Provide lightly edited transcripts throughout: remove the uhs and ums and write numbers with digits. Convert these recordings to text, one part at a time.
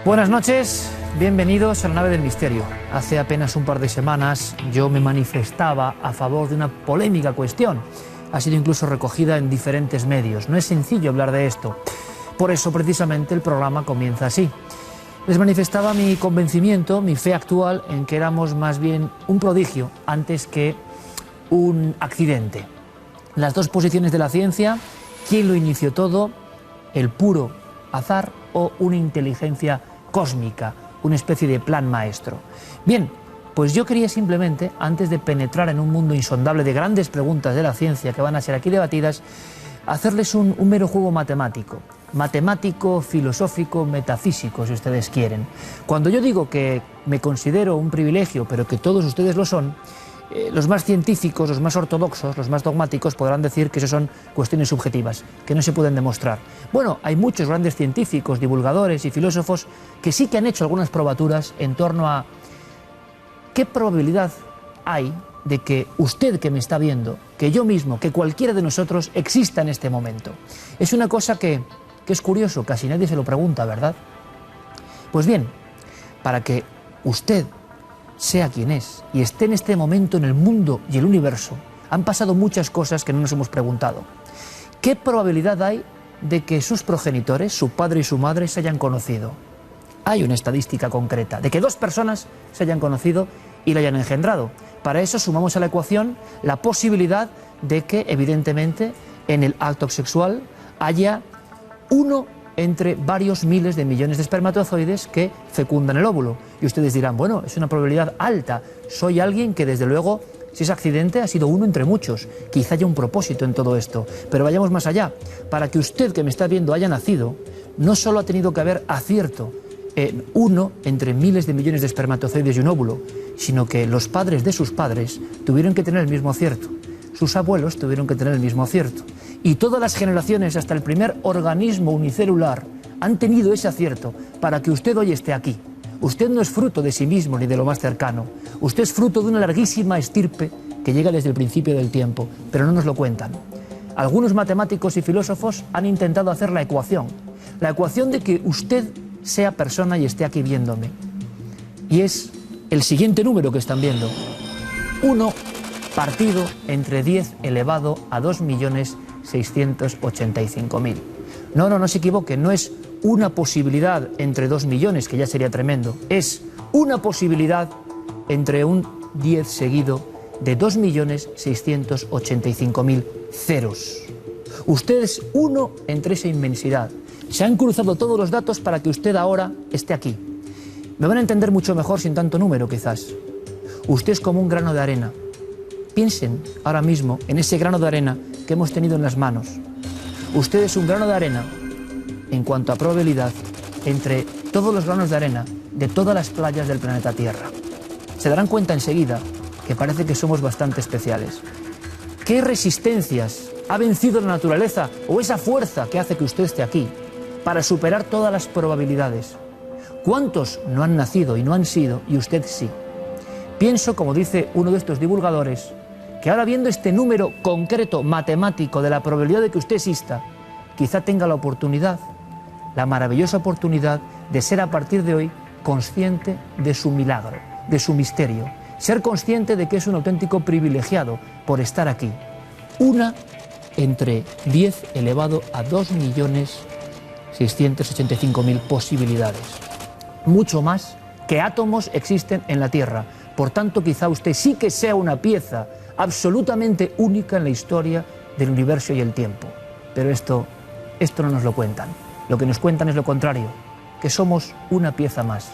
Buenas noches, bienvenidos a la nave del misterio. Hace apenas un par de semanas yo me manifestaba a favor de una polémica cuestión. Ha sido incluso recogida en diferentes medios. No es sencillo hablar de esto. Por eso precisamente el programa comienza así. Les manifestaba mi convencimiento, mi fe actual en que éramos más bien un prodigio antes que un accidente. Las dos posiciones de la ciencia, ¿quién lo inició todo? El puro azar o una inteligencia cósmica, una especie de plan maestro. Bien, pues yo quería simplemente, antes de penetrar en un mundo insondable de grandes preguntas de la ciencia que van a ser aquí debatidas, hacerles un mero juego matemático, filosófico, metafísico, si ustedes quieren. Cuando yo digo que me considero un privilegio, pero que todos ustedes lo son, los más científicos, los más ortodoxos, los más dogmáticos podrán decir que eso son cuestiones subjetivas, que no se pueden demostrar. Bueno, hay muchos grandes científicos, divulgadores y filósofos que sí que han hecho algunas probaturas en torno a qué probabilidad hay de que usted que me está viendo, que yo mismo, que cualquiera de nosotros exista en este momento. Es una cosa que es curioso, casi nadie se lo pregunta, ¿verdad? Pues bien, para que usted sea quien es y esté en este momento en el mundo y el universo, han pasado muchas cosas que no nos hemos preguntado. ¿Qué probabilidad hay de que sus progenitores, su padre y su madre, se hayan conocido? Hay una estadística concreta de que dos personas se hayan conocido y la hayan engendrado. Para eso sumamos a la ecuación la posibilidad de que, evidentemente, en el acto sexual haya uno entre varios miles de millones de espermatozoides que fecundan el óvulo. Y ustedes dirán, bueno, es una probabilidad alta. Soy alguien que, desde luego, si es accidente, ha sido uno entre muchos. Quizá haya un propósito en todo esto. Pero vayamos más allá. Para que usted que me está viendo haya nacido, no solo ha tenido que haber acierto en uno entre miles de millones de espermatozoides y un óvulo, sino que los padres de sus padres tuvieron que tener el mismo acierto. Sus abuelos tuvieron que tener el mismo acierto. Y todas las generaciones, hasta el primer organismo unicelular, han tenido ese acierto para que usted hoy esté aquí. Usted no es fruto de sí mismo ni de lo más cercano. Usted es fruto de una larguísima estirpe que llega desde el principio del tiempo, pero no nos lo cuentan. Algunos matemáticos y filósofos han intentado hacer la ecuación de que usted sea persona y esté aquí viéndome. Y es el siguiente número que están viendo. 1 partido entre 10 elevado a 2.685.000. No se equivoque, no es una posibilidad entre 2 millones, que ya sería tremendo. Es una posibilidad entre un 10 seguido de 2.685.000 ceros. Usted es uno entre esa inmensidad. Se han cruzado todos los datos para que usted ahora esté aquí. Me van a entender mucho mejor sin tanto número, quizás. Usted es como un grano de arena. Piensen ahora mismo en ese grano de arena que hemos tenido en las manos. Usted es un grano de arena en cuanto a probabilidad entre todos los granos de arena de todas las playas del planeta Tierra. Se darán cuenta enseguida que parece que somos bastante especiales. ¿Qué resistencias ha vencido la naturaleza o esa fuerza que hace que usted esté aquí para superar todas las probabilidades? ¿Cuántos no han nacido y no han sido y usted sí? Pienso, como dice uno de estos divulgadores, que ahora viendo este número concreto matemático de la probabilidad de que usted exista, quizá tenga la oportunidad, la maravillosa oportunidad de ser a partir de hoy consciente de su milagro, de su misterio, ser consciente de que es un auténtico privilegiado por estar aquí. Una entre 10 elevado a 2.685.000 posibilidades. Mucho más que átomos existen en la Tierra. Por tanto, quizá usted sí que sea una pieza absolutamente única en la historia del universo y el tiempo. Pero esto no nos lo cuentan. Lo que nos cuentan es lo contrario, que somos una pieza más.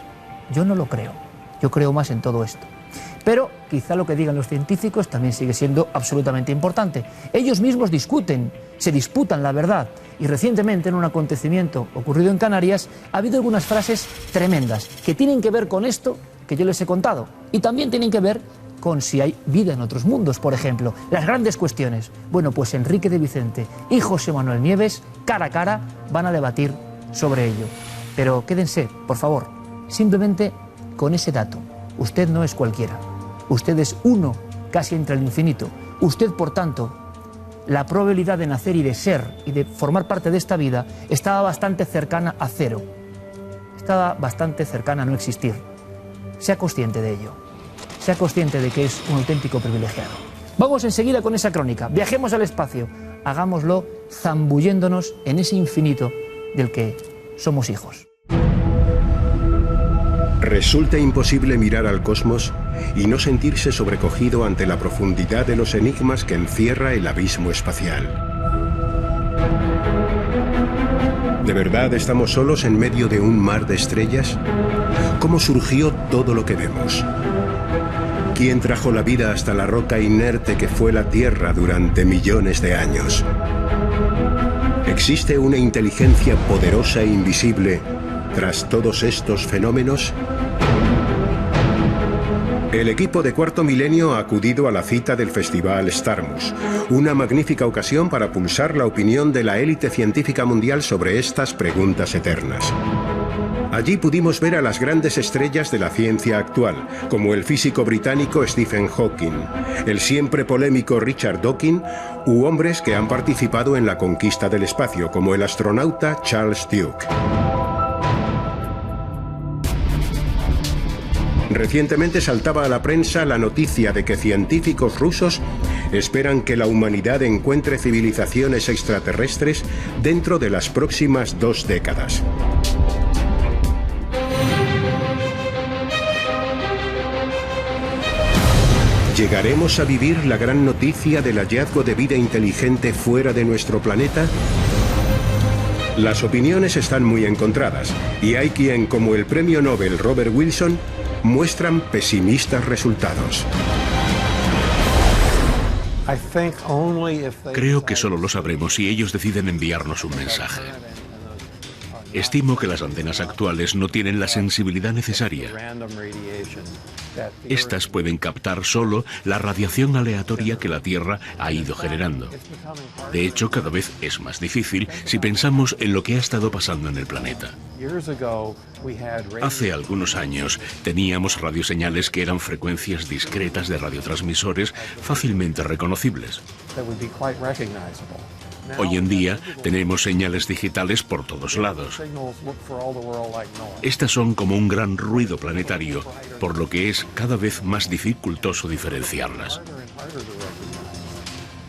Yo no lo creo. Yo creo más en todo esto. Pero quizá lo que digan los científicos también sigue siendo absolutamente importante. Ellos mismos discuten, se disputan la verdad. Y recientemente, en un acontecimiento ocurrido en Canarias, ha habido algunas frases tremendas que tienen que ver con esto que yo les he contado. Y también tienen que ver con si hay vida en otros mundos, por ejemplo. Las grandes cuestiones. Bueno, pues Enrique de Vicente y José Manuel Nieves, cara a cara, van a debatir sobre ello. Pero quédense, por favor, simplemente con ese dato. Usted no es cualquiera. Usted es uno casi entre el infinito. Usted, por tanto, la probabilidad de nacer y de ser y de formar parte de esta vida estaba bastante cercana a cero. década bastante cercana a no existir. Sea consciente de ello. Sea consciente de que es un auténtico privilegiado. Vamos enseguida con esa crónica. Viajemos al espacio. Hagámoslo zambulléndonos en ese infinito del que somos hijos. Resulta imposible mirar al cosmos y no sentirse sobrecogido ante la profundidad de los enigmas que encierra el abismo espacial. ¿De verdad estamos solos en medio de un mar de estrellas? ¿Cómo surgió todo lo que vemos? ¿Quién trajo la vida hasta la roca inerte que fue la Tierra durante millones de años? ¿Existe una inteligencia poderosa e invisible tras todos estos fenómenos? El equipo de Cuarto Milenio ha acudido a la cita del Festival Starmus, una magnífica ocasión para pulsar la opinión de la élite científica mundial sobre estas preguntas eternas. Allí pudimos ver a las grandes estrellas de la ciencia actual, como el físico británico Stephen Hawking, el siempre polémico Richard Dawkins, u hombres que han participado en la conquista del espacio, como el astronauta Charles Duke. Recientemente saltaba a la prensa la noticia de que científicos rusos esperan que la humanidad encuentre civilizaciones extraterrestres dentro de las próximas 2 décadas. ¿Llegaremos a vivir la gran noticia del hallazgo de vida inteligente fuera de nuestro planeta? Las opiniones están muy encontradas y hay quien, como el premio Nobel Robert Wilson, muestran pesimistas resultados. Creo que solo lo sabremos si ellos deciden enviarnos un mensaje. Estimo que las antenas actuales no tienen la sensibilidad necesaria. Estas pueden captar solo la radiación aleatoria que la Tierra ha ido generando. De hecho, cada vez es más difícil si pensamos en lo que ha estado pasando en el planeta. Hace algunos años teníamos radioseñales que eran frecuencias discretas de radiotransmisores fácilmente reconocibles. Hoy en día tenemos señales digitales por todos lados. Estas son como un gran ruido planetario, por lo que es cada vez más dificultoso diferenciarlas.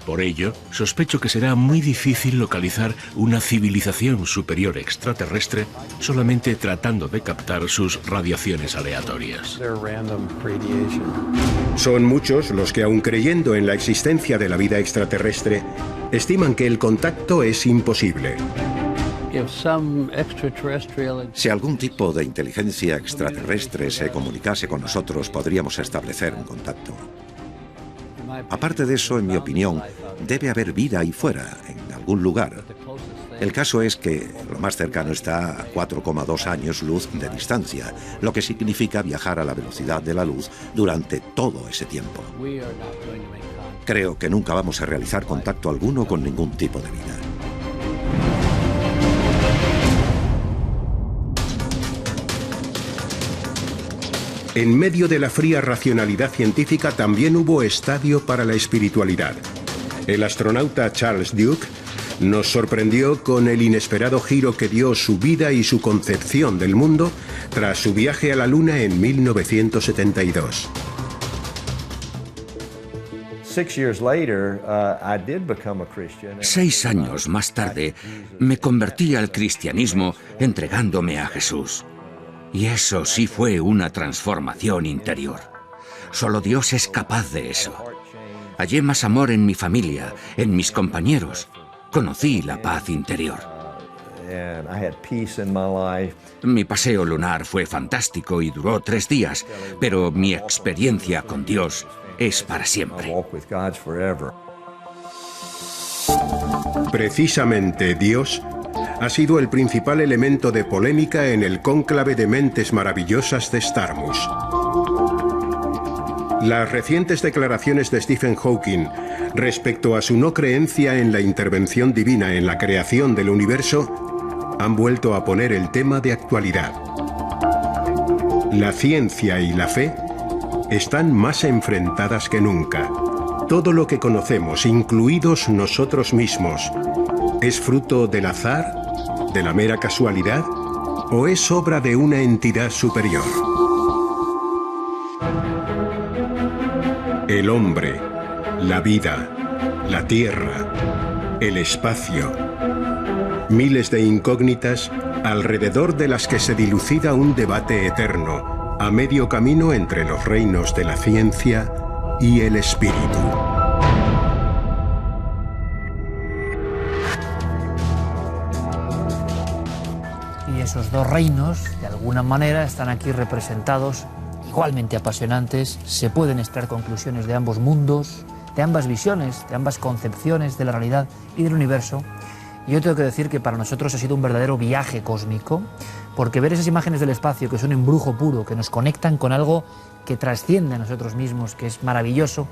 Por ello, sospecho que será muy difícil localizar una civilización superior extraterrestre solamente tratando de captar sus radiaciones aleatorias. Son muchos los que, aun creyendo en la existencia de la vida extraterrestre, estiman que el contacto es imposible. Si algún tipo de inteligencia extraterrestre se comunicase con nosotros, podríamos establecer un contacto. Aparte de eso, en mi opinión, debe haber vida ahí fuera, en algún lugar. El caso es que lo más cercano está a 4,2 años luz de distancia, lo que significa viajar a la velocidad de la luz durante todo ese tiempo. Creo que nunca vamos a realizar contacto alguno con ningún tipo de vida. En medio de la fría racionalidad científica también hubo estadio para la espiritualidad. El astronauta Charles Duke nos sorprendió con el inesperado giro que dio su vida y su concepción del mundo tras su viaje a la Luna en 1972. 6 años más tarde, me convertí al cristianismo entregándome a Jesús. Y eso sí fue una transformación interior. Solo Dios es capaz de eso. Hallé más amor en mi familia, en mis compañeros. Conocí la paz interior. Mi paseo lunar fue fantástico y duró 3 días, pero mi experiencia con Dios es para siempre. Precisamente Dios ha sido el principal elemento de polémica en el cónclave de mentes maravillosas de Starmus. Las recientes declaraciones de Stephen Hawking respecto a su no creencia en la intervención divina en la creación del universo han vuelto a poner el tema de actualidad. La ciencia y la fe están más enfrentadas que nunca. Todo lo que conocemos, incluidos nosotros mismos, ¿es fruto del azar? ¿De la mera casualidad? o es obra de una entidad superior? El hombre, la vida, la tierra, el espacio. Miles de incógnitas alrededor de las que se dilucida un debate eterno, a medio camino entre los reinos de la ciencia y el espíritu. Y esos dos reinos, de alguna manera, están aquí representados, igualmente apasionantes. Se pueden extraer conclusiones de ambos mundos, de ambas visiones, de ambas concepciones de la realidad y del universo. Y yo tengo que decir que para nosotros ha sido un verdadero viaje cósmico, porque ver esas imágenes del espacio que son embrujo puro, que nos conectan con algo que trasciende a nosotros mismos, que es maravilloso,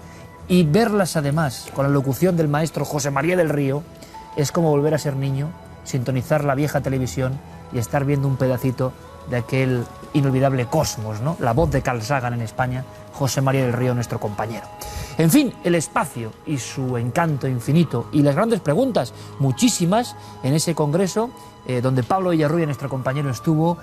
y verlas además con la locución del maestro José María del Río, es como volver a ser niño, sintonizar la vieja televisión y estar viendo un pedacito de aquel inolvidable cosmos, ¿no? La voz de Carl Sagan en España, José María del Río, nuestro compañero. En fin, el espacio y su encanto infinito y las grandes preguntas, muchísimas, en ese congreso donde Pablo Villarrubia, nuestro compañero, estuvo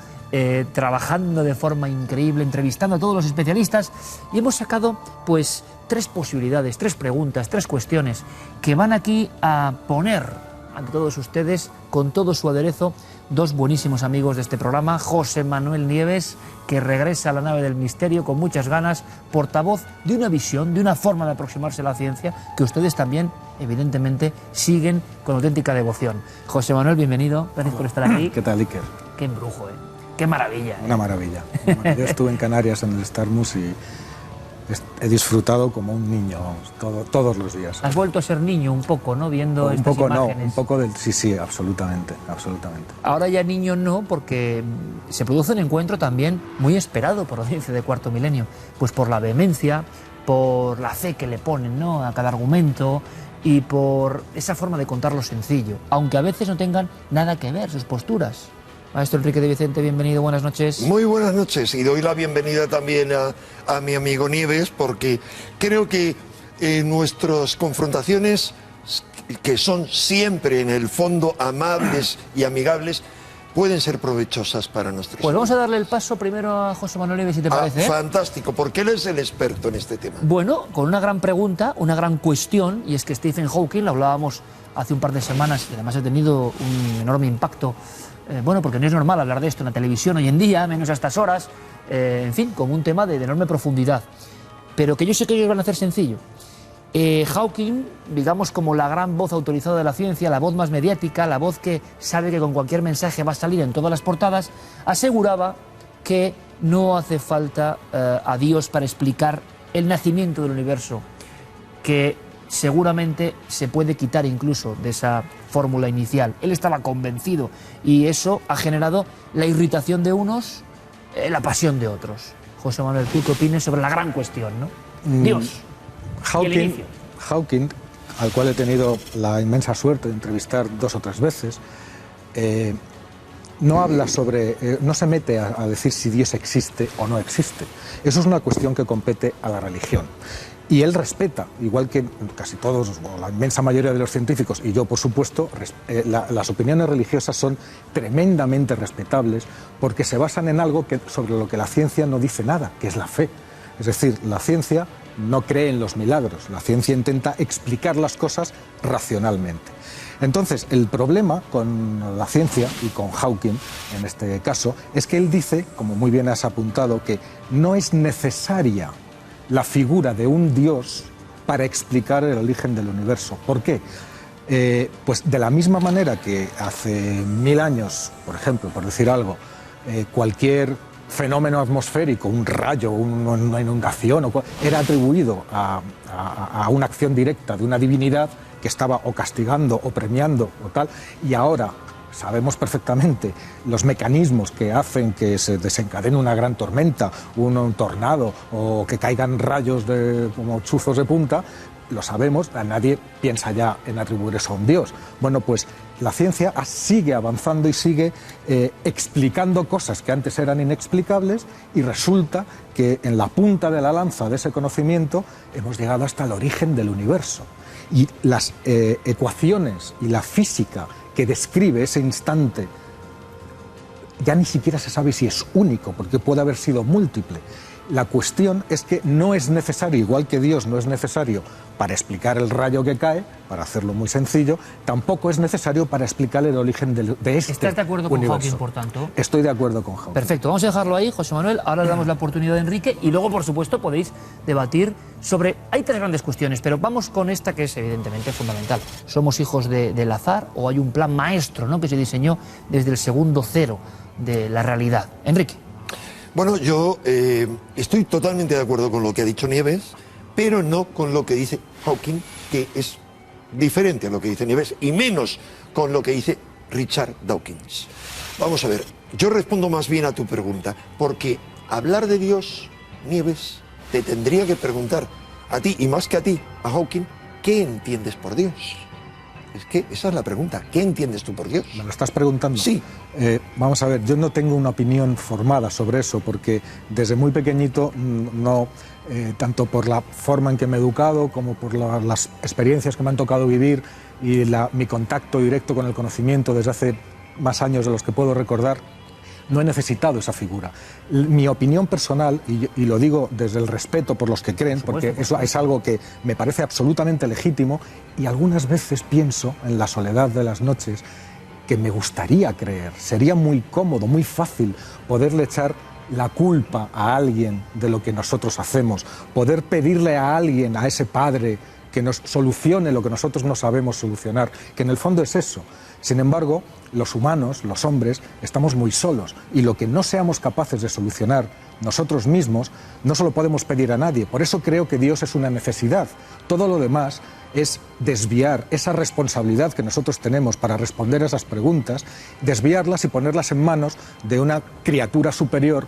trabajando de forma increíble, entrevistando a todos los especialistas, y hemos sacado pues 3 posibilidades, 3 preguntas, 3 cuestiones que van aquí a poner ante todos ustedes, con todo su aderezo, 2 buenísimos amigos de este programa: José Manuel Nieves, que regresa a la nave del misterio con muchas ganas, portavoz de una visión, de una forma de aproximarse a la ciencia que ustedes también, evidentemente, siguen con auténtica devoción. José Manuel, bienvenido, gracias por estar aquí. ¿Qué tal, Iker? Qué embrujo, qué maravilla. Una maravilla. Yo estuve en Canarias en el Starmus y he disfrutado como un niño, vamos, todos los días. Has vuelto a ser niño un poco, ¿no? Viendo estas imágenes. No, un poco del... Sí, absolutamente, absolutamente. Ahora ya niño no, porque se produce un encuentro también muy esperado por la audiencia de Cuarto Milenio, pues por la vehemencia, por la fe que le ponen, ¿no?, a cada argumento, y por esa forma de contarlo sencillo, aunque a veces no tengan nada que ver sus posturas. Maestro Enrique de Vicente, bienvenido, buenas noches. Muy buenas noches, y doy la bienvenida también a mi amigo Nieves, porque creo que nuestras confrontaciones, que son siempre en el fondo amables y amigables, pueden ser provechosas para nuestros. Pues vamos a darle el paso primero a José Manuel Nieves, si te parece. Fantástico, porque él es el experto en este tema. Bueno, con una gran pregunta, una gran cuestión, y es que Stephen Hawking, lo hablábamos hace un par de semanas, y además ha tenido un enorme impacto. Bueno, porque no es normal hablar de esto en la televisión hoy en día, menos a estas horas, en fin, como un tema de enorme profundidad, pero que yo sé que ellos van a hacer sencillo. Hawking, digamos, como la gran voz autorizada de la ciencia, la voz más mediática, la voz que sabe que con cualquier mensaje va a salir en todas las portadas, aseguraba que no hace falta a Dios para explicar el nacimiento del universo, que seguramente se puede quitar incluso de esa fórmula inicial. Él estaba convencido, y eso ha generado la irritación de unos, la pasión de otros. José Manuel, ¿tú qué opinas sobre la gran cuestión, ¿no? Dios. Hawking, al cual he tenido la inmensa suerte de entrevistar 2 o 3 veces, no habla sobre, no se mete a decir si Dios existe o no existe. Eso es una cuestión que compete a la religión. Y él respeta, igual que casi todos, o la inmensa mayoría de los científicos, y yo por supuesto, las opiniones religiosas son tremendamente respetables, porque se basan en algo sobre lo que la ciencia no dice nada, que es la fe. Es decir, la ciencia no cree en los milagros, la ciencia intenta explicar las cosas racionalmente. Entonces, el problema con la ciencia, y con Hawking en este caso, es que él dice, como muy bien has apuntado, que no es necesaria la figura de un Dios para explicar el origen del universo. ¿Por qué? Pues de la misma manera que hace 1000 años, por ejemplo, por decir algo, cualquier fenómeno atmosférico, un rayo, una inundación, era atribuido a una acción directa de una divinidad que estaba o castigando o premiando o tal, y ahora sabemos perfectamente los mecanismos que hacen que se desencadene una gran tormenta, un tornado, o que caigan rayos como chuzos de punta. Lo sabemos, nadie piensa ya en atribuir eso a un Dios. Bueno, pues la ciencia sigue avanzando y sigue explicando cosas que antes eran inexplicables, y resulta que en la punta de la lanza de ese conocimiento hemos llegado hasta el origen del universo. Y las ecuaciones y la física que describe ese instante ya ni siquiera se sabe si es único, porque puede haber sido múltiple. La cuestión es que no es necesario, igual que Dios no es necesario para explicar el rayo que cae, para hacerlo muy sencillo, tampoco es necesario para explicar el origen de este ¿Estás de acuerdo con universo. Hawking, por tanto? Estoy de acuerdo con Hawking. Perfecto, vamos a dejarlo ahí, José Manuel. Ahora le damos la oportunidad a Enrique y luego, por supuesto, podéis debatir sobre... Hay tres grandes cuestiones, pero vamos con esta que es evidentemente fundamental. ¿Somos hijos del azar o hay un plan maestro, ¿no?, que se diseñó desde el segundo cero de la realidad? Enrique. Bueno, yo estoy totalmente de acuerdo con lo que ha dicho Nieves, pero no con lo que dice Hawking, que es diferente a lo que dice Nieves, y menos con lo que dice Richard Dawkins. Vamos a ver, yo respondo más bien a tu pregunta, porque hablar de Dios, Nieves, te tendría que preguntar a ti, y más que a ti, a Hawking, ¿qué entiendes por Dios? Es que esa es la pregunta, ¿qué entiendes tú por Dios? ¿Me lo estás preguntando? Sí. Vamos a ver, yo no tengo una opinión formada sobre eso, porque desde muy pequeñito no... tanto por la forma en que me he educado como por las experiencias que me han tocado vivir y mi contacto directo con el conocimiento desde hace más años de los que puedo recordar, no he necesitado esa figura. Mi opinión personal, y lo digo desde el respeto por los que creen, porque eso es algo que me parece absolutamente legítimo, y algunas veces pienso en la soledad de las noches que me gustaría creer. Sería muy cómodo, muy fácil poderle echar la culpa a alguien de lo que nosotros hacemos, poder pedirle a alguien, a ese padre, que nos solucione lo que nosotros no sabemos solucionar, que en el fondo es eso. Sin embargo, los humanos, los hombres, estamos muy solos, y lo que no seamos capaces de solucionar nosotros mismos, no se lo podemos pedir a nadie. Por eso creo que Dios es una necesidad. Todo lo demás es desviar esa responsabilidad que nosotros tenemos para responder a esas preguntas, desviarlas y ponerlas en manos de una criatura superior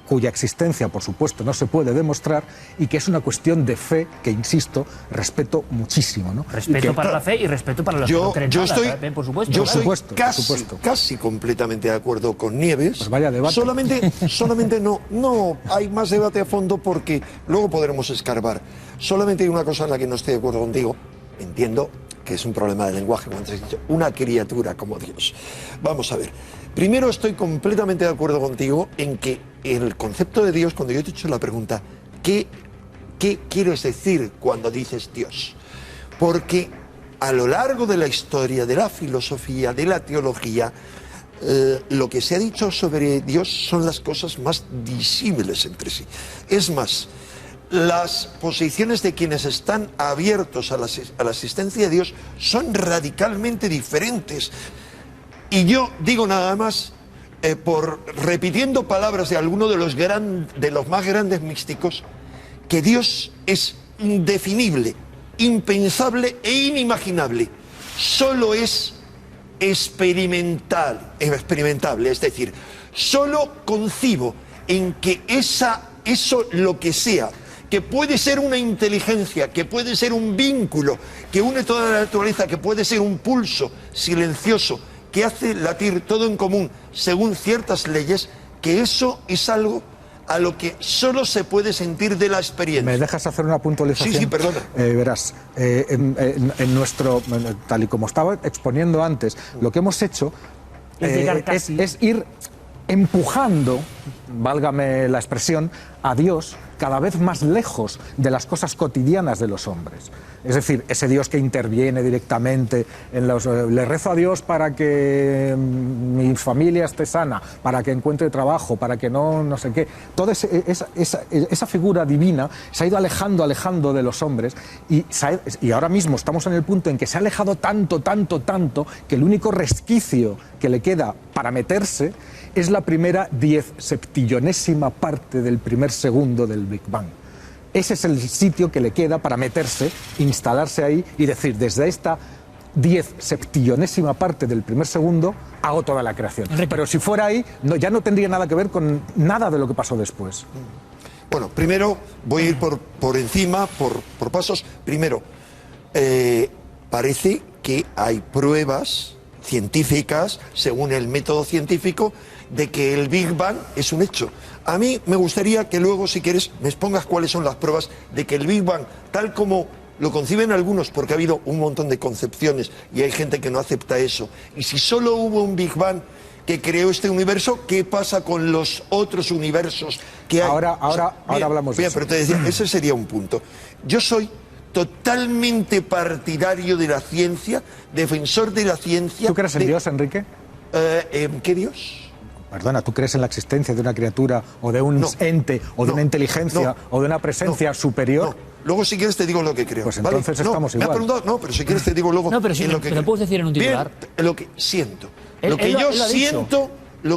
cuya existencia, por supuesto, no se puede demostrar, y que es una cuestión de fe que, insisto, respeto muchísimo, ¿no? Respeto para la fe y respeto para los que no creen nada, por supuesto. Yo claro. estoy casi completamente de acuerdo con Nieves. Pues vaya debate. Solamente no hay más debate a fondo, porque luego podremos escarbar. Solamente hay una cosa en la que no estoy de acuerdo contigo. Entiendo que es un problema de lenguaje, como has dicho, una criatura como Dios. Vamos a ver. Primero, estoy completamente de acuerdo contigo en que el concepto de Dios, cuando yo te he hecho la pregunta, ¿qué quieres decir cuando dices Dios? Porque a lo largo de la historia, de la filosofía, de la teología, lo que se ha dicho sobre Dios son las cosas más disímiles entre sí. Es más, las posiciones de quienes están abiertos a la existencia de Dios son radicalmente diferentes. Y yo digo nada más, repitiendo palabras de alguno de los más grandes místicos, que Dios es indefinible, impensable e inimaginable. Solo es experimentable, es decir, solo concibo en que eso lo que sea, que puede ser una inteligencia, que puede ser un vínculo, que une toda la naturaleza, que puede ser un pulso silencioso, que hace latir todo en común según ciertas leyes, que eso es algo a lo que solo se puede sentir de la experiencia. ¿Me dejas hacer una puntualización? Sí, perdona. Verás, en nuestro, tal y como estaba exponiendo antes, lo que hemos hecho es ir empujando, válgame la expresión, a Dios cada vez más lejos de las cosas cotidianas de los hombres. Es decir, ese Dios que interviene directamente en los... Le rezo a Dios para que mi familia esté sana, para que encuentre trabajo, para que no sé qué. Toda esa figura divina se ha ido alejando de los hombres, y ahora mismo estamos en el punto en que se ha alejado tanto, que el único resquicio que le queda para meterse es la primera 10/70ª parte del primer segundo del Big Bang. Ese es el sitio que le queda para meterse, instalarse ahí y decir, desde esta 10/70ª parte del primer segundo hago toda la creación. Pero si fuera ahí, ya no tendría nada que ver con nada de lo que pasó después. Bueno, primero voy a ir por encima, por pasos. Primero, parece que hay pruebas científicas, según el método científico, de que el Big Bang es un hecho. A mí me gustaría que luego, si quieres, me expongas cuáles son las pruebas de que el Big Bang, tal como lo conciben algunos, porque ha habido un montón de concepciones y hay gente que no acepta eso, y si solo hubo un Big Bang, que creó este universo, ¿qué pasa con los otros universos que hay? Ahora hablamos de bien, eso. Pero te decía, ese sería un punto. Yo soy totalmente partidario de la ciencia, defensor de la ciencia. ¿Tú crees en Dios, Enrique? ¿En qué Dios? Perdona, ¿tú crees en la existencia de una criatura o de un ente o de una inteligencia o de una presencia superior? No. Luego, si quieres, te digo lo que creo. Pues entonces ¿vale? estamos Me igual. has preguntado, no, pero si quieres te digo luego No, pero si en me lo que lo creo. puedes decir en un titular. Bien, lo que siento. Él Lo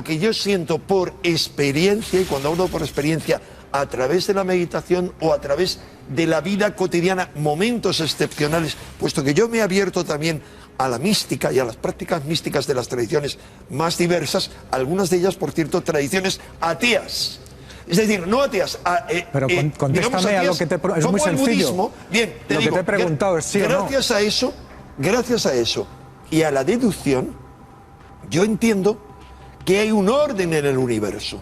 que yo siento por experiencia, y cuando hablo por experiencia, a través de la meditación o a través de la vida cotidiana, momentos excepcionales, puesto que yo me he abierto también a la mística y a las prácticas místicas de las tradiciones más diversas, algunas de ellas, por cierto, tradiciones ateas. Es decir, no ateas. Pero contéstame a lo que te es muy como el sencillo. budismo. Bien, te lo digo, que te he preguntado es sí o no. Gracias a eso y a la deducción, yo entiendo que hay un orden en el universo.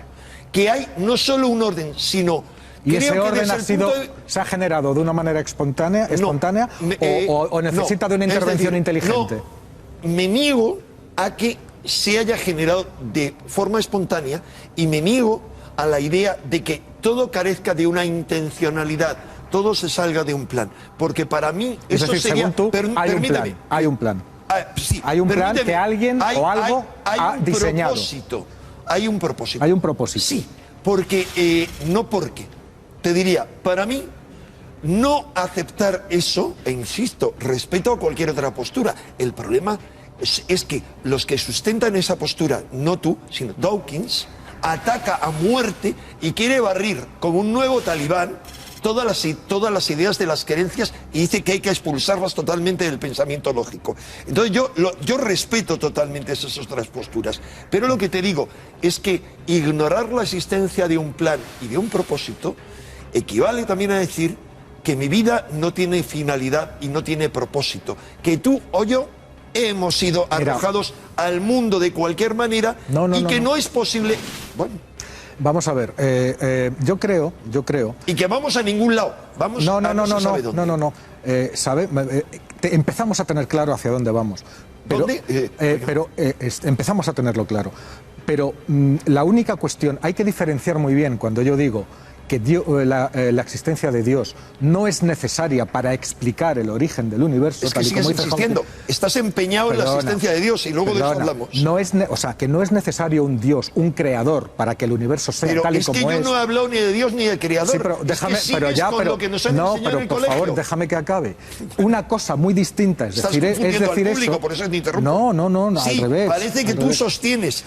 Que hay no solo un orden, sino... ¿Y ese orden se ha generado de una manera espontánea o necesita de una intervención inteligente? No, me niego a que se haya generado de forma espontánea y me niego a la idea de que todo carezca de una intencionalidad, todo se salga de un plan. Porque para mí es eso decir, sería... según tú, hay un plan. Sí, hay un plan que alguien o algo ha diseñado. Hay un propósito. Hay un propósito. Sí, porque, no porque. Te diría, para mí, no aceptar eso, e insisto, respeto a cualquier otra postura. El problema es que los que sustentan esa postura, no tú, sino Dawkins, ataca a muerte y quiere barrir como un nuevo talibán todas las ideas de las creencias y dice que hay que expulsarlas totalmente del pensamiento lógico. Entonces yo respeto totalmente esas otras posturas, pero lo que te digo es que ignorar la existencia de un plan y de un propósito equivale también a decir que mi vida no tiene finalidad y no tiene propósito, que tú o yo hemos sido arrojados al mundo de cualquier manera y que no es posible... Bueno, vamos a ver, yo creo... Y que vamos a ningún lado, vamos a no se sabe dónde. Empezamos a tener claro hacia dónde vamos. Pero, empezamos a tenerlo claro. Pero la única cuestión, hay que diferenciar muy bien cuando yo digo que la existencia de Dios no es necesaria para explicar el origen del universo. Es que sigues insistiendo, estás empeñado en la existencia de Dios y luego de eso hablamos. Que no es necesario un Dios, un creador, para que el universo sea tal y como es. Pero es que yo no he hablado ni de Dios ni de creador. Sí, pero déjame, lo que nos han enseñado en el colegio. Por favor, déjame que acabe. Una cosa muy distinta es decir al público, eso. Por eso te interrumpo. No, sí, al revés. Parece que tú sostienes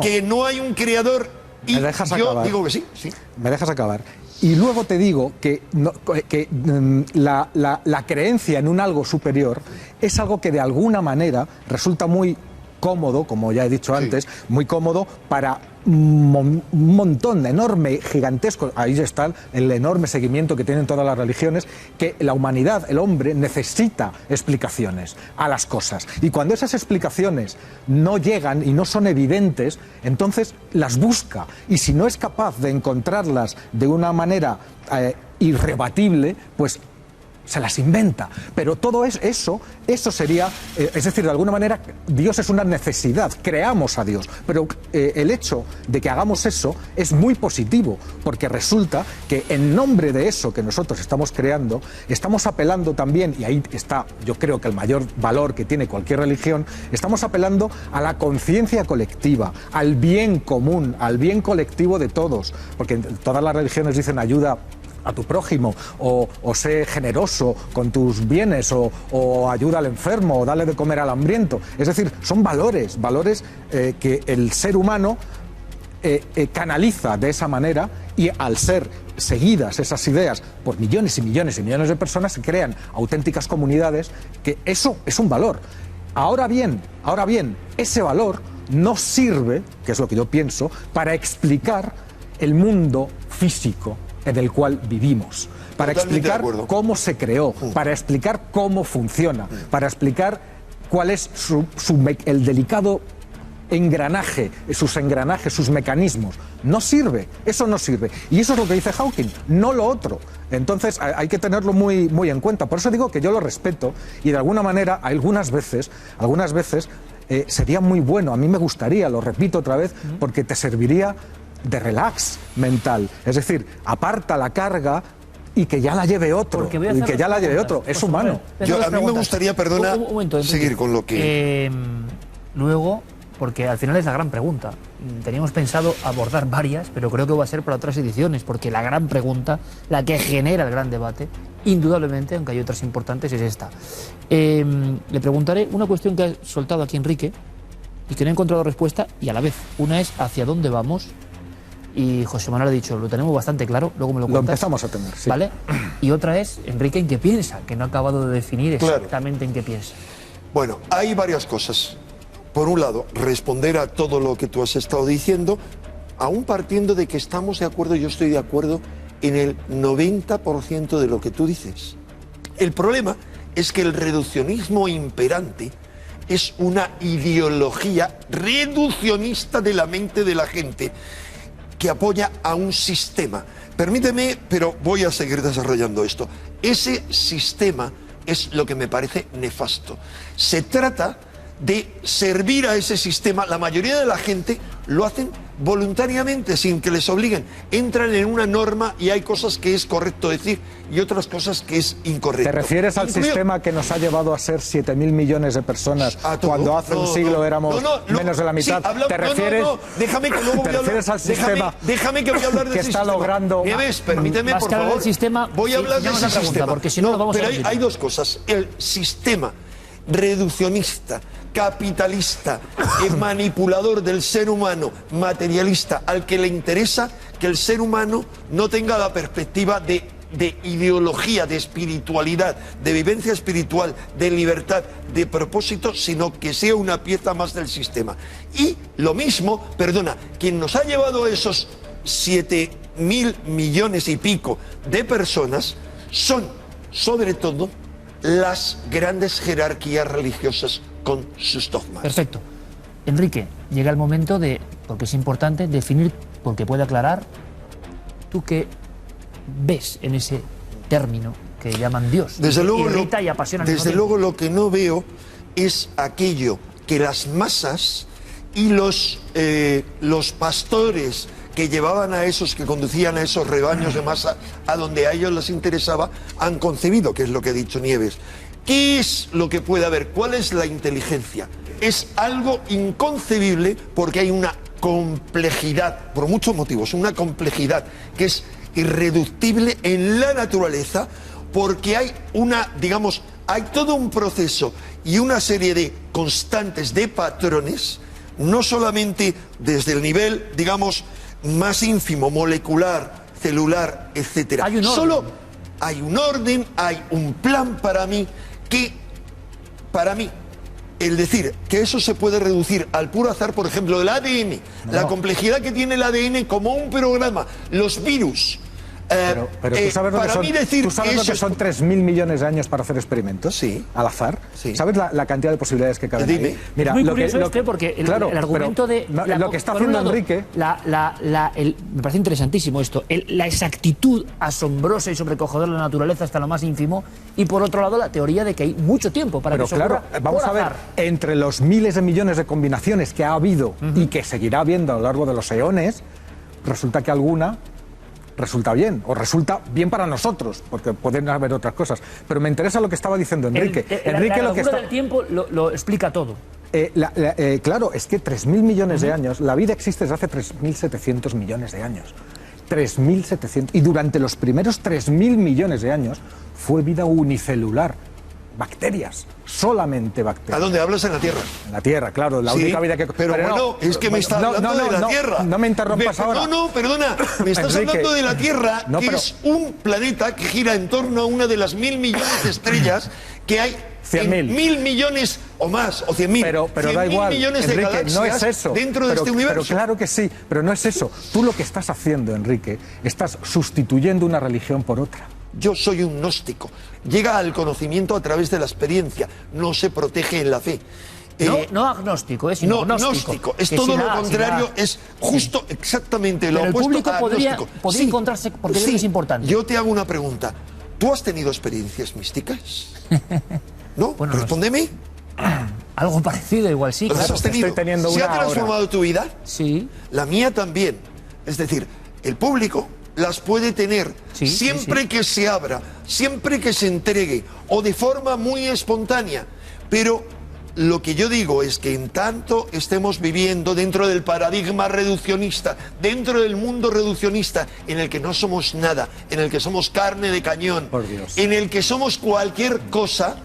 que no hay un creador. Y ¿me dejas yo acabar? Digo que sí. ¿Me dejas acabar? Y luego te digo que la creencia en un algo superior es algo que de alguna manera resulta muy cómodo, como ya he dicho antes, muy cómodo para un montón enorme, gigantesco, ahí está el enorme seguimiento que tienen todas las religiones, que la humanidad, el hombre, necesita explicaciones a las cosas. Y cuando esas explicaciones no llegan y no son evidentes, entonces las busca. Y si no es capaz de encontrarlas de una manera irrebatible, pues se las inventa. Pero todo eso sería, es decir, de alguna manera Dios es una necesidad, creamos a Dios, pero el hecho de que hagamos eso es muy positivo, porque resulta que en nombre de eso que nosotros estamos creando, estamos apelando también, y ahí está yo creo que el mayor valor que tiene cualquier religión, estamos apelando a la conciencia colectiva, al bien común, al bien colectivo de todos, porque todas las religiones dicen ayuda a tu prójimo, o sé generoso con tus bienes, o ayuda al enfermo, o dale de comer al hambriento. Es decir, son valores que el ser humano canaliza de esa manera, y al ser seguidas esas ideas por millones y millones y millones de personas, se crean auténticas comunidades, que eso es un valor. Ahora bien, ese valor no sirve, que es lo que yo pienso, para explicar el mundo físico en el cual vivimos, para explicar cómo se creó, para explicar cómo funciona, para explicar cuál es el delicado engranaje, sus mecanismos. No sirve, eso no sirve. Y eso es lo que dice Hawking, no lo otro. Entonces hay que tenerlo muy, muy en cuenta. Por eso digo que yo lo respeto, y de alguna manera, algunas veces sería muy bueno. A mí me gustaría, lo repito otra vez, porque te serviría de relax mental. Es decir, aparta la carga y que ya la lleve otro. Y que ya la lleve otro. Es humano. A mí me gustaría, perdona, un momento, seguir con lo que... luego, porque al final es la gran pregunta. Teníamos pensado abordar varias, pero creo que va a ser para otras ediciones, porque la gran pregunta, la que genera el gran debate, indudablemente, aunque hay otras importantes, es esta. Le preguntaré una cuestión que ha soltado aquí Enrique y que no he encontrado respuesta, y a la vez, una es ¿hacia dónde vamos? Y José Manuel ha dicho, lo tenemos bastante claro, luego me lo cuentas. Lo empezamos a tener, sí. ¿Vale? Y otra es, Enrique, ¿en qué piensa? Que no ha acabado de definir exactamente en qué piensa. Bueno, hay varias cosas. Por un lado, responder a todo lo que tú has estado diciendo, aún partiendo de que estamos de acuerdo, yo estoy de acuerdo en el 90% de lo que tú dices. El problema es que el reduccionismo imperante es una ideología reduccionista de la mente de la gente que apoya a un sistema. Permíteme, pero voy a seguir desarrollando esto. Ese sistema es lo que me parece nefasto. Se trata de servir a ese sistema. La mayoría de la gente lo hacen voluntariamente, sin que les obliguen. Entran en una norma y hay cosas que es correcto decir y otras cosas que es incorrecto. ¿Te refieres al sistema que nos ha llevado a ser 7.000 millones de personas cuando hace un siglo éramos menos de la mitad? Sí, ¿Te refieres? Déjame que luego voy a hablar. Al sistema déjame que voy a hablar de que ese está sistema. logrando. Nieves, permíteme, por favor. Sistema, voy a hablar de ese sistema. Porque si no, lo vamos pero a hay dos cosas. El sistema reduccionista, capitalista, manipulador del ser humano, materialista, al que le interesa que el ser humano no tenga la perspectiva de ideología, de espiritualidad, de vivencia espiritual, de libertad, de propósito, sino que sea una pieza más del sistema. Y lo mismo, quien nos ha llevado a esos 7.000 millones y pico de personas son, sobre todo, las grandes jerarquías religiosas con sus dogmas. Perfecto. Enrique, llega el momento de, porque es importante, definir, porque puede aclarar, tú qué ves en ese término que llaman Dios. Desde luego, irrita y apasiona. Desde luego lo que no veo es aquello que las masas y los pastores que llevaban a esos, que conducían a esos rebaños de masa a donde a ellos les interesaba, han concebido, que es lo que ha dicho Nieves. ¿Qué es lo que puede haber? ¿Cuál es la inteligencia? Es algo inconcebible porque hay una complejidad, por muchos motivos, una complejidad que es irreductible en la naturaleza, porque hay hay todo un proceso y una serie de constantes, de patrones, no solamente desde el nivel, más ínfimo, molecular, celular, etcétera. Solo hay un orden, hay un plan para mí, el decir que eso se puede reducir al puro azar, por ejemplo, el ADN, la complejidad que tiene el ADN como un programa, los virus. Pero tú sabes lo que son 3.000 millones de años para hacer experimentos, sí, al azar. Sí. ¿Sabes la cantidad de posibilidades que caben ahí? Mira, es muy curioso porque el argumento de lo que está haciendo Enrique, me parece interesantísimo esto, la exactitud asombrosa y sobrecogedora de la naturaleza hasta lo más ínfimo, y por otro lado la teoría de que hay mucho tiempo para que eso ocurra. Vamos a ver, entre los miles de millones de combinaciones que ha habido y que seguirá habiendo a lo largo de los eones, resulta que alguna resulta bien, o resulta bien para nosotros, porque pueden haber otras cosas. Pero me interesa lo que estaba diciendo Enrique. La locura del tiempo lo explica todo. Claro, es que 3.000 millones de años, la vida existe desde hace 3.700 millones de años. 3.700. Y durante los primeros 3.000 millones de años fue vida unicelular. Bacterias, solamente bacterias. ¿A dónde hablas? En la Tierra. En la Tierra, claro, la única vida que... Pero bueno, es que me estás hablando de la Tierra. No me interrumpas ahora. Perdona, me estás hablando de la Tierra, que es un planeta que gira en torno a una de las 1.000 millones de estrellas que hay 1.000 millones o más, o 100.000. Pero da igual, millones Enrique, de galaxias no es eso. Dentro de este universo. Pero claro que sí, pero no es eso. Tú lo que estás haciendo, Enrique, estás sustituyendo una religión por otra. Yo soy un gnóstico. Llega al conocimiento a través de la experiencia. No se protege en la fe. No agnóstico, es gnóstico. Es todo lo contrario, es justo exactamente lo opuesto. El público a podría sí, encontrarse, porque sí, es importante. Yo te hago una pregunta. ¿Tú has tenido experiencias místicas? ¿No? Bueno, respóndeme. Algo parecido, igual sí. ¿Lo Claro. has tenido? Estoy teniendo ¿Se ha una ahora. transformado tu vida? Sí. La mía también. Es decir, el público las puede tener Sí, siempre sí. que se abra, siempre que se entregue o de forma muy espontánea. Pero lo que yo digo es que en tanto estemos viviendo dentro del paradigma reduccionista, dentro del mundo reduccionista en el que no somos nada, en el que somos carne de cañón, Por Dios. en el que somos cualquier cosa,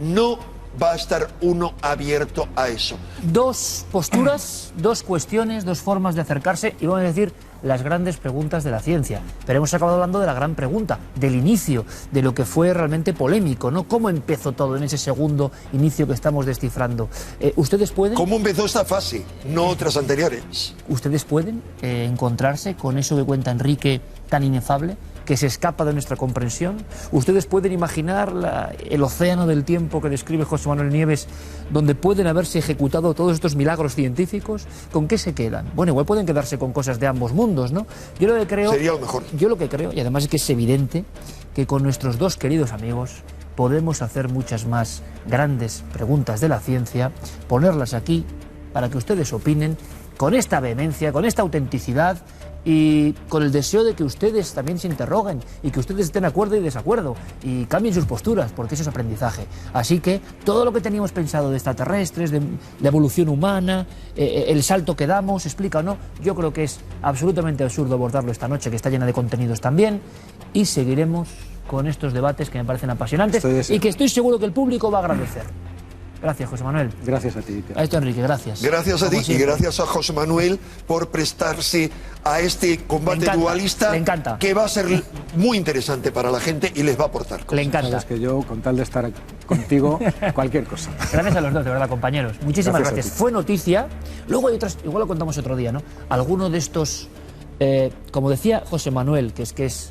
no va a estar uno abierto a eso. Dos posturas, dos cuestiones, dos formas de acercarse y vamos a decir las grandes preguntas de la ciencia. Pero hemos acabado hablando de la gran pregunta, del inicio, de lo que fue realmente polémico, ¿no? ¿Cómo empezó todo en ese segundo inicio que estamos descifrando? ¿Ustedes pueden empezó esta fase, no otras anteriores? ¿Ustedes pueden encontrarse con eso que cuenta Enrique tan inefable, que se escapa de nuestra comprensión? ¿Ustedes pueden imaginar el océano del tiempo que describe José Manuel Nieves, donde pueden haberse ejecutado todos estos milagros científicos? ¿Con qué se quedan? Bueno, igual pueden quedarse con cosas de ambos mundos, ¿no? Yo lo que creo... Sería lo mejor. Yo lo que creo, y además es que es evidente, que con nuestros dos queridos amigos podemos hacer muchas más grandes preguntas de la ciencia, ponerlas aquí para que ustedes opinen con esta vehemencia, con esta autenticidad, y con el deseo de que ustedes también se interroguen y que ustedes estén de acuerdo y desacuerdo y cambien sus posturas, porque eso es aprendizaje. Así que todo lo que teníamos pensado de extraterrestres, de la evolución humana, el salto que damos, explica o no, yo creo que es absolutamente absurdo abordarlo esta noche, que está llena de contenidos también, y seguiremos con estos debates que me parecen apasionantes y que estoy seguro que el público va a agradecer. Gracias, José Manuel. Gracias a ti, Iker. A esto, Enrique, gracias. Gracias a ti Como y siempre. gracias a José Manuel por prestarse a este combate dualista le encanta. que va a ser muy interesante para la gente y les va a aportar cosas. Le encanta. Sabes que yo, con tal de estar contigo, cualquier cosa. Gracias a los dos, de verdad, compañeros. Muchísimas Gracias a gracias. ti. Fue noticia. Luego hay otras, igual lo contamos otro día, ¿no? Alguno de estos, como decía José Manuel, que es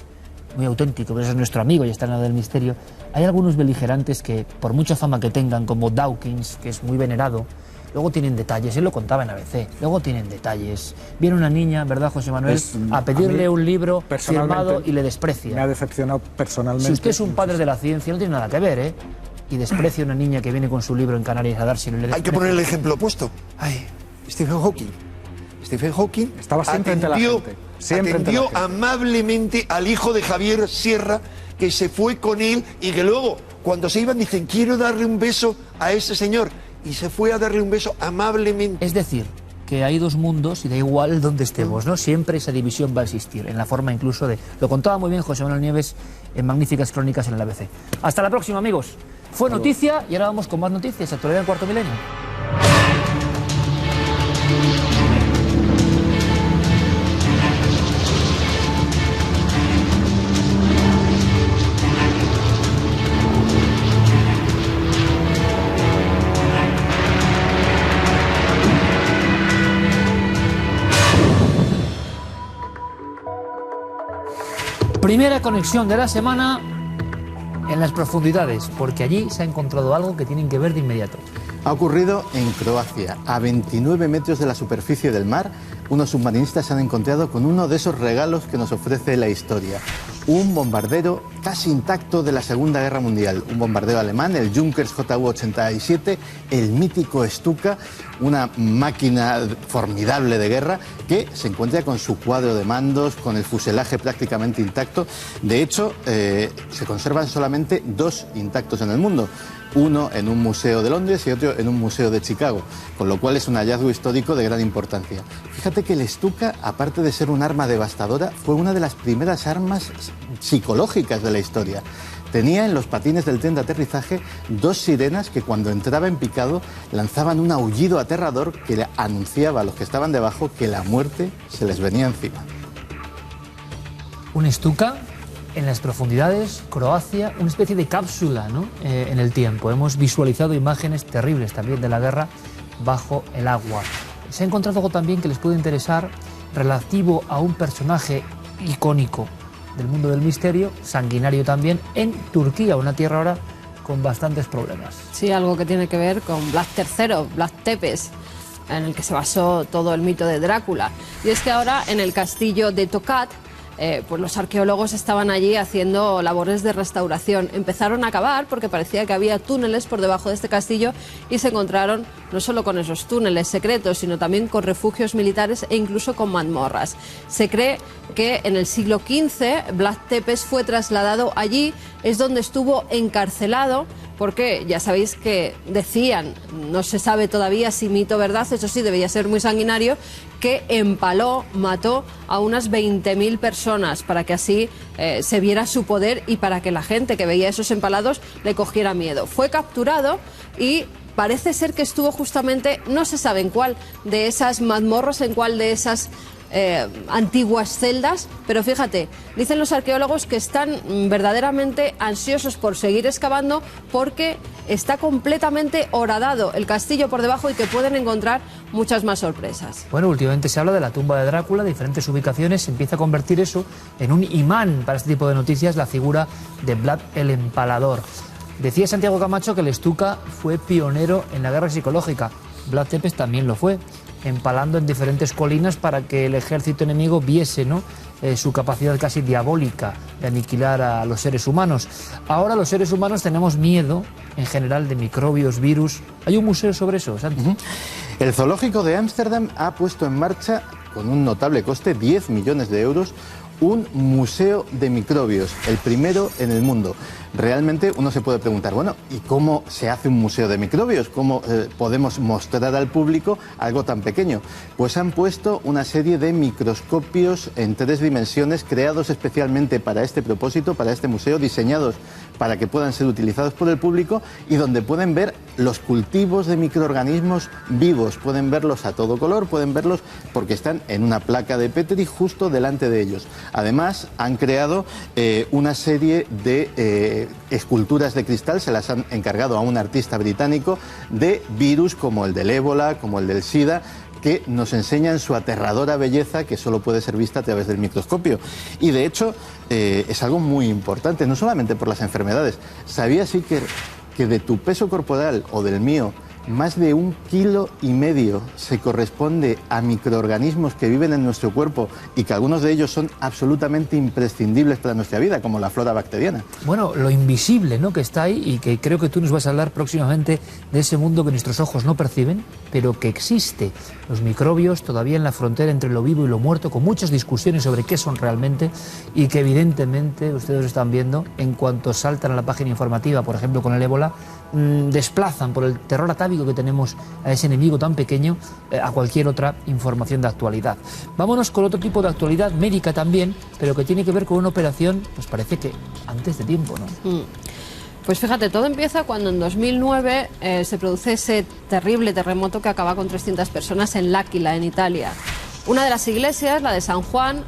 muy auténtico, pero es nuestro amigo y está en lado del misterio. Hay algunos beligerantes que, por mucha fama que tengan, como Dawkins, que es muy venerado, luego tienen detalles. Él lo contaba en ABC. Luego tienen detalles. Viene una niña, ¿verdad, José Manuel?, a pedirle un libro firmado y le desprecia. Me ha decepcionado personalmente. Si usted es un padre de la ciencia, no tiene nada que ver, ¿eh? Y desprecia a una niña que viene con su libro en Canarias a dárselo y le desprecia. Hay que poner el ejemplo opuesto. Ay, Stephen Hawking. Stephen Hawking estaba siempre entre la gente. Siempre entre atendió la gente. amablemente al hijo de Javier Sierra, que se fue con él y que luego, cuando se iban, dicen, quiero darle un beso a ese señor. Y se fue a darle un beso amablemente. Es decir, que hay dos mundos y da igual donde estemos, ¿no? Siempre esa división va a existir, en la forma incluso de... Lo contaba muy bien José Manuel Nieves en magníficas crónicas en el ABC. Hasta la próxima, amigos. Fue noticia y ahora vamos con más noticias. Actualidad en Cuarto Milenio. Primera conexión de la semana en las profundidades, porque allí se ha encontrado algo que tienen que ver de inmediato. Ha ocurrido en Croacia. A 29 metros de la superficie del mar, unos submarinistas se han encontrado con uno de esos regalos que nos ofrece la historia. Un bombardero casi intacto de la Segunda Guerra Mundial. Un bombardero alemán, el Junkers Ju-87, el mítico Stuka, una máquina formidable de guerra que se encuentra con su cuadro de mandos, con el fuselaje prácticamente intacto. De hecho, se conservan solamente dos intactos en el mundo. Uno en un museo de Londres y otro en un museo de Chicago, con lo cual es un hallazgo histórico de gran importancia. Fíjate que el Stuka, aparte de ser un arma devastadora, fue una de las primeras armas psicológicas de la historia. Tenía en los patines del tren de aterrizaje dos sirenas que cuando entraba en picado lanzaban un aullido aterrador que le anunciaba a los que estaban debajo que la muerte se les venía encima. Un Stuka en las profundidades, Croacia, una especie de cápsula, ¿no? En el tiempo. Hemos visualizado imágenes terribles también de la guerra bajo el agua. Se ha encontrado algo también que les puede interesar relativo a un personaje icónico del mundo del misterio, sanguinario también, en Turquía, una tierra ahora con bastantes problemas. Sí, algo que tiene que ver con Vlad III, Vlad Tepes, en el que se basó todo el mito de Drácula. Y es que ahora en el castillo de Tokat pues los arqueólogos estaban allí haciendo labores de restauración. Empezaron a cavar porque parecía que había túneles por debajo de este castillo y se encontraron no solo con esos túneles secretos, sino también con refugios militares e incluso con mazmorras. Se cree que en el siglo XV Vlad Tepes fue trasladado allí, es donde estuvo encarcelado, porque ya sabéis que decían, no se sabe todavía si mito o verdad, eso sí, debía ser muy sanguinario, que empaló, mató a unas 20.000 personas para que así se viera su poder y para que la gente que veía esos empalados le cogiera miedo. Fue capturado y parece ser que estuvo justamente, no se sabe en cuál de esas mazmorras, en cuál de esas antiguas celdas, pero fíjate, dicen los arqueólogos que están verdaderamente ansiosos por seguir excavando porque está completamente horadado el castillo por debajo y que pueden encontrar muchas más sorpresas. Bueno, últimamente se habla de la tumba de Drácula, diferentes ubicaciones, se empieza a convertir eso en un imán para este tipo de noticias, la figura de Vlad el Empalador. Decía Santiago Camacho que el Stuka fue pionero en la guerra psicológica. Vlad Tepes también lo fue, empalando en diferentes colinas para que el ejército enemigo viese, ¿no?, su capacidad casi diabólica de aniquilar a los seres humanos. Ahora los seres humanos tenemos miedo, en general, de microbios, virus. ¿Hay un museo sobre eso, Santi? El zoológico de Ámsterdam ha puesto en marcha, con un notable coste, 10 millones de euros, un museo de microbios, el primero en el mundo. Realmente uno se puede preguntar, bueno, ¿y cómo se hace un museo de microbios? ¿Cómo podemos mostrar al público algo tan pequeño? Pues han puesto una serie de microscopios en 3 dimensiones creados especialmente para este propósito, para este museo, diseñados para que puedan ser utilizados por el público y donde pueden ver los cultivos de microorganismos vivos, pueden verlos a todo color, pueden verlos porque están en una placa de Petri justo delante de ellos. Además, han creado una serie de esculturas de cristal, se las han encargado a un artista británico, de virus como el del ébola, como el del SIDA, que nos enseñan su aterradora belleza que solo puede ser vista a través del microscopio. Y de hecho es algo muy importante, no solamente por las enfermedades. ¿Sabías, Iker, que de tu peso corporal o del mío, más de 1,5 kilos se corresponde a microorganismos que viven en nuestro cuerpo y que algunos de ellos son absolutamente imprescindibles para nuestra vida, como la flora bacteriana? Bueno, lo invisible, ¿no?, que está ahí y que creo que tú nos vas a hablar próximamente de ese mundo que nuestros ojos no perciben, pero que existe. Los microbios todavía en la frontera entre lo vivo y lo muerto, con muchas discusiones sobre qué son realmente y que evidentemente, ustedes lo están viendo, en cuanto saltan a la página informativa, por ejemplo con el ébola, desplazan por el terror atávico que tenemos a ese enemigo tan pequeño a cualquier otra información de actualidad. Vámonos con otro tipo de actualidad médica también, pero que tiene que ver con una operación, pues parece que antes de tiempo, ¿no? Pues fíjate, todo empieza cuando en 2009 se produce ese terrible terremoto que acaba con 300 personas en L'Aquila, en Italia. Una de las iglesias, la de San Juan,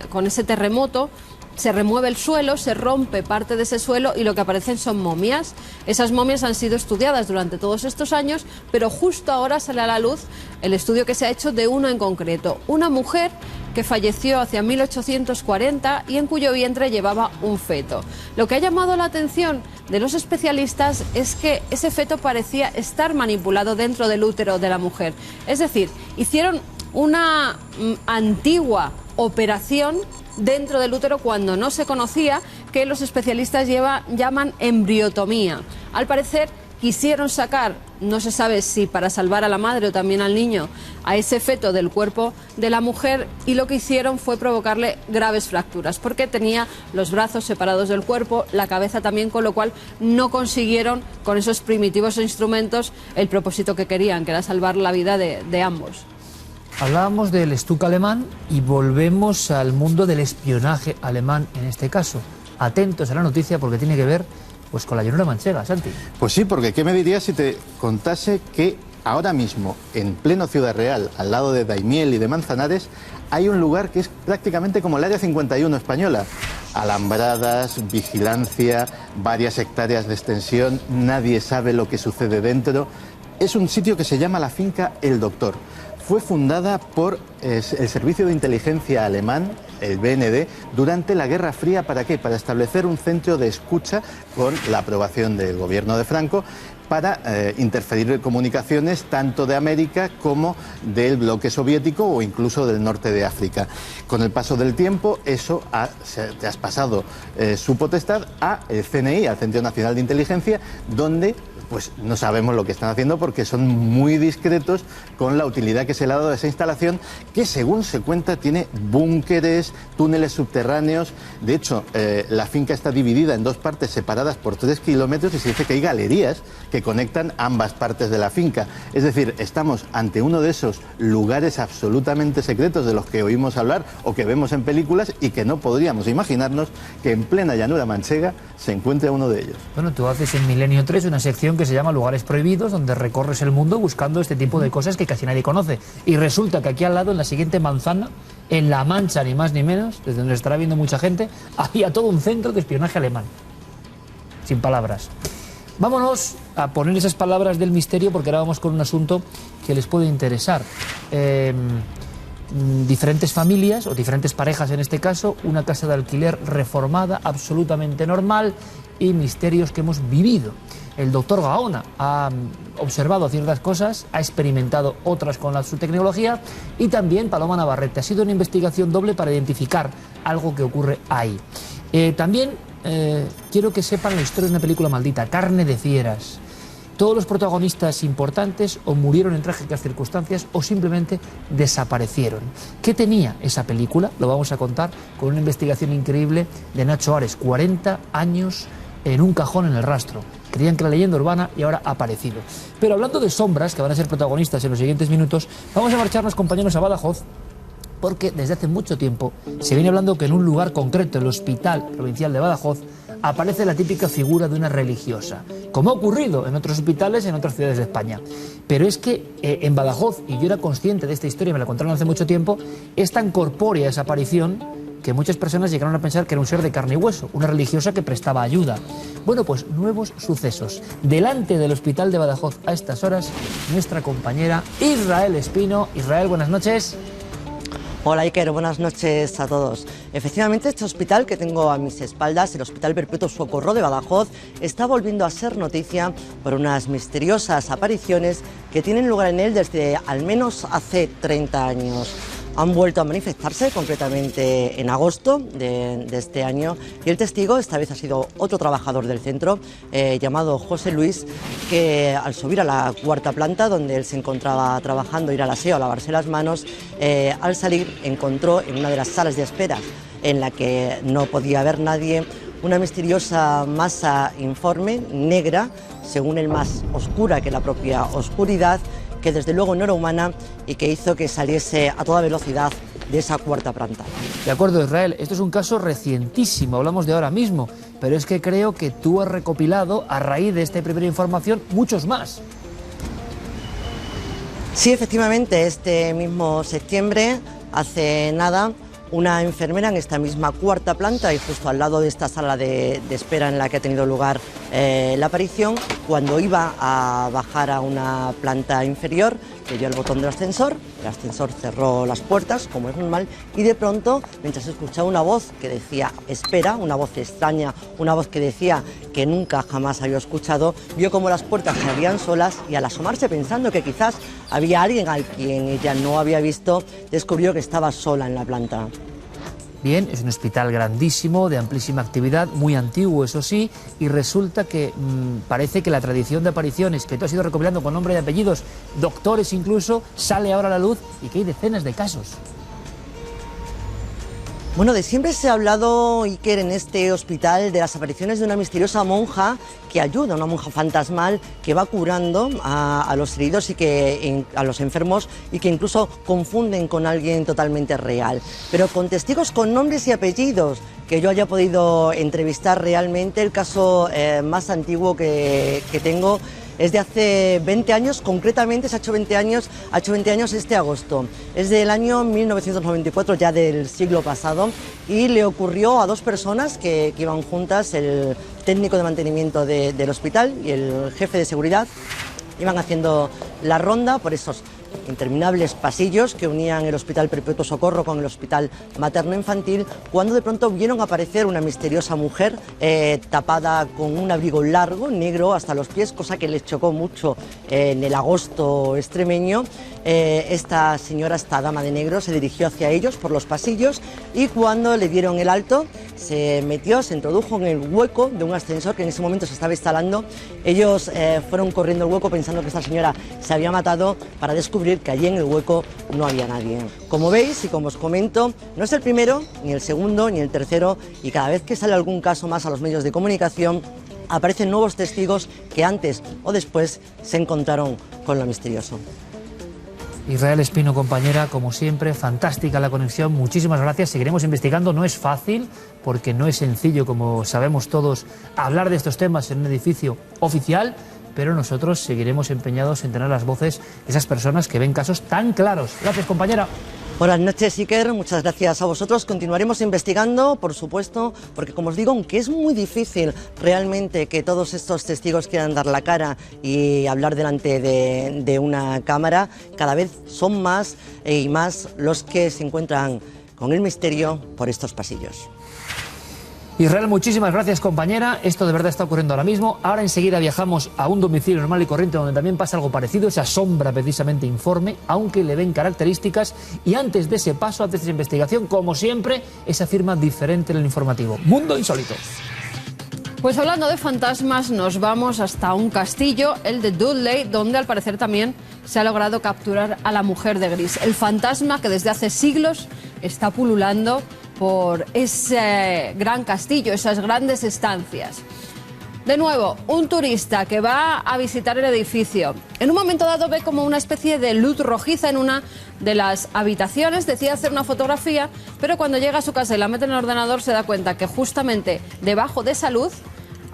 con ese terremoto, se remueve el suelo, se rompe parte de ese suelo y lo que aparecen son momias. Esas momias han sido estudiadas durante todos estos años, pero justo ahora sale a la luz el estudio que se ha hecho de uno en concreto. Una mujer que falleció hacia 1840 y en cuyo vientre llevaba un feto. Lo que ha llamado la atención de los especialistas es que ese feto parecía estar manipulado dentro del útero de la mujer. Es decir, hicieron una antigua operación dentro del útero cuando no se conocía, que los especialistas llaman embriotomía. Al parecer quisieron sacar, no se sabe si para salvar a la madre o también al niño, a ese feto del cuerpo de la mujer, y lo que hicieron fue provocarle graves fracturas, porque tenía los brazos separados del cuerpo, la cabeza también, con lo cual no consiguieron con esos primitivos instrumentos el propósito que querían, que era salvar la vida de ambos. Hablábamos del Stuka alemán y volvemos al mundo del espionaje alemán en este caso. Atentos a la noticia porque tiene que ver pues con la llanura manchega, Santi. Pues sí, porque ¿qué me dirías si te contase que ahora mismo, en pleno Ciudad Real, al lado de Daimiel y de Manzanares, hay un lugar que es prácticamente como el Área 51 española? Alambradas, vigilancia, varias hectáreas de extensión, nadie sabe lo que sucede dentro. Es un sitio que se llama la finca El Doctor. Fue fundada por el Servicio de Inteligencia alemán, el BND, durante la Guerra Fría. ¿Para qué? Para establecer un centro de escucha con la aprobación del gobierno de Franco para interferir en comunicaciones tanto de América como del bloque soviético o incluso del norte de África. Con el paso del tiempo, eso se ha traspasado su potestad al CNI, al Centro Nacional de Inteligencia, donde pues no sabemos lo que están haciendo porque son muy discretos con la utilidad que se le ha dado a esa instalación, que según se cuenta tiene búnkeres, túneles subterráneos. De hecho, la finca está dividida en dos partes separadas por 3 kilómetros y se dice que hay galerías que conectan ambas partes de la finca. Es decir, estamos ante uno de esos lugares absolutamente secretos de los que oímos hablar o que vemos en películas y que no podríamos imaginarnos que en plena llanura manchega se encuentre uno de ellos. Bueno, tú haces en Milenio 3 una sección que se llama Lugares Prohibidos, donde recorres el mundo buscando este tipo de cosas que casi nadie conoce. Y resulta que aquí al lado, en la siguiente manzana, en La Mancha, ni más ni menos, desde donde estará viendo mucha gente, había todo un centro de espionaje alemán. Sin palabras. Vámonos a poner esas palabras del misterio, porque ahora vamos con un asunto que les puede interesar. Diferentes familias, o diferentes parejas en este caso, una casa de alquiler reformada, absolutamente normal, y misterios que hemos vivido. El doctor Gaona ha observado ciertas cosas, ha experimentado otras con su tecnología, y también Paloma Navarrete. Ha sido una investigación doble para identificar algo que ocurre ahí. También quiero que sepan la historia de una película maldita, Carne de Fieras. Todos los protagonistas importantes o murieron en trágicas circunstancias o simplemente desaparecieron. ¿Qué tenía esa película? Lo vamos a contar con una investigación increíble de Nacho Ares, 40 años en un cajón en el rastro. Creían que era leyenda urbana y ahora ha aparecido. Pero hablando de sombras, que van a ser protagonistas en los siguientes minutos, vamos a marcharnos, compañeros, a Badajoz, porque desde hace mucho tiempo se viene hablando que en un lugar concreto, el Hospital Provincial de Badajoz, aparece la típica figura de una religiosa, como ha ocurrido en otros hospitales en otras ciudades de España. Pero es que en Badajoz, y yo era consciente de esta historia, me la contaron hace mucho tiempo, es tan corpórea esa aparición que muchas personas llegaron a pensar que era un ser de carne y hueso, una religiosa que prestaba ayuda. Bueno, pues nuevos sucesos. Delante del Hospital de Badajoz a estas horas, nuestra compañera Israel Espino. Israel, buenas noches. Hola Iker, buenas noches a todos. Efectivamente, este hospital que tengo a mis espaldas, el Hospital Perpetuo Socorro de Badajoz, está volviendo a ser noticia por unas misteriosas apariciones que tienen lugar en él desde al menos hace 30 años. Han vuelto a manifestarse concretamente en agosto de este año, y el testigo esta vez ha sido otro trabajador del centro llamado José Luis, que al subir a la cuarta planta donde él se encontraba trabajando, ir al aseo, a lavarse las manos, al salir encontró en una de las salas de espera en la que no podía haber nadie una misteriosa masa informe, negra, según él más oscura que la propia oscuridad, que desde luego no era humana y que hizo que saliese a toda velocidad de esa cuarta planta. De acuerdo, Israel, esto es un caso recientísimo, hablamos de ahora mismo, pero es que creo que tú has recopilado, a raíz de esta primera información, muchos más. Sí, efectivamente, este mismo septiembre, hace nada, una enfermera en esta misma cuarta planta y justo al lado de esta sala de espera en la que ha tenido lugar la aparición, cuando iba a bajar a una planta inferior, le dio el botón del ascensor, el ascensor cerró las puertas, como es normal, y de pronto, mientras escuchaba una voz que decía espera, una voz extraña, una voz que decía que nunca jamás había escuchado, vio como las puertas se abrían solas y al asomarse pensando que quizás había alguien al quien ella no había visto, descubrió que estaba sola en la planta. Bien, es un hospital grandísimo, de amplísima actividad, muy antiguo, eso sí, y resulta que parece que la tradición de apariciones que tú has ido recopilando con nombre y apellidos, doctores incluso, sale ahora a la luz y que hay decenas de casos. Bueno, de siempre se ha hablado, Iker, en este hospital de las apariciones de una misteriosa monja que ayuda, una monja fantasmal que va curando a los heridos y que a los enfermos y que incluso confunden con alguien totalmente real. Pero con testigos con nombres y apellidos que yo haya podido entrevistar realmente, el caso más antiguo que tengo es de hace 20 años, concretamente se ha hecho 20 años este agosto. Es del año 1994, ya del siglo pasado, y le ocurrió a dos personas que iban juntas, el técnico de mantenimiento del hospital y el jefe de seguridad. Iban haciendo la ronda por esos interminables pasillos que unían el Hospital Perpetuo Socorro con el Hospital Materno-Infantil, cuando de pronto vieron aparecer una misteriosa mujer tapada con un abrigo largo, negro hasta los pies, cosa que les chocó mucho en el agosto extremeño. Esta señora, esta dama de negro, se dirigió hacia ellos por los pasillos y cuando le dieron el alto se metió, se introdujo en el hueco de un ascensor que en ese momento se estaba instalando. Ellos fueron corriendo el hueco pensando que esta señora se había matado, para descubrir que allí en el hueco no había nadie. Como veis y como os comento, no es el primero, ni el segundo, ni el tercero, y cada vez que sale algún caso más a los medios de comunicación aparecen nuevos testigos que antes o después se encontraron con lo misterioso. Israel Espino, compañera, como siempre, fantástica la conexión, muchísimas gracias, seguiremos investigando, no es fácil, porque no es sencillo, como sabemos todos, hablar de estos temas en un edificio oficial, pero nosotros seguiremos empeñados en tener las voces de esas personas que ven casos tan claros. Gracias, compañera. Buenas noches, Iker, muchas gracias a vosotros. Continuaremos investigando, por supuesto, porque como os digo, aunque es muy difícil realmente que todos estos testigos quieran dar la cara y hablar delante de una cámara, cada vez son más y más los que se encuentran con el misterio por estos pasillos. Israel, muchísimas gracias, compañera. Esto de verdad está ocurriendo ahora mismo. Ahora enseguida viajamos a un domicilio normal y corriente donde también pasa algo parecido. Se asombra precisamente informe, aunque le ven características. Y antes de ese paso, antes de esa investigación, como siempre, esa firma diferente en el informativo. Mundo Insólito. Pues hablando de fantasmas, nos vamos hasta un castillo, el de Dudley, donde al parecer también se ha logrado capturar a la mujer de gris. El fantasma que desde hace siglos está pululando por ese gran castillo, esas grandes estancias. De nuevo, un turista que va a visitar el edificio, en un momento dado ve como una especie de luz rojiza en una de las habitaciones, decide hacer una fotografía, pero cuando llega a su casa y la mete en el ordenador se da cuenta que justamente debajo de esa luz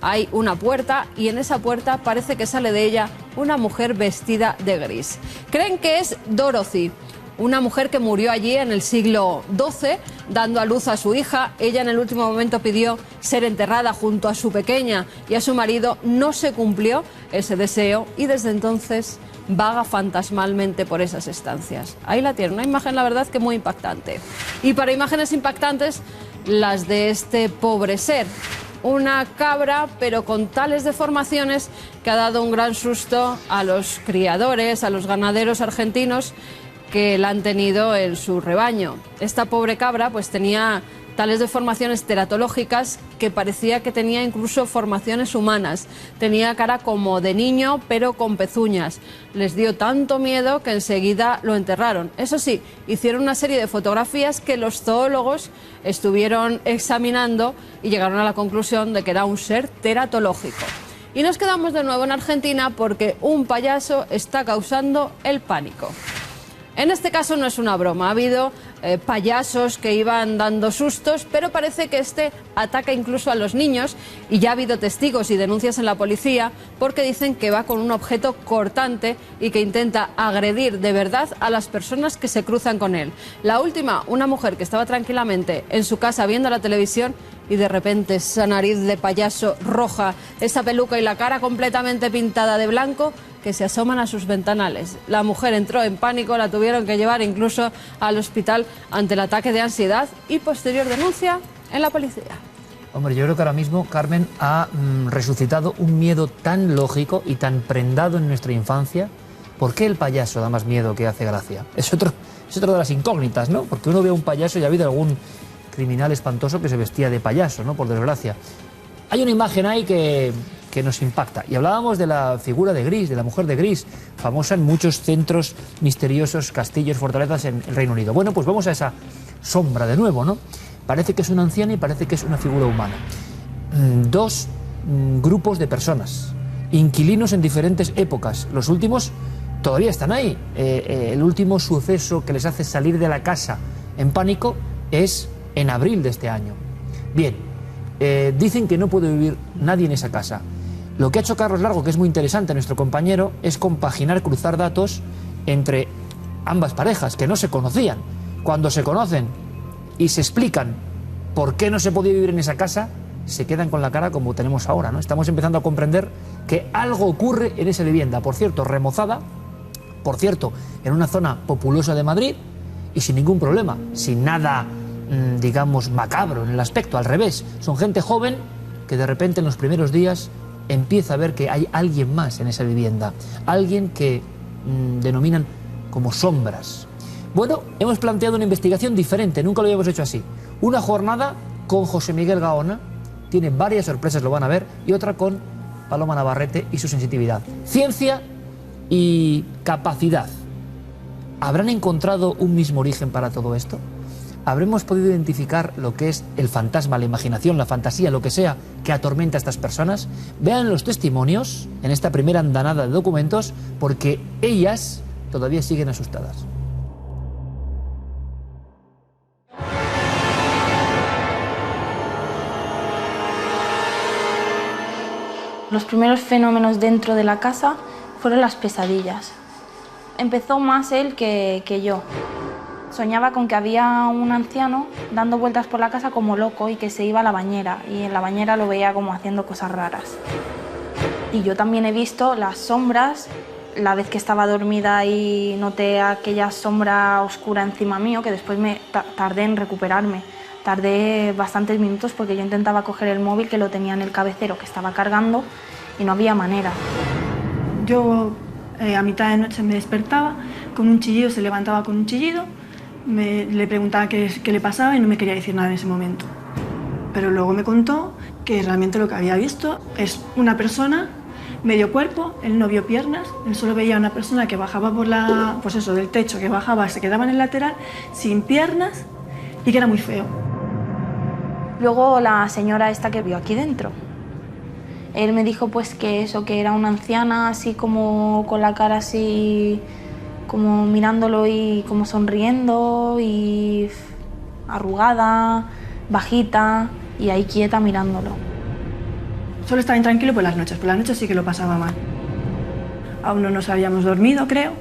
hay una puerta y en esa puerta parece que sale de ella una mujer vestida de gris. Creen que es Dorothy, una mujer que murió allí en el siglo XII, dando a luz a su hija. Ella en el último momento pidió ser enterrada junto a su pequeña y a su marido. No se cumplió ese deseo y desde entonces vaga fantasmalmente por esas estancias. Ahí la tiene, una imagen la verdad que muy impactante. Y para imágenes impactantes, las de este pobre ser. Una cabra, pero con tales deformaciones que ha dado un gran susto a los criadores, a los ganaderos argentinos, que la han tenido en su rebaño. Esta pobre cabra pues tenía tales deformaciones teratológicas que parecía que tenía incluso formaciones humanas. Tenía cara como de niño, pero con pezuñas. Les dio tanto miedo que enseguida lo enterraron. Eso sí, hicieron una serie de fotografías que los zoólogos estuvieron examinando y llegaron a la conclusión de que era un ser teratológico. Y nos quedamos de nuevo en Argentina porque un payaso está causando el pánico. En este caso no es una broma, ha habido payasos que iban dando sustos, pero parece que este ataca incluso a los niños y ya ha habido testigos y denuncias en la policía porque dicen que va con un objeto cortante y que intenta agredir de verdad a las personas que se cruzan con él. La última, una mujer que estaba tranquilamente en su casa viendo la televisión y de repente esa nariz de payaso roja, esa peluca y la cara completamente pintada de blanco que se asoman a sus ventanales. La mujer entró en pánico, la tuvieron que llevar incluso al hospital ante el ataque de ansiedad y posterior denuncia en la policía. Hombre, yo creo que ahora mismo Carmen ha resucitado un miedo tan lógico y tan prendado en nuestra infancia. ¿Por qué el payaso da más miedo que hace gracia? Es otro de las incógnitas, ¿no? Porque uno ve a un payaso y ha habido algún criminal espantoso que se vestía de payaso, ¿no? Por desgracia. Hay una imagen ahí que nos impacta. Y hablábamos de la figura de Gris, de la mujer de Gris, famosa en muchos centros misteriosos, castillos, fortalezas en el Reino Unido. Bueno, pues vamos a esa sombra de nuevo, ¿no? Parece que es una anciana y parece que es una figura humana. Dos grupos de personas, inquilinos en diferentes épocas. Los últimos todavía están ahí. El último suceso que les hace salir de la casa en pánico es en abril de este año. Bien, dicen que no puede vivir nadie en esa casa. Lo que ha hecho Carlos Largo, que es muy interesante, nuestro compañero, es compaginar, cruzar datos entre ambas parejas que no se conocían. Cuando se conocen y se explican por qué no se podía vivir en esa casa, se quedan con la cara como tenemos ahora, ¿no? Estamos empezando a comprender que algo ocurre en esa vivienda, por cierto, remozada por cierto, en una zona populosa de Madrid y sin ningún problema, sin nada, digamos, macabro en el aspecto, al revés. Son gente joven que de repente en los primeros días empieza a ver que hay alguien más en esa vivienda, alguien que denominan como sombras. Bueno, hemos planteado una investigación diferente, nunca lo habíamos hecho así. Una jornada con José Miguel Gaona, tiene varias sorpresas, lo van a ver, y otra con Paloma Navarrete y su sensitividad. Ciencia y capacidad. ¿Habrán encontrado un mismo origen para todo esto? ¿Habremos podido identificar lo que es el fantasma, la imaginación, la fantasía, lo que sea que atormenta a estas personas? Vean los testimonios en esta primera andanada de documentos, porque ellas todavía siguen asustadas. Los primeros fenómenos dentro de la casa fueron las pesadillas. Empezó más él que yo. Soñaba con que había un anciano dando vueltas por la casa como loco y que se iba a la bañera, y en la bañera lo veía como haciendo cosas raras. Y yo también he visto las sombras, la vez que estaba dormida y noté aquella sombra oscura encima mío, que después me tardé en recuperarme. Tardé bastantes minutos porque yo intentaba coger el móvil, que lo tenía en el cabecero, que estaba cargando, y no había manera. Yo a mitad de noche me despertaba con un chillido, se levantaba con un chillido, le preguntaba qué le pasaba y no me quería decir nada en ese momento. Pero luego me contó que realmente lo que había visto es una persona, medio cuerpo, él no vio piernas, él solo veía a una persona que bajaba por del techo, que bajaba, se quedaba en el lateral, sin piernas, y que era muy feo. Luego la señora esta que vio aquí dentro, él me dijo pues que eso, que era una anciana así como con la cara así como mirándolo y como sonriendo y arrugada, bajita y ahí quieta mirándolo. Solo estaba intranquilo por las noches sí que lo pasaba mal. Aún no nos habíamos dormido, creo,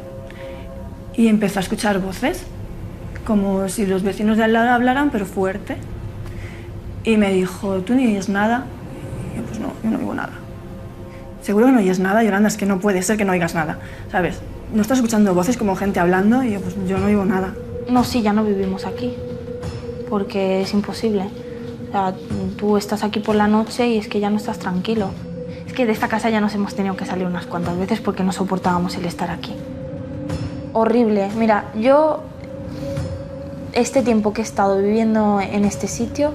y empezó a escuchar voces, como si los vecinos de al lado hablaran, pero fuerte. Y me dijo, ¿tú no oyes nada? Y yo, pues no, yo no oigo nada. ¿Seguro que no oyes nada, Yolanda? Es que no puede ser que no oigas nada, ¿sabes? No estás escuchando voces como gente hablando, y yo, pues yo no oigo nada. No, sí, ya no vivimos aquí, porque es imposible. O sea, tú estás aquí por la noche y es que ya no estás tranquilo. Es que de esta casa ya nos hemos tenido que salir unas cuantas veces porque no soportábamos el estar aquí. Horrible. Mira, yo este tiempo que he estado viviendo en este sitio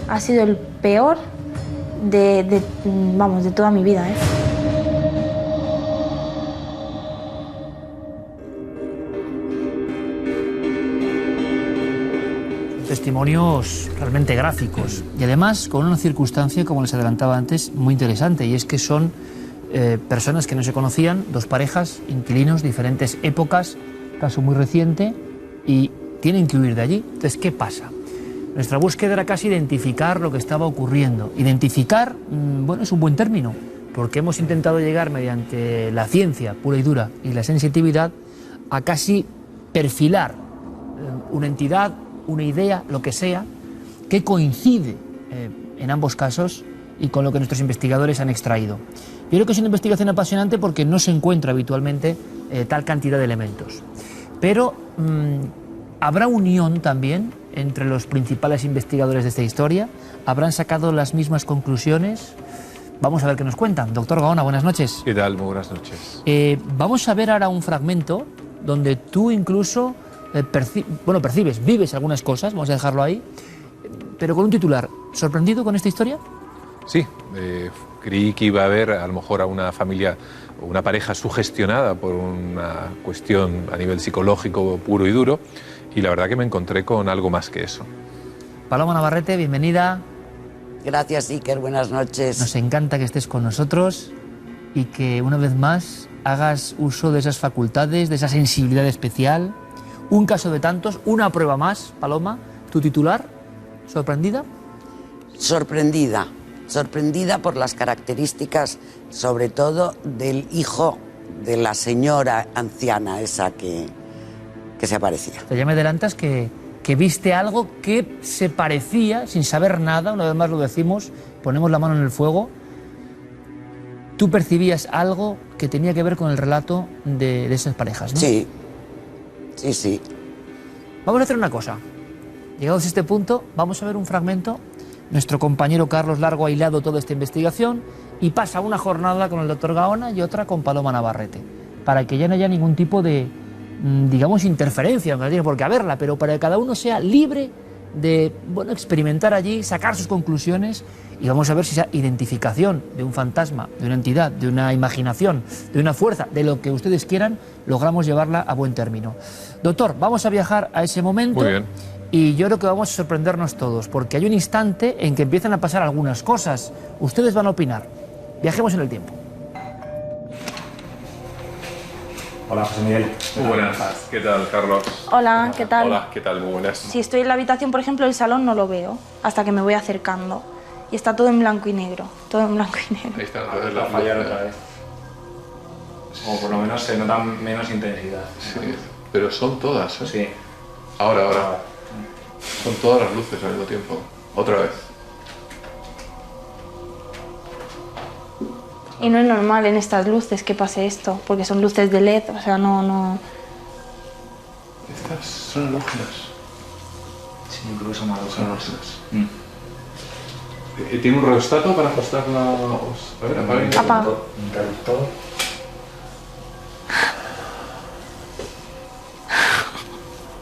ha sido el peor de toda mi vida, ¿eh? Testimonios realmente gráficos y además con una circunstancia, como les adelantaba antes, muy interesante, y es que son personas que no se conocían, dos parejas, inquilinos, diferentes épocas, caso muy reciente, y tienen que huir de allí. Entonces, ¿qué pasa? Nuestra búsqueda era casi identificar lo que estaba ocurriendo. Identificar, bueno, es un buen término, porque hemos intentado llegar mediante la ciencia pura y dura y la sensitividad a casi perfilar una entidad, una idea, lo que sea, que coincide en ambos casos y con lo que nuestros investigadores han extraído. Yo creo que es una investigación apasionante porque no se encuentra habitualmente tal cantidad de elementos. Pero habrá unión también entre los principales investigadores de esta historia. ¿Habrán sacado las mismas conclusiones? Vamos a ver qué nos cuentan. Doctor Gaona, buenas noches. ¿Qué tal? Muy buenas noches. Vamos a ver ahora un fragmento donde tú incluso percibes, vives algunas cosas, vamos a dejarlo ahí, pero con un titular. ¿Sorprendido con esta historia? Sí, creí que iba a haber a lo mejor a una familia, una pareja sugestionada por una cuestión a nivel psicológico puro y duro, y la verdad que me encontré con algo más que eso. Paloma Navarrete, bienvenida. Gracias, Iker, buenas noches. Nos encanta que estés con nosotros y que una vez más hagas uso de esas facultades, de esa sensibilidad especial. Un caso de tantos, una prueba más. Paloma, tu titular, ¿sorprendida? Sorprendida por las características, sobre todo del hijo de la señora anciana esa que se aparecía. Ya me adelantas que viste algo que se parecía, sin saber nada, una vez más lo decimos, ponemos la mano en el fuego, tú percibías algo que tenía que ver con el relato de esas parejas, ¿no? Sí, sí, sí. Vamos a hacer una cosa. Llegados a este punto, vamos a ver un fragmento. Nuestro compañero Carlos Largo ha hilado toda esta investigación y pasa una jornada con el doctor Gaona y otra con Paloma Navarrete, para que ya no haya ningún tipo de, digamos, interferencia, aunque no tiene por qué haberla, pero para que cada uno sea libre de, bueno, experimentar allí, sacar sus conclusiones, y vamos a ver si esa identificación de un fantasma, de una entidad, de una imaginación, de una fuerza, de lo que ustedes quieran, logramos llevarla a buen término. Doctor, vamos a viajar a ese momento. Muy bien. Y yo creo que vamos a sorprendernos todos, porque hay un instante en que empiezan a pasar algunas cosas. Ustedes van a opinar. Viajemos en el tiempo. Hola, José Miguel. Muy buenas. ¿Qué tal, Carlos? Hola, ¿qué tal? Hola, ¿qué tal? Muy buenas. Si estoy en la habitación, por ejemplo, el salón no lo veo hasta que me voy acercando. Y está todo en blanco y negro. Todo en blanco y negro. Ahí está. Va a fallar otra vez. O por lo menos se nota menos intensidad. Sí, pero son todas, ¿eh? Sí. Ahora. Son todas las luces al mismo tiempo. Otra vez. Y no es normal en estas luces que pase esto, porque son luces de LED, o sea, no... Estas son halógenas. Sí, incluso más son halógenas. ¿Tiene un rheostato para ajustarla? A ver, apaga. Interruptor.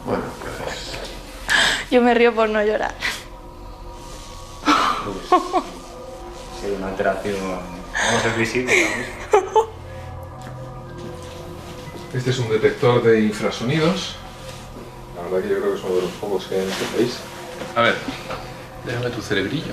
Bueno, ¿qué haces? Yo me río por no llorar. Sí, una alteración. Vamos a ser visibles. Este es un detector de infrasonidos. La verdad que yo creo que es uno de los pocos que hay en este país. A ver, déjame tu cerebrillo.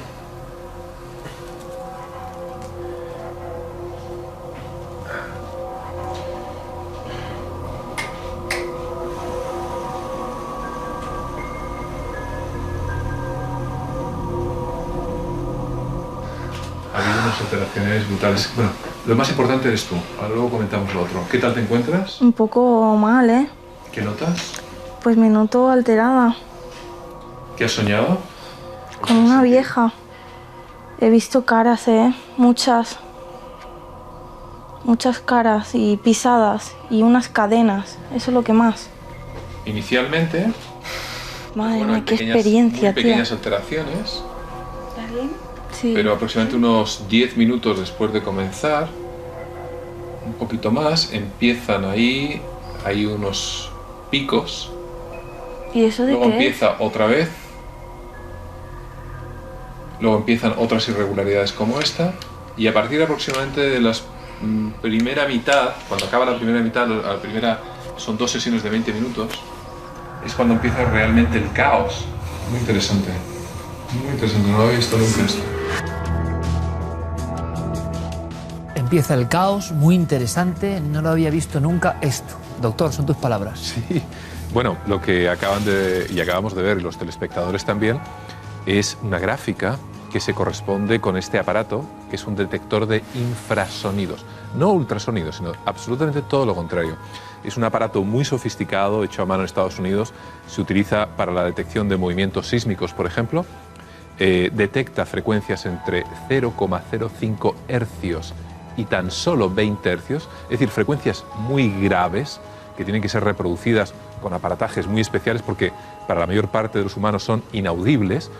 Ha habido unas alteraciones brutales. Bueno, lo más importante eres tú. Ahora luego comentamos lo otro. ¿Qué tal te encuentras? Un poco mal, ¿eh? ¿Qué notas? Pues me noto alterada, ¿Qué has soñado? con una vieja. He visto caras, muchas. Muchas caras y pisadas y unas cadenas. Eso es lo que más. Inicialmente, Madre bueno, mía, hay qué pequeñas- experiencia, muy tía. pequeñas alteraciones, ¿Estás bien? Sí. pero aproximadamente unos 10 minutos después de comenzar, un poquito más, empiezan ahí, hay unos picos, ¿Y eso de luego qué es? empieza otra vez, luego empiezan otras irregularidades como esta, y a partir aproximadamente de la primera mitad, cuando acaba la primera mitad, la primera son 2 sesiones de 20 minutos, es cuando empieza realmente el caos. Muy interesante, no lo había visto nunca esto. Empieza el caos, muy interesante, no lo había visto nunca esto. Doctor, son tus palabras. Sí. Bueno, lo que acabamos de ver, y los telespectadores también, es una gráfica que se corresponde con este aparato, que es un detector de infrasonidos. No ultrasonidos, sino absolutamente todo lo contrario. Es un aparato muy sofisticado, hecho a mano en Estados Unidos. Se utiliza para la detección de movimientos sísmicos, por ejemplo. Detecta frecuencias entre 0,05 hercios y tan solo 20 hercios, es decir, frecuencias muy graves que tienen que ser reproducidas con aparatajes muy especiales porque para la mayor parte de los humanos son inaudibles.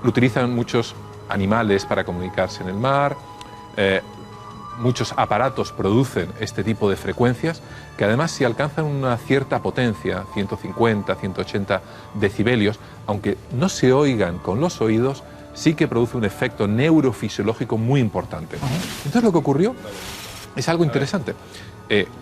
Lo utilizan muchos animales para comunicarse en el mar. Muchos aparatos producen este tipo de frecuencias que además si alcanzan una cierta potencia, 150, 180 decibelios, aunque no se oigan con los oídos, sí que produce un efecto neurofisiológico muy importante. Entonces lo que ocurrió es algo interesante.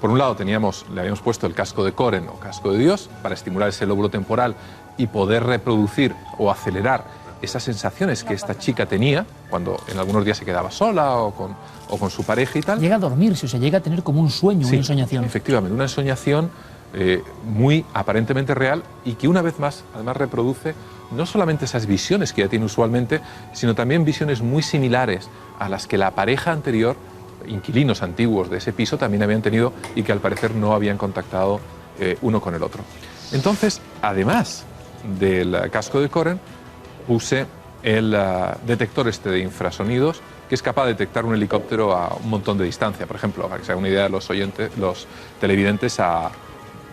Por un lado le habíamos puesto el casco de Coren o casco de Dios para estimular ese lóbulo temporal y poder reproducir o acelerar esas sensaciones que esta chica tenía cuando en algunos días se quedaba sola o con su pareja y tal. Llega a dormirse, o sea, llega a tener como un sueño, Sí, una ensoñación. efectivamente, una ensoñación muy aparentemente real y que una vez más, además reproduce no solamente esas visiones que ya tiene usualmente, sino también visiones muy similares a las que la pareja anterior, inquilinos antiguos de ese piso, también habían tenido y que al parecer no habían contactado uno con el otro. Entonces, además del casco de Coren, puse el detector de infrasonidos que es capaz de detectar un helicóptero a un montón de distancia, por ejemplo, para que se hagan una idea los televidentes, a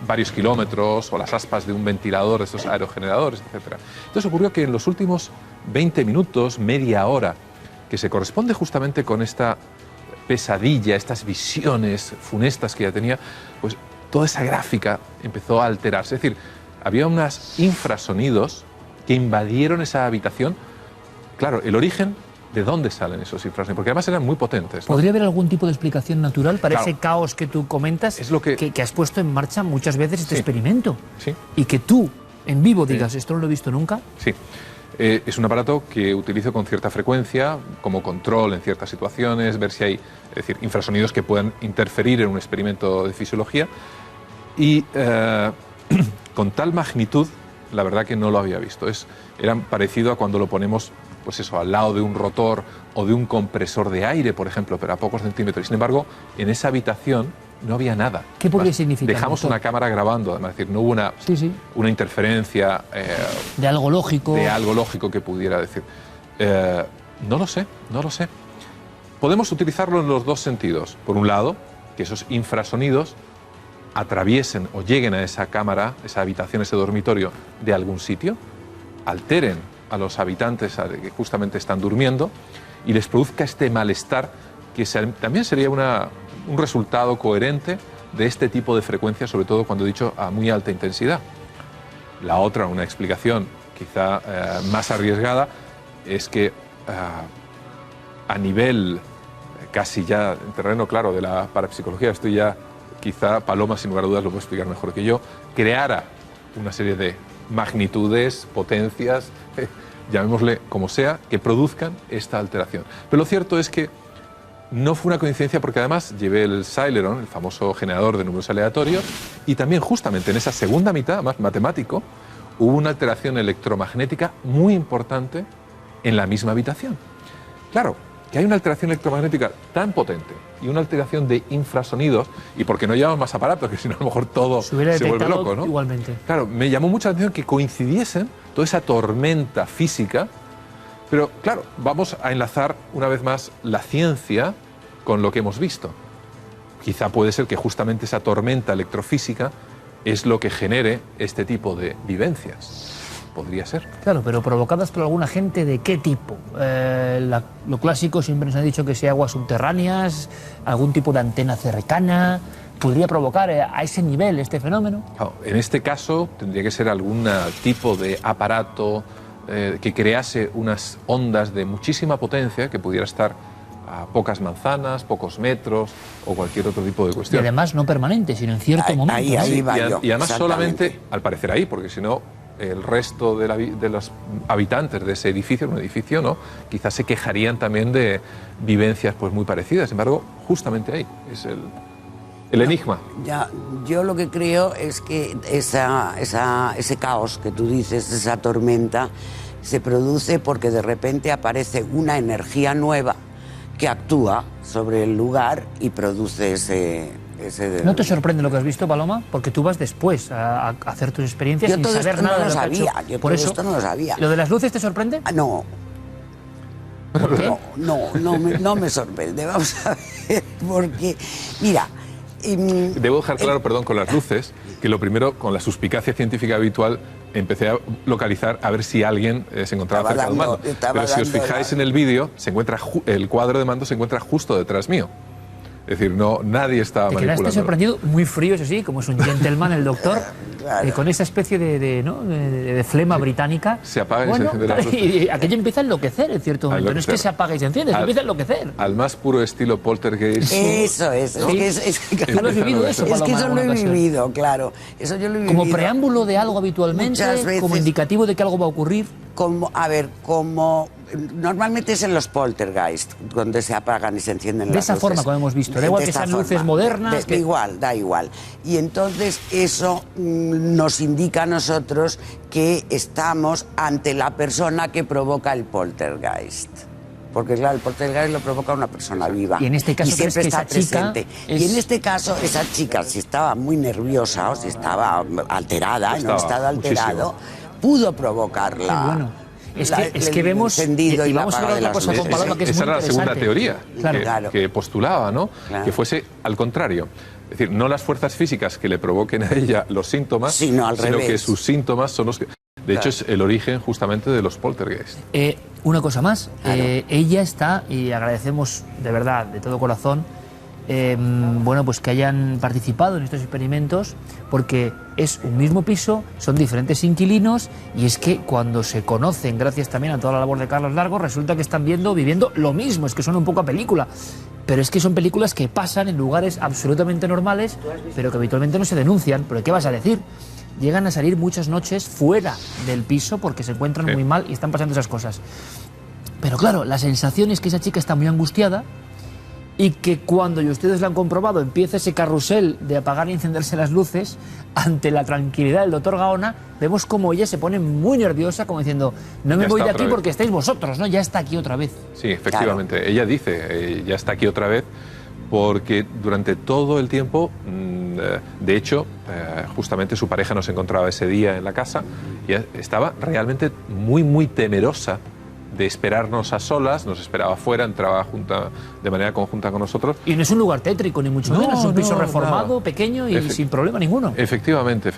varios kilómetros, o las aspas de un ventilador, de estos aerogeneradores, etc. Entonces ocurrió que en los últimos 20 minutos, media hora, que se corresponde justamente con esta pesadilla, estas visiones funestas que ya tenía, pues toda esa gráfica empezó a alterarse. Es decir, había unos infrasonidos que invadieron esa habitación. Claro, el origen, ¿de dónde salen esos infrasonidos? Porque además eran muy potentes, ¿no? ¿Podría haber algún tipo de explicación natural para Claro. ese caos que tú comentas, Es lo que has puesto en marcha muchas veces este Sí. experimento? Sí. Y que tú, en vivo, Sí. digas, esto no lo he visto nunca. Sí. Es un aparato que utilizo con cierta frecuencia como control en ciertas situaciones, ver si hay, es decir, infrasonidos que puedan interferir en un experimento de fisiología. Y con tal magnitud, la verdad que no lo había visto. Era parecido a cuando lo ponemos, pues eso, al lado de un rotor o de un compresor de aire, por ejemplo, pero a pocos centímetros. Sin embargo, en esa habitación no había nada. ¿Qué podría significar? Dejamos doctor? una cámara grabando, además, es decir, no hubo una interferencia De algo lógico. de algo lógico que pudiera decir. No lo sé, no lo sé. Podemos utilizarlo en los dos sentidos. Por un lado, que esos infrasonidos atraviesen o lleguen a esa cámara, esa habitación, ese dormitorio de algún sitio, alteren a los habitantes que justamente están durmiendo y les produzca este malestar que también sería un resultado coherente de este tipo de frecuencia, sobre todo cuando he dicho a muy alta intensidad. La otra, una explicación quizá más arriesgada, es que a nivel casi ya en terreno claro de la parapsicología, estoy ya, quizá Paloma sin lugar a dudas lo puede explicar mejor que yo, creara una serie de magnitudes, potencias, llamémosle como sea, que produzcan esta alteración. Pero lo cierto es que no fue una coincidencia porque además llevé el Celeron, el famoso generador de números aleatorios, y también justamente en esa segunda mitad, más matemático, hubo una alteración electromagnética muy importante en la misma habitación. Claro, que hay una alteración electromagnética tan potente y una alteración de infrasonidos, y porque no llevamos más aparatos, que si no a lo mejor todo se vuelve loco, ¿no? Igualmente. Claro, me llamó mucho la atención que coincidiesen toda esa tormenta física, pero claro, vamos a enlazar una vez más la ciencia con lo que hemos visto. Quizá puede ser que justamente esa tormenta electrofísica es lo que genere este tipo de vivencias. Podría ser. Claro, pero provocadas por algún agente ¿de qué tipo? Lo clásico siempre nos han dicho que sea aguas subterráneas, algún tipo de antena cercana. ¿Podría provocar a ese nivel este fenómeno? Claro, en este caso tendría que ser algún tipo de aparato que crease unas ondas de muchísima potencia que pudiera estar a pocas manzanas, pocos metros o cualquier otro tipo de Y cuestión. además no permanente, sino en cierto momento. ¿no? Y además solamente, al parecer ahí, porque si no, el resto de los habitantes de ese edificio, un edificio, ¿no? Quizás se quejarían también de vivencias pues muy parecidas. Sin embargo, justamente ahí es el enigma. Ya, yo lo que creo es que ese caos que tú dices, esa tormenta, se produce porque de repente aparece una energía nueva que actúa sobre el lugar y produce ese ¿No te sorprende lo que has visto, Paloma? Porque tú vas después a hacer tus experiencias Yo sin todo saber esto no nada lo de lo que ha sabía, hecho. yo Por todo eso, esto no lo sabía. ¿Lo de las luces te sorprende? No. ¿Por qué? No me sorprende, vamos a ver, porque, mira... Debo dejar claro, perdón, con las luces, que lo primero, con la suspicacia científica habitual, empecé a localizar a ver si alguien se encontraba cerca de un mando. Pero si os fijáis en el vídeo, el cuadro de mando se encuentra justo detrás mío. Es decir, nadie estaba manipulando. Te quedaste sorprendido, muy frío, eso sí, como es un gentleman el doctor, con esa especie de flema británica. Se apaga y se enciende la luz. Y aquello empieza a enloquecer en cierto momento. No es que se apague y se enciende, se empieza a enloquecer. Al más puro estilo poltergeist. Eso es. ¿No? ¿Tú lo has vivido eso, Es que Paloma, eso lo he alguna ocasión? vivido, claro. Eso yo lo he vivido. Como preámbulo de algo habitualmente, Muchas veces. como indicativo de que algo va a ocurrir. Normalmente es en los poltergeist, donde se apagan y se encienden las De luces. esa forma, como hemos visto. Da igual que sean luces modernas. Da igual. Y entonces eso nos indica a nosotros que estamos ante la persona que provoca el poltergeist. Porque claro, el poltergeist lo provoca una persona viva. Y en este caso, y siempre ¿crees que está esa chica presente. Y en este caso, esa chica, si estaba muy nerviosa o si estaba alterada, en un estado alterado, pudo provocarla. Qué bueno. Es que vemos... encendido y vamos a ver otra cosa con Paloma que es esa muy era la segunda teoría Claro. que postulaba, ¿no? Claro. Que fuese al contrario. Es decir, no las fuerzas físicas que le provoquen a ella los síntomas, sino que sus síntomas son los que... De hecho, es el origen justamente de los poltergeist. Una cosa más, ella está, y agradecemos de verdad, de todo corazón, bueno, pues que hayan participado en estos experimentos, porque es un mismo piso, son diferentes inquilinos, y es que cuando se conocen, gracias también a toda la labor de Carlos Largo, resulta que están viviendo lo mismo. Es que suena un poco a película, pero es que son películas que pasan en lugares absolutamente normales, pero que habitualmente no se denuncian. ¿Pero qué vas a decir? Llegan a salir muchas noches fuera del piso porque se encuentran muy mal y están pasando esas cosas. Pero claro, la sensación es que esa chica está muy angustiada, y que cuando, y ustedes lo han comprobado, empieza ese carrusel de apagar y encenderse las luces, ante la tranquilidad del doctor Gaona, vemos como ella se pone muy nerviosa, como diciendo, no me voy de aquí porque estáis vosotros, ¿no? Ya está aquí otra vez. Sí, efectivamente. Ella dice, ya está aquí otra vez, porque durante todo el tiempo, de hecho, justamente su pareja no se encontraba ese día en la casa, y estaba realmente muy temerosa de esperarnos a solas, nos esperaba afuera, entraba de manera conjunta con nosotros. Y no es un lugar tétrico, ni mucho menos, es un piso reformado, pequeño y sin problema ninguno. Efectivamente.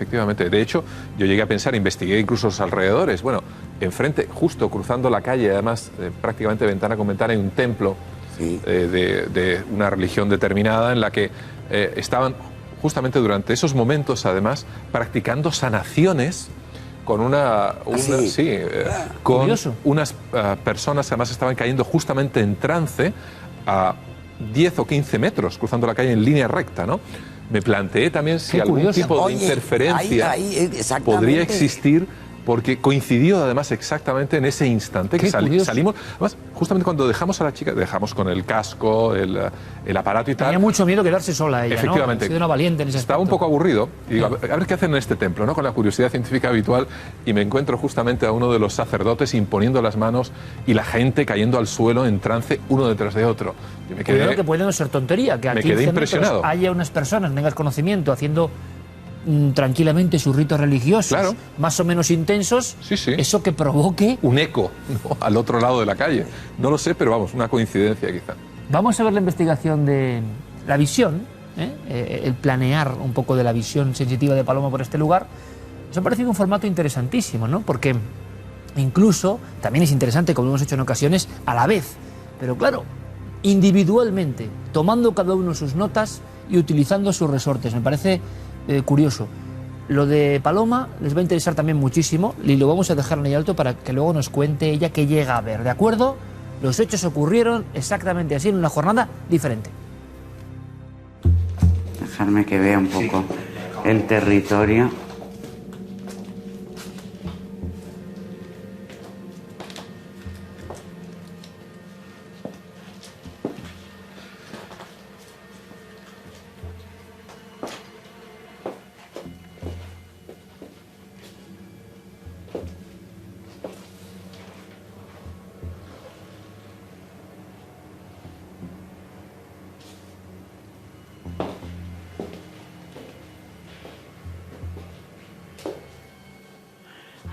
De hecho, yo llegué a pensar, investigué incluso los alrededores. Bueno, enfrente, justo cruzando la calle, además, prácticamente ventana con ventana, hay un templo de una religión determinada en la que estaban justamente durante esos momentos, además, practicando sanaciones con con unas personas que además estaban cayendo justamente en trance a 10 o 15 metros, cruzando la calle en línea recta, ¿no? Me planteé también si algún tipo de interferencia podría existir, porque coincidió además exactamente en ese instante que salimos. Además, justamente cuando dejamos a la chica, dejamos con el casco, el aparato y tal. Tenía mucho miedo quedarse sola ella, efectivamente, ¿no? Ha sido una valiente en ese estaba aspecto. un poco aburrido y digo, a ver qué hacen en este templo, ¿no? Con la curiosidad científica habitual, y me encuentro justamente a uno de los sacerdotes imponiendo las manos y la gente cayendo al suelo en trance uno detrás de otro. Yo me quedé, Primero que puede no ser tontería, que a 15 metros haya unas personas, tengas conocimiento, haciendo tranquilamente sus ritos religiosos, más o menos intensos, eso que provoque un eco, ¿no?, al otro lado de la calle. No lo sé, pero vamos, una coincidencia quizá. Vamos a ver la investigación de la visión, el planear un poco de la visión sensitiva de Paloma por este lugar. Nos ha parecido un formato interesantísimo, ¿no? Porque incluso también es interesante, como hemos hecho en ocasiones, a la vez, pero claro, individualmente, tomando cada uno sus notas y utilizando sus resortes. Me parece curioso. Lo de Paloma les va a interesar también muchísimo, y lo vamos a dejar en el alto para que luego nos cuente ella qué llega a ver, ¿de acuerdo? Los hechos ocurrieron exactamente así en una jornada diferente. Dejarme que vea un poco el territorio.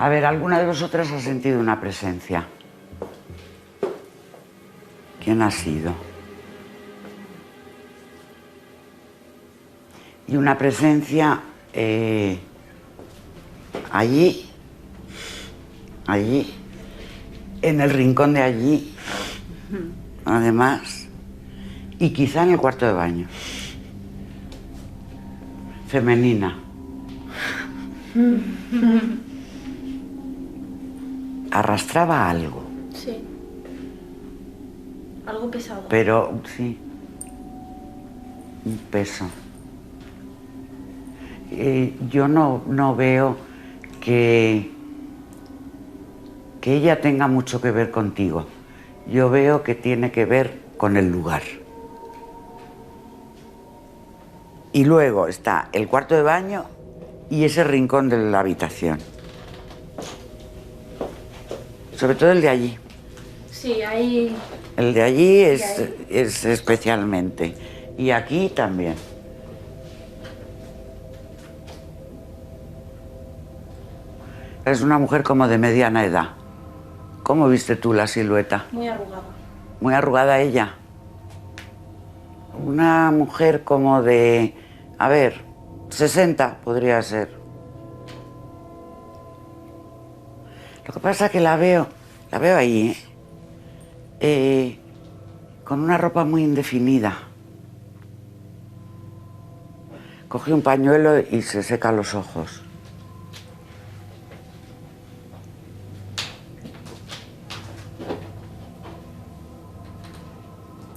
A ver, ¿alguna de vosotras ha sentido una presencia? ¿Quién ha sido? Y una presencia allí, en el rincón de allí, además, y quizá en el cuarto de baño. Femenina. Arrastraba algo. Sí. Algo pesado. Pero, sí. Un peso. Yo no veo que ella tenga mucho que ver contigo. Yo veo que tiene que ver con el lugar. Y luego está el cuarto de baño y ese rincón de la habitación. Sobre todo el de allí. Sí, ahí... El de allí es especialmente. Y aquí también. Es una mujer como de mediana edad. ¿Cómo viste tú la silueta? Muy arrugada. Muy arrugada ella. Una mujer como de, a ver, 60 podría ser. Lo que pasa es que la veo ahí, con una ropa muy indefinida. Coge un pañuelo y se seca los ojos.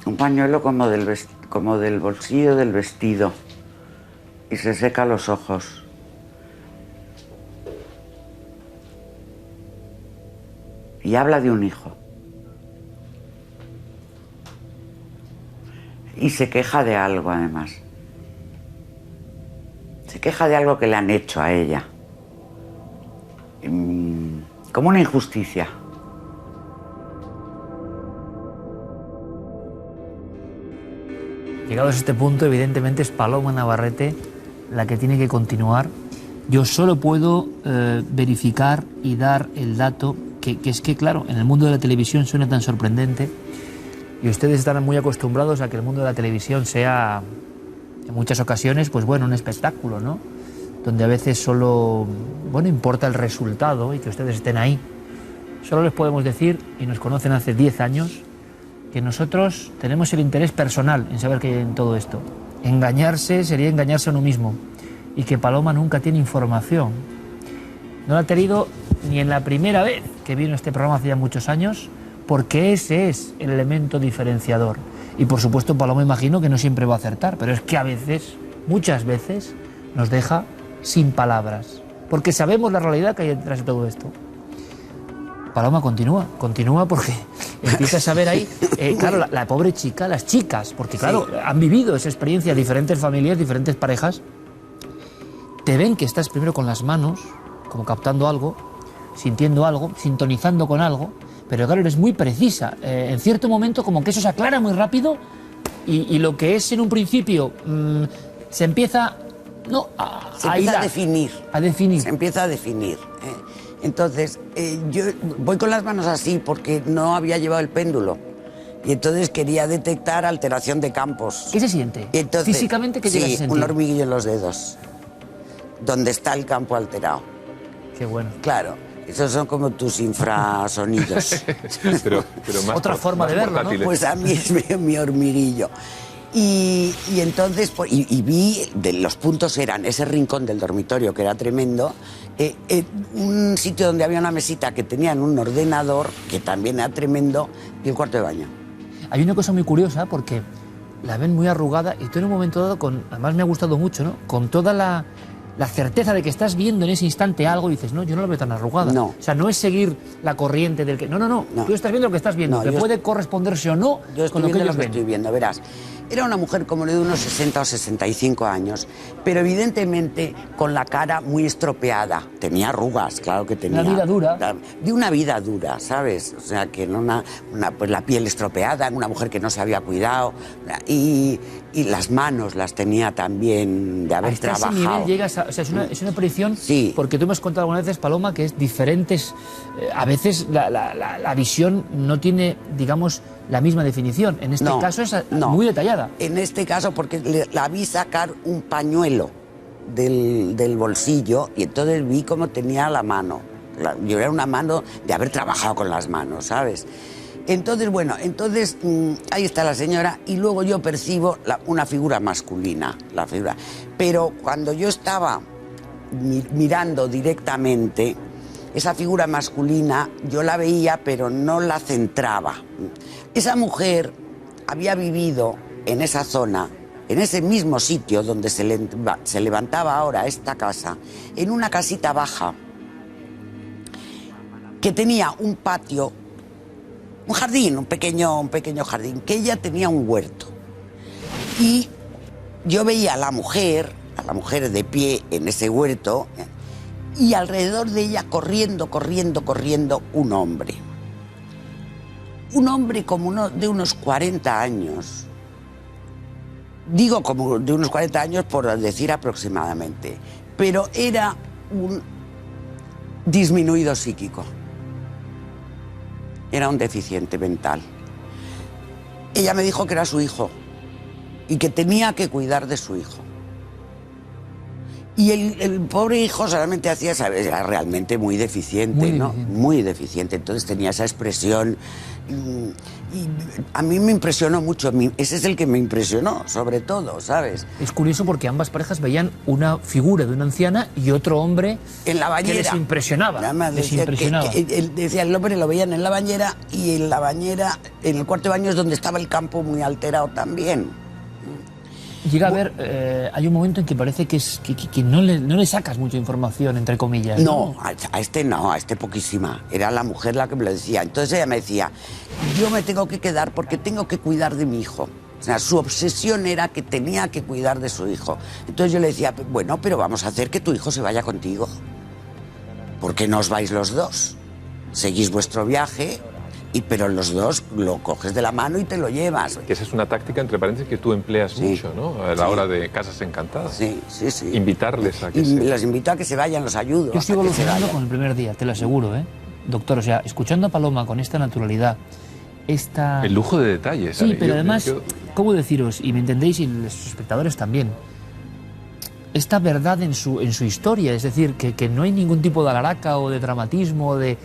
Un pañuelo como del bolsillo del vestido y se seca los ojos. Y habla de un hijo. Y se queja de algo, además. Se queja de algo que le han hecho a ella. Como una injusticia. Llegados a este punto, evidentemente es Paloma Navarrete la que tiene que continuar. Yo solo puedo verificar y dar el dato que es que, claro, en el mundo de la televisión suena tan sorprendente y ustedes están muy acostumbrados a que el mundo de la televisión sea, en muchas ocasiones, pues bueno, un espectáculo, ¿no? Donde a veces solo, bueno, importa el resultado y que ustedes estén ahí. Solo les podemos decir, y nos conocen hace 10 años, que nosotros tenemos el interés personal en saber qué hay en todo esto. Engañarse sería engañarse a uno mismo y que Paloma nunca tiene información. No la ha tenido ni en la primera vez que vino a este programa hace ya muchos años, porque ese es el elemento diferenciador. Y por supuesto Paloma imagino que no siempre va a acertar, pero es que a veces, muchas veces, nos deja sin palabras, porque sabemos la realidad que hay detrás de todo esto. Paloma, continúa porque empiezas a ver ahí, claro, la pobre chica, las chicas, porque claro, sí, han vivido esa experiencia, diferentes familias, diferentes parejas, te ven que estás primero con las manos, como captando algo, sintiendo algo, sintonizando con algo, pero claro, eres muy precisa. En cierto momento como que eso se aclara muy rápido y lo que es en un principio se empieza a definir. Se empieza a definir. Entonces, yo voy con las manos así porque no había llevado el péndulo. Y entonces quería detectar alteración de campos. ¿Qué se siente? Entonces, físicamente, ¿qué llegas a sentir? Un hormiguillo en los dedos, donde está el campo alterado. Qué bueno. Claro, esos son como tus infrasonidos. pero más otra forma de verlo, ¿no? Pues a mí es mi hormiguillo. Y entonces, y vi, los puntos eran ese rincón del dormitorio, que era tremendo, un sitio donde había una mesita que tenían un ordenador, que también era tremendo, y el cuarto de baño. Hay una cosa muy curiosa, porque la ven muy arrugada, y tú en un momento dado, además me ha gustado mucho, ¿no? Con toda la certeza de que estás viendo en ese instante algo y dices, no, yo no la veo tan arrugada. No. O sea, no es seguir la corriente del que... No. Tú estás viendo lo que estás viendo, que puede corresponderse o no con lo que ellos ven. Estoy viendo, verás. Era una mujer como de unos 60 o 65 años, pero evidentemente con la cara muy estropeada. Tenía arrugas, claro que tenía. Una vida dura. De una vida dura, ¿sabes? O sea, que pues la piel estropeada, una mujer que no se había cuidado, y las manos las tenía también de haber trabajado. A ese nivel llegas o sea, es una aparición, sí, porque tú me has contado algunas veces, Paloma, que es diferentes, a veces la visión no tiene, digamos, la misma definición. En este caso es muy detallada. En este caso, porque la vi sacar un pañuelo del bolsillo y entonces vi cómo tenía la mano. Yo era una mano de haber trabajado con las manos, ¿sabes? Entonces, bueno, ahí está la señora y luego yo percibo una figura masculina, la figura. Pero cuando yo estaba mirando directamente, esa figura masculina yo la veía pero no la centraba. Esa mujer había vivido en esa zona, en ese mismo sitio donde se levantaba ahora esta casa, en una casita baja que tenía un patio, un jardín, un pequeño jardín, que ella tenía un huerto. Y yo veía a la mujer de pie en ese huerto, y alrededor de ella corriendo un hombre. Un hombre como de unos 40 años. Digo como de unos 40 años por decir aproximadamente, pero era un disminuido psíquico. era un deficiente mental. Ella me dijo que era su hijo y que tenía que cuidar de su hijo. Y el pobre hijo solamente hacía, ¿sabes? Era realmente muy deficiente, muy deficiente. Entonces tenía esa expresión. Y a mí me impresionó mucho. Ese es el que me impresionó, sobre todo, ¿sabes? Es curioso porque ambas parejas veían una figura de una anciana y otro hombre en la bañera. Que les impresionaba. Nada más decía decía el hombre lo veían en la bañera, y en la bañera, en el cuarto de baño es donde estaba el campo muy alterado también. Llega a ver, hay un momento en que parece que no le sacas mucha información, entre comillas. No, a este poquísima. Era la mujer la que me lo decía. Entonces ella me decía, yo me tengo que quedar porque tengo que cuidar de mi hijo. O sea, su obsesión era que tenía que cuidar de su hijo. Entonces yo le decía, bueno, pero vamos a hacer que tu hijo se vaya contigo. ¿Por qué no os vais los dos? Seguís vuestro viaje, pero los dos lo coges de la mano y te lo llevas. Que esa es una táctica, entre paréntesis, que tú empleas mucho, ¿no? A la hora de Casas Encantadas. Sí. Invitarles a que los invito a que se vayan, los ayudo. Yo sigo alucinando con el primer día, te lo aseguro, ¿eh? Doctor, o sea, escuchando a Paloma con esta naturalidad, el lujo de detalles. Sí, pero además, ¿cómo deciros? Y me entendéis, y los espectadores también, esta verdad en su historia, es decir, que no hay ningún tipo de alaraca o de dramatismo o de...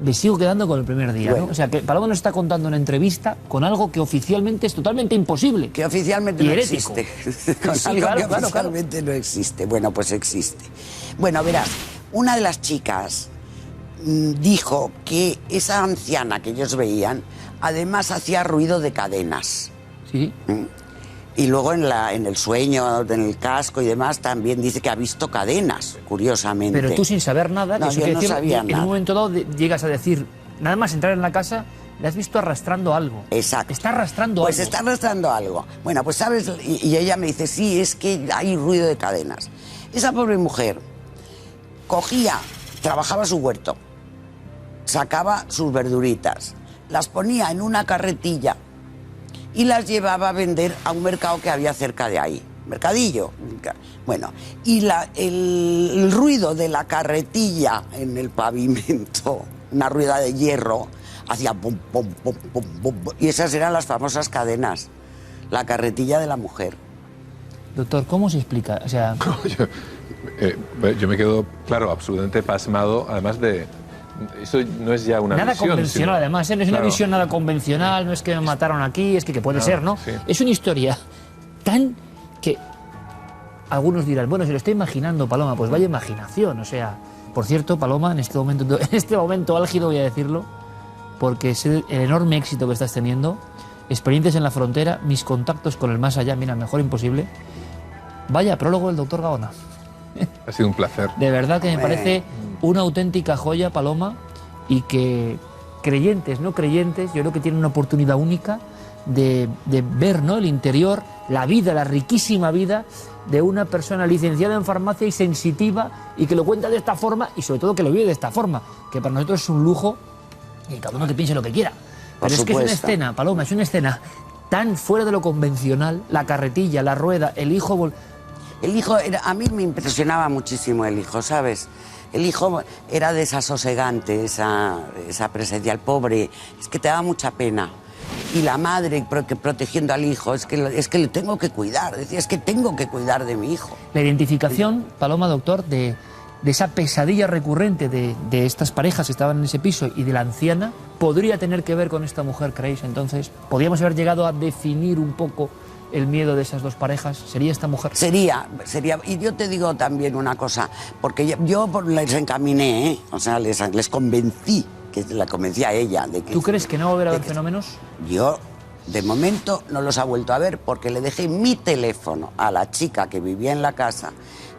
Me sigo quedando con el primer día, ¿no? O sea, que Paloma nos está contando una entrevista con algo que oficialmente es totalmente imposible. Que oficialmente no existe. Con algo que oficialmente no existe. Bueno, pues existe. Bueno, verás, una de las chicas dijo que esa anciana que ellos veían, además hacía ruido de cadenas. Sí. Y luego en el sueño, en el casco y demás, también dice que ha visto cadenas, curiosamente. Pero tú sin saber nada, no, yo no sabía nada. En un momento dado llegas a decir, nada más entrar en la casa, le has visto arrastrando algo. Exacto. Está arrastrando algo. Pues está arrastrando algo. Bueno, pues sabes, y ella me dice, sí, es que hay ruido de cadenas. Esa pobre mujer trabajaba su huerto, sacaba sus verduritas, las ponía en una carretilla y las llevaba a vender a un mercado que había cerca de ahí. Mercadillo. Bueno, y el ruido de la carretilla en el pavimento, una rueda de hierro, hacía pum, pum, pum, pum, pum, y esas eran las famosas cadenas. La carretilla de la mujer. Doctor, ¿cómo se explica? O sea... yo me quedo, claro, absolutamente pasmado, además de... Eso no es ya una nada visión, convencional, sino... además, ¿eh? No es una visión nada convencional, no es que me mataron aquí, es que puede ser, ¿no? Sí. Es una historia tan que algunos dirán, bueno, si lo estoy imaginando, Paloma, pues vaya imaginación, o sea... Por cierto, Paloma, en este momento álgido voy a decirlo, porque sé el enorme éxito que estás teniendo, experiencias en la frontera, mis contactos con el más allá, mira, mejor imposible. Vaya prólogo del doctor Gaona. Ha sido un placer. De verdad que me parece una auténtica joya, Paloma, y que creyentes, no creyentes, yo creo que tienen una oportunidad única de ver, ¿no?, el interior, la vida, la riquísima vida de una persona licenciada en farmacia y sensitiva, y que lo cuenta de esta forma, y sobre todo que lo vive de esta forma, que para nosotros es un lujo, y cada uno que piense lo que quiera. Pero es que es una escena, Paloma, es una escena tan fuera de lo convencional, la carretilla, la rueda, el hijo... El hijo, a mí me impresionaba muchísimo el hijo, ¿sabes? El hijo era desasosegante, esa presencia, el pobre, es que te daba mucha pena. Y la madre protegiendo al hijo, es que le tengo que cuidar, decía, es que tengo que cuidar de mi hijo. La identificación, Paloma, doctor, de esa pesadilla recurrente de estas parejas que estaban en ese piso y de la anciana, ¿podría tener que ver con esta mujer, creéis? Entonces, ¿podríamos haber llegado a definir un poco el miedo de esas dos parejas? ¿Sería esta mujer? Sería. Y yo te digo también una cosa, porque yo les encaminé, o sea, les convencí, que la convencí a ella. De que, ¿tú crees que no va a haber fenómenos? Yo, de momento, no los ha vuelto a ver porque le dejé mi teléfono a la chica que vivía en la casa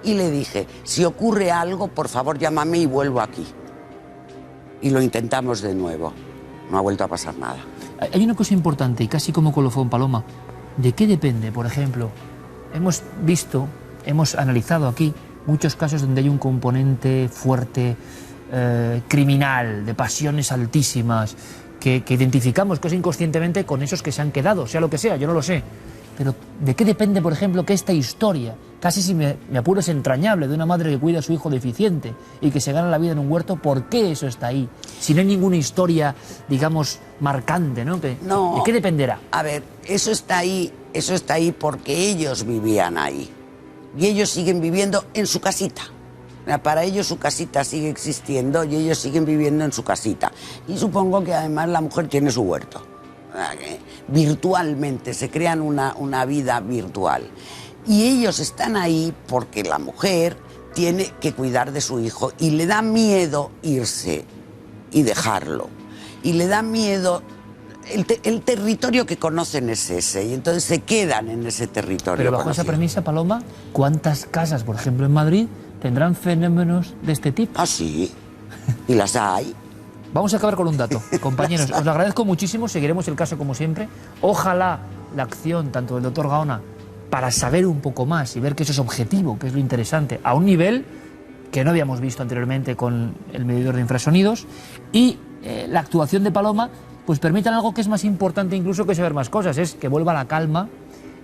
y le dije, si ocurre algo, por favor, llámame y vuelvo aquí. Y lo intentamos de nuevo. No ha vuelto a pasar nada. Hay una cosa importante, y casi como colofón, Paloma. ¿De qué depende, por ejemplo? Hemos analizado aquí muchos casos donde hay un componente fuerte, criminal, de pasiones altísimas, que identificamos casi inconscientemente con esos que se han quedado, sea lo que sea, yo no lo sé. Pero ¿de qué depende, por ejemplo, que esta historia, casi si me apuro es entrañable, de una madre que cuida a su hijo deficiente y que se gana la vida en un huerto? ¿Por qué eso está ahí? si no hay ninguna historia, digamos, marcante, ¿no? No. ¿De qué dependerá? A ver, eso está ahí porque ellos vivían ahí. Y ellos siguen viviendo en su casita. Para ellos su casita sigue existiendo y ellos siguen viviendo en su casita. Y supongo que además la mujer tiene su huerto. Virtualmente, se crean una vida virtual. Y ellos están ahí porque la mujer tiene que cuidar de su hijo y le da miedo irse y dejarlo. Y le da miedo... El territorio que conocen es ese, y entonces se quedan en ese territorio. Pero bajo conocido. esa premisa, Paloma, ¿cuántas casas, por ejemplo, en Madrid, tendrán fenómenos de este tipo? Ah, sí. Y las hay. Vamos a acabar con un dato. Compañeros, os lo agradezco muchísimo, seguiremos el caso como siempre. Ojalá la acción, tanto del doctor Gaona, para saber un poco más y ver que eso es objetivo, que es lo interesante, a un nivel que no habíamos visto anteriormente con el medidor de infrasonidos, y la actuación de Paloma, pues permitan algo que es más importante incluso que saber más cosas, es que vuelva la calma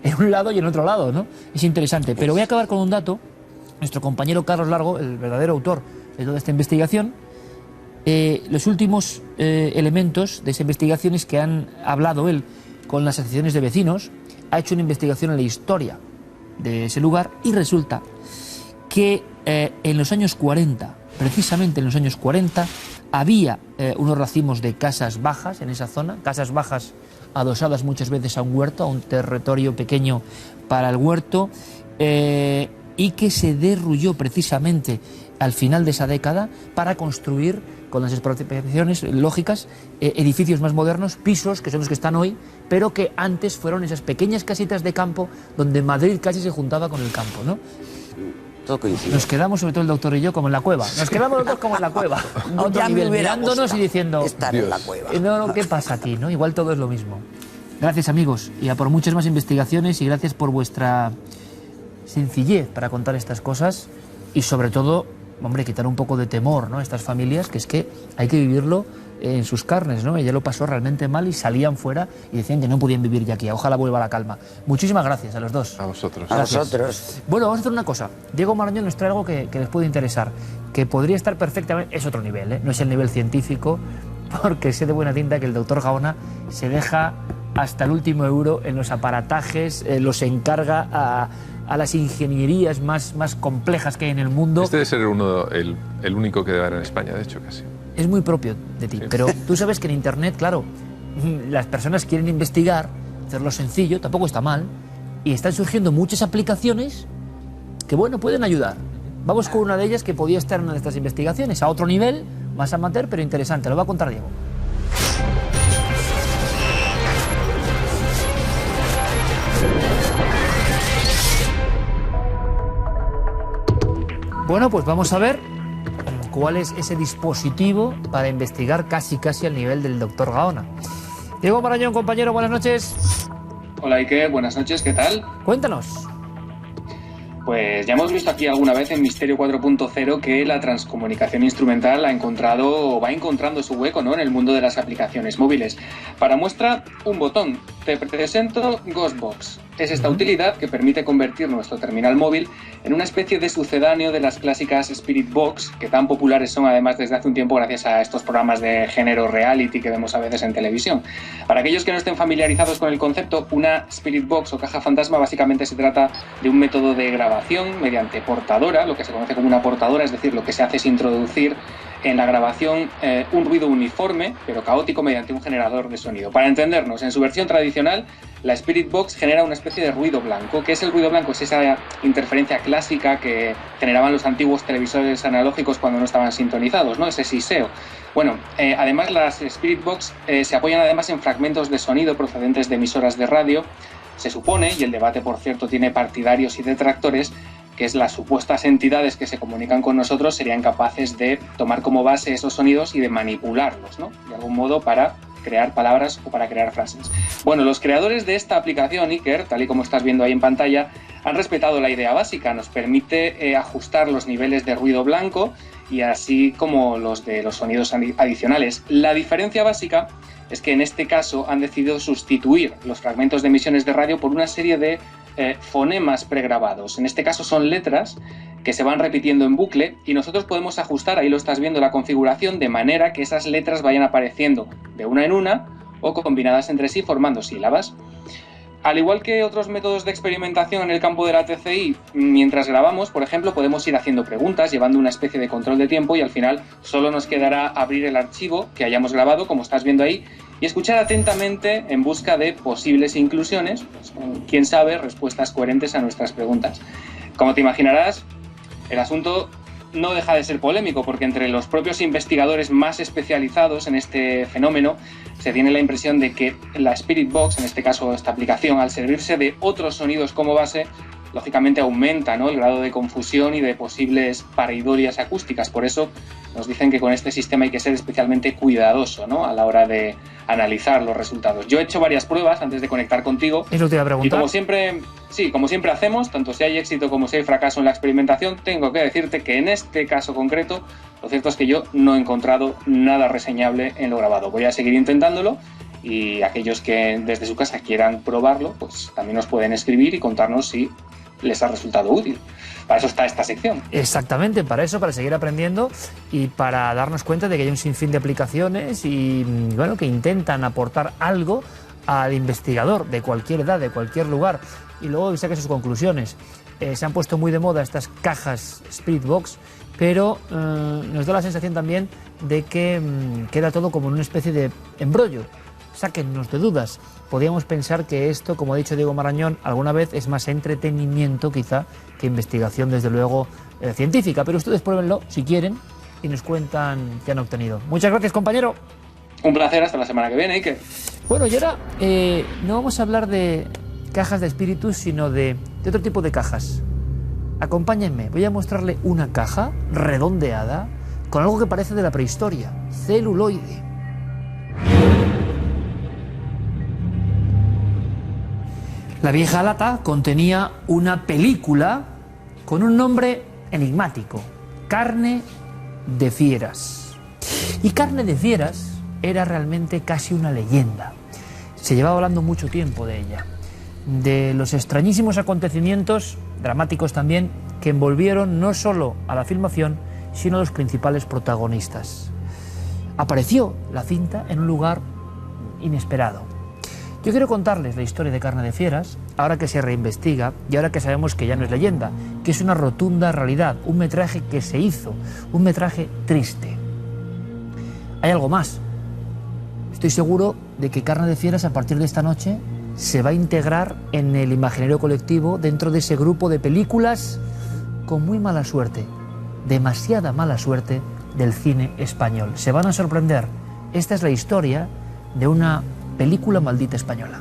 en un lado y en otro lado, ¿no? Es interesante. Pero voy a acabar con un dato. Nuestro compañero Carlos Largo, el verdadero autor de toda esta investigación, los últimos elementos de esa investigación es que han hablado él con las asociaciones de vecinos, ha hecho una investigación en la historia de ese lugar y resulta que en los años 40, precisamente en los años 40, había unos racimos de casas bajas en esa zona, casas bajas adosadas muchas veces a un huerto, a un territorio pequeño para el huerto, y que se derrulló precisamente al final de esa década para construir, con las expropiaciones lógicas, edificios más modernos, pisos, que son los que están hoy, pero que antes fueron esas pequeñas casitas de campo donde Madrid casi se juntaba con el campo, ¿no? Nos quedamos, sobre todo el doctor y yo, como en la cueva. Nos quedamos los dos como en la cueva. A otro nivel, mirándonos y diciendo... estar en la cueva. No, ¿qué pasa aquí, no? Igual todo es lo mismo. Gracias, amigos, y a por muchas más investigaciones, y gracias por vuestra sencillez para contar estas cosas, y sobre todo, hombre, quitar un poco de temor, ¿no?, a estas familias, que es que hay que vivirlo en sus carnes, ¿no? Ella lo pasó realmente mal y salían fuera y decían que no podían vivir ya aquí. Ojalá vuelva la calma. Muchísimas gracias a los dos. A vosotros. A vosotros. Bueno, vamos a hacer una cosa. Diego Marañón nos trae algo que les puede interesar, que podría estar perfectamente... Es otro nivel, ¿eh? No es el nivel científico, porque sé de buena tinta que el doctor Gaona se deja hasta el último euro en los aparatajes, los encarga a las ingenierías más complejas que hay en el mundo. Este debe ser el único que debe haber en España, de hecho, casi. Es muy propio de ti, pero tú sabes que en Internet, claro, las personas quieren investigar, hacerlo sencillo, tampoco está mal, y están surgiendo muchas aplicaciones que, bueno, pueden ayudar. Vamos con una de ellas que podía estar en una de estas investigaciones, a otro nivel, más amateur, pero interesante. Lo va a contar Diego. Bueno, pues vamos a ver cuál es ese dispositivo para investigar casi al nivel del doctor Gaona. Diego Marañón, compañero, buenas noches. Hola Iker, buenas noches, ¿qué tal? Cuéntanos. Pues ya hemos visto aquí alguna vez en Misterio 4.0 que la transcomunicación instrumental ha encontrado o va encontrando su hueco, ¿no?, en el mundo de las aplicaciones móviles. Para muestra, un botón. Te presento Ghostbox. Es esta utilidad que permite convertir nuestro terminal móvil en una especie de sucedáneo de las clásicas Spirit Box, que tan populares son además desde hace un tiempo gracias a estos programas de género reality que vemos a veces en televisión. Para aquellos que no estén familiarizados con el concepto, una Spirit Box o caja fantasma básicamente se trata de un método de grabación mediante portadora, lo que se conoce como una portadora, es decir, lo que se hace es introducir en la grabación un ruido uniforme pero caótico mediante un generador de sonido. Para entendernos, en su versión tradicional, la Spirit Box genera una especie de ruido blanco. ¿Qué es el ruido blanco? Es esa interferencia clásica que generaban los antiguos televisores analógicos cuando no estaban sintonizados, ¿no? Ese siseo. Bueno, además las Spirit Box se apoyan además en fragmentos de sonido procedentes de emisoras de radio. Se supone, y el debate por cierto tiene partidarios y detractores, que es las supuestas entidades que se comunican con nosotros serían capaces de tomar como base esos sonidos y de manipularlos, ¿no?, de algún modo para crear palabras o para crear frases. Bueno, los creadores de esta aplicación, Iker, tal y como estás viendo ahí en pantalla, han respetado la idea básica. Nos permite ajustar los niveles de ruido blanco y así como los de los sonidos adicionales. La diferencia básica es que en este caso han decidido sustituir los fragmentos de emisiones de radio por una serie de fonemas pregrabados. En este caso son letras que se van repitiendo en bucle y nosotros podemos ajustar, ahí lo estás viendo, la configuración de manera que esas letras vayan apareciendo de una en una o combinadas entre sí formando sílabas. Al igual que otros métodos de experimentación en el campo de la TCI, mientras grabamos, por ejemplo, podemos ir haciendo preguntas, llevando una especie de control de tiempo y al final solo nos quedará abrir el archivo que hayamos grabado, como estás viendo ahí, y escuchar atentamente en busca de posibles inclusiones, pues, quién sabe, respuestas coherentes a nuestras preguntas. Como te imaginarás, el asunto no deja de ser polémico porque entre los propios investigadores más especializados en este fenómeno se tiene la impresión de que la Spirit Box, en este caso esta aplicación, al servirse de otros sonidos como base, lógicamente aumenta, ¿no?, el grado de confusión y de posibles pareidorias acústicas. Por eso nos dicen que con este sistema hay que ser especialmente cuidadoso, ¿no?, a la hora de analizar los resultados. Yo he hecho varias pruebas antes de conectar contigo. Eso te iba a preguntar. Y como siempre hacemos, tanto si hay éxito como si hay fracaso en la experimentación, tengo que decirte que en este caso concreto, lo cierto es que yo no he encontrado nada reseñable en lo grabado. Voy a seguir intentándolo y aquellos que desde su casa quieran probarlo, pues también nos pueden escribir y contarnos si les ha resultado útil. Para eso está esta sección. Exactamente, para eso, para seguir aprendiendo y para darnos cuenta de que hay un sinfín de aplicaciones y, bueno, que intentan aportar algo al investigador de cualquier edad, de cualquier lugar, y luego que saque sus conclusiones. Se han puesto muy de moda estas cajas Spirit Box, pero nos da la sensación también de que queda todo como en una especie de embrollo. Sáquennos de dudas. Podríamos pensar que esto, como ha dicho Diego Marañón, alguna vez es más entretenimiento quizá que investigación, desde luego, científica. Pero ustedes pruébenlo si quieren y nos cuentan qué han obtenido. Muchas gracias, compañero. Un placer, hasta la semana que viene, Iker. Bueno, y ahora no vamos a hablar de cajas de espíritus, sino de otro tipo de cajas. Acompáñenme, voy a mostrarle una caja redondeada con algo que parece de la prehistoria, celuloide. La vieja lata contenía una película con un nombre enigmático: Carne de Fieras. Y Carne de Fieras era realmente casi una leyenda. Se llevaba hablando mucho tiempo de ella, de los extrañísimos acontecimientos, dramáticos también, que envolvieron no solo a la filmación, sino a los principales protagonistas. Apareció la cinta en un lugar inesperado. Yo quiero contarles la historia de Carne de Fieras, ahora que se reinvestiga y ahora que sabemos que ya no es leyenda, que es una rotunda realidad, un metraje que se hizo, un metraje triste. Hay algo más. Estoy seguro de que Carne de Fieras, a partir de esta noche, se va a integrar en el imaginario colectivo dentro de ese grupo de películas con muy mala suerte, demasiada mala suerte del cine español. Se van a sorprender. Esta es la historia de una película maldita española.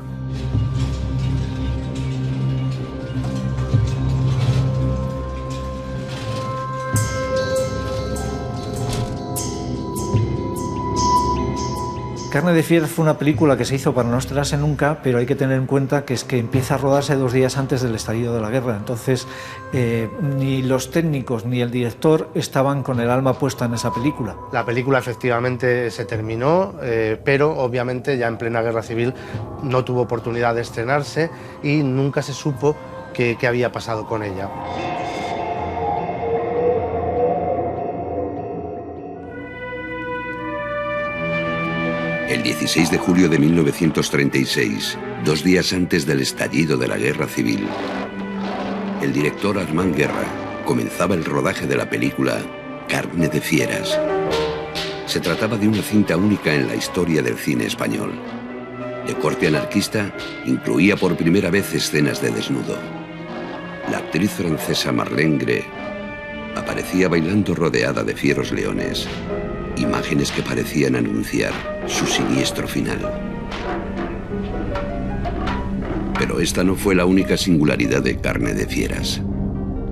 Carne de Fieras fue una película que se hizo para no estrenarse nunca, pero hay que tener en cuenta que es que empieza a rodarse 2 días antes del estallido de la guerra. Entonces, ni los técnicos ni el director estaban con el alma puesta en esa película. La película efectivamente se terminó, pero obviamente ya en plena guerra civil no tuvo oportunidad de estrenarse y nunca se supo qué había pasado con ella. El 16 de julio de 1936, 2 días antes del estallido de la Guerra Civil, el director Armand Guerra comenzaba el rodaje de la película Carne de Fieras. Se trataba de una cinta única en la historia del cine español. De corte anarquista, incluía por primera vez escenas de desnudo. La actriz francesa Marlene Gray aparecía bailando rodeada de fieros leones, imágenes que parecían anunciar su siniestro final. Pero esta no fue la única singularidad de Carne de Fieras.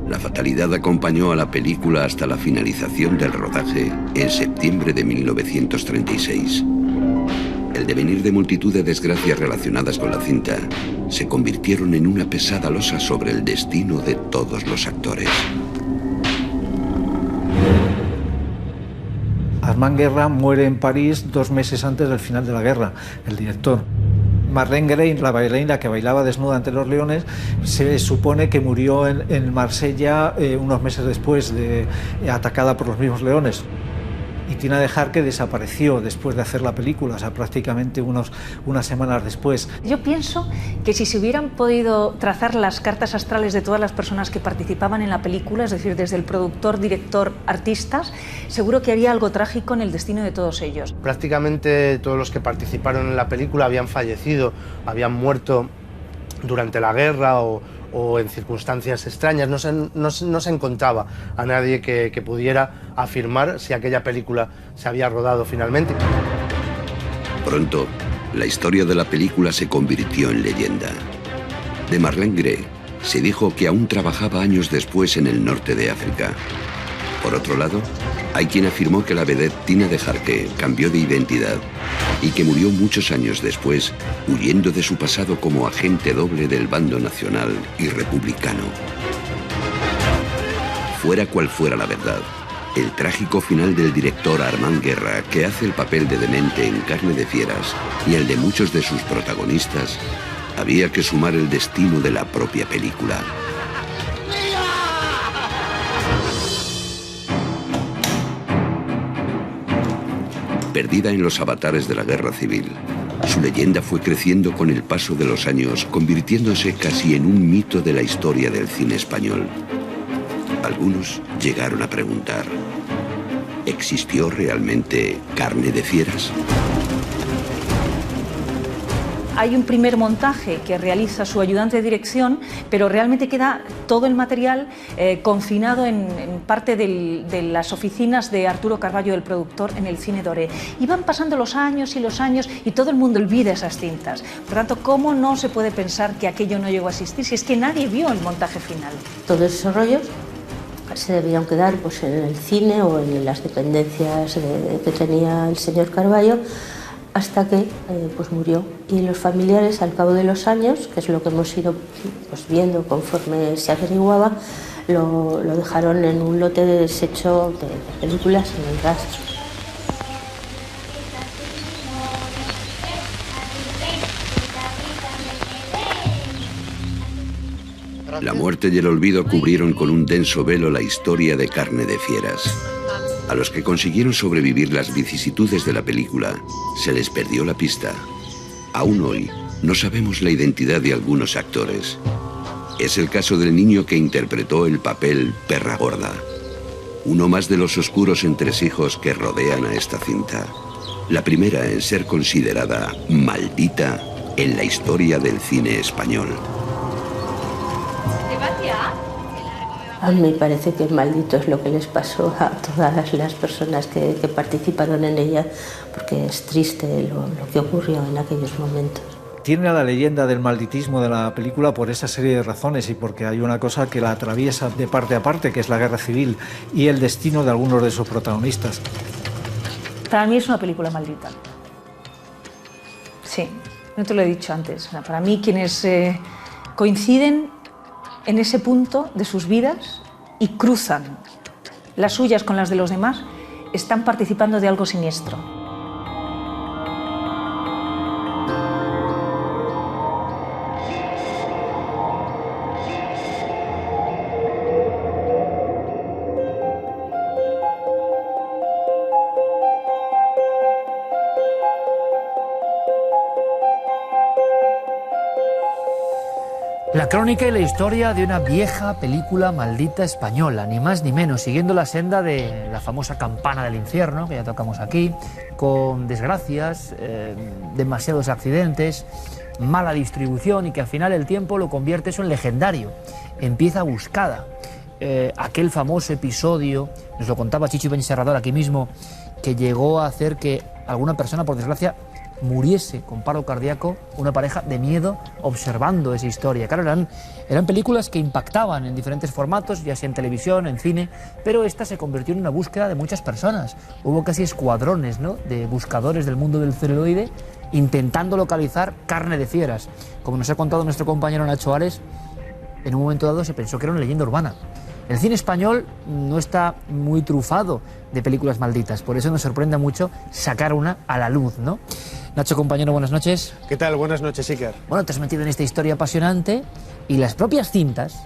La fatalidad acompañó a la película hasta la finalización del rodaje en septiembre de 1936. El devenir de multitud de desgracias relacionadas con la cinta se convirtieron en una pesada losa sobre el destino de todos los actores. Armand Guerra muere en París 2 meses antes del final de la guerra, el director. Marlene Gray, la bailarina que bailaba desnuda ante los leones, se supone que murió en Marsella unos meses después, atacada por los mismos leones. Y Tina de Jarque desapareció después de hacer la película, o sea, prácticamente unas semanas después. Yo pienso que si se hubieran podido trazar las cartas astrales de todas las personas que participaban en la película, es decir, desde el productor, director, artistas, seguro que había algo trágico en el destino de todos ellos. Prácticamente todos los que participaron en la película habían fallecido, habían muerto durante la guerra o en circunstancias extrañas. No se encontraba a nadie que pudiera afirmar si aquella película se había rodado finalmente. Pronto, la historia de la película se convirtió en leyenda. De Marlene Gray se dijo que aún trabajaba años después en el norte de África. Por otro lado, hay quien afirmó que la vedette Tina de Jarque cambió de identidad y que murió muchos años después, huyendo de su pasado como agente doble del bando nacional y republicano. Fuera cual fuera la verdad, el trágico final del director Armand Guerra, que hace el papel de demente en Carne de Fieras, y el de muchos de sus protagonistas, había que sumar el destino de la propia película. Perdida en los avatares de la guerra civil, su leyenda fue creciendo con el paso de los años, convirtiéndose casi en un mito de la historia del cine español. Algunos llegaron a preguntar, ¿existió realmente Carne de Fieras? Hay un primer montaje que realiza su ayudante de dirección, pero realmente queda todo el material confinado en parte de las oficinas de Arturo Carballo, el productor, en el Cine Doré. Y van pasando los años y todo el mundo olvida esas cintas. Por tanto, ¿cómo no se puede pensar que aquello no llegó a existir si es que nadie vio el montaje final? Todos esos rollos se debían quedar pues, en el cine o en las dependencias que tenía el señor Carballo, hasta que pues murió. Y los familiares, al cabo de los años, que es lo que hemos ido pues, viendo conforme se averiguaba, lo dejaron en un lote de desecho de películas en el rastro. La muerte y el olvido cubrieron con un denso velo la historia de Carne de Fieras. A los que consiguieron sobrevivir las vicisitudes de la película, se les perdió la pista. Aún hoy, no sabemos la identidad de algunos actores. Es el caso del niño que interpretó el papel Perra Gorda, uno más de los oscuros entresijos que rodean a esta cinta. La primera en ser considerada maldita en la historia del cine español. A mí me parece que maldito es lo que les pasó a todas las personas que participaron en ella, porque es triste lo que ocurrió en aquellos momentos. Tiene la leyenda del malditismo de la película por esa serie de razones y porque hay una cosa que la atraviesa de parte a parte, que es la guerra civil y el destino de algunos de sus protagonistas. Para mí es una película maldita. Sí, no te lo he dicho antes. Para mí quienes coinciden en ese punto de sus vidas y cruzan las suyas con las de los demás, están participando de algo siniestro. La crónica y la historia de una vieja película maldita española, ni más ni menos, siguiendo la senda de la famosa Campana del Infierno, que ya tocamos aquí, con desgracias, demasiados accidentes, mala distribución y que al final el tiempo lo convierte eso en legendario, en pieza buscada. Aquel famoso episodio, nos lo contaba Chicho Ibáñez Serrador aquí mismo, que llegó a hacer que alguna persona, por desgracia, muriese con paro cardíaco, una pareja de miedo observando esa historia. Claro, eran películas que impactaban en diferentes formatos, ya sea en televisión, en cine, pero esta se convirtió en una búsqueda de muchas personas. Hubo casi escuadrones, ¿no?, de buscadores del mundo del celuloide intentando localizar Carne de Fieras. Como nos ha contado nuestro compañero Nacho Ares, en un momento dado se pensó que era una leyenda urbana. El cine español no está muy trufado de películas malditas, por eso nos sorprende mucho sacar una a la luz, ¿no? Nacho, compañero, buenas noches. ¿Qué tal? Buenas noches, Iker. Bueno, te has metido en esta historia apasionante y las propias cintas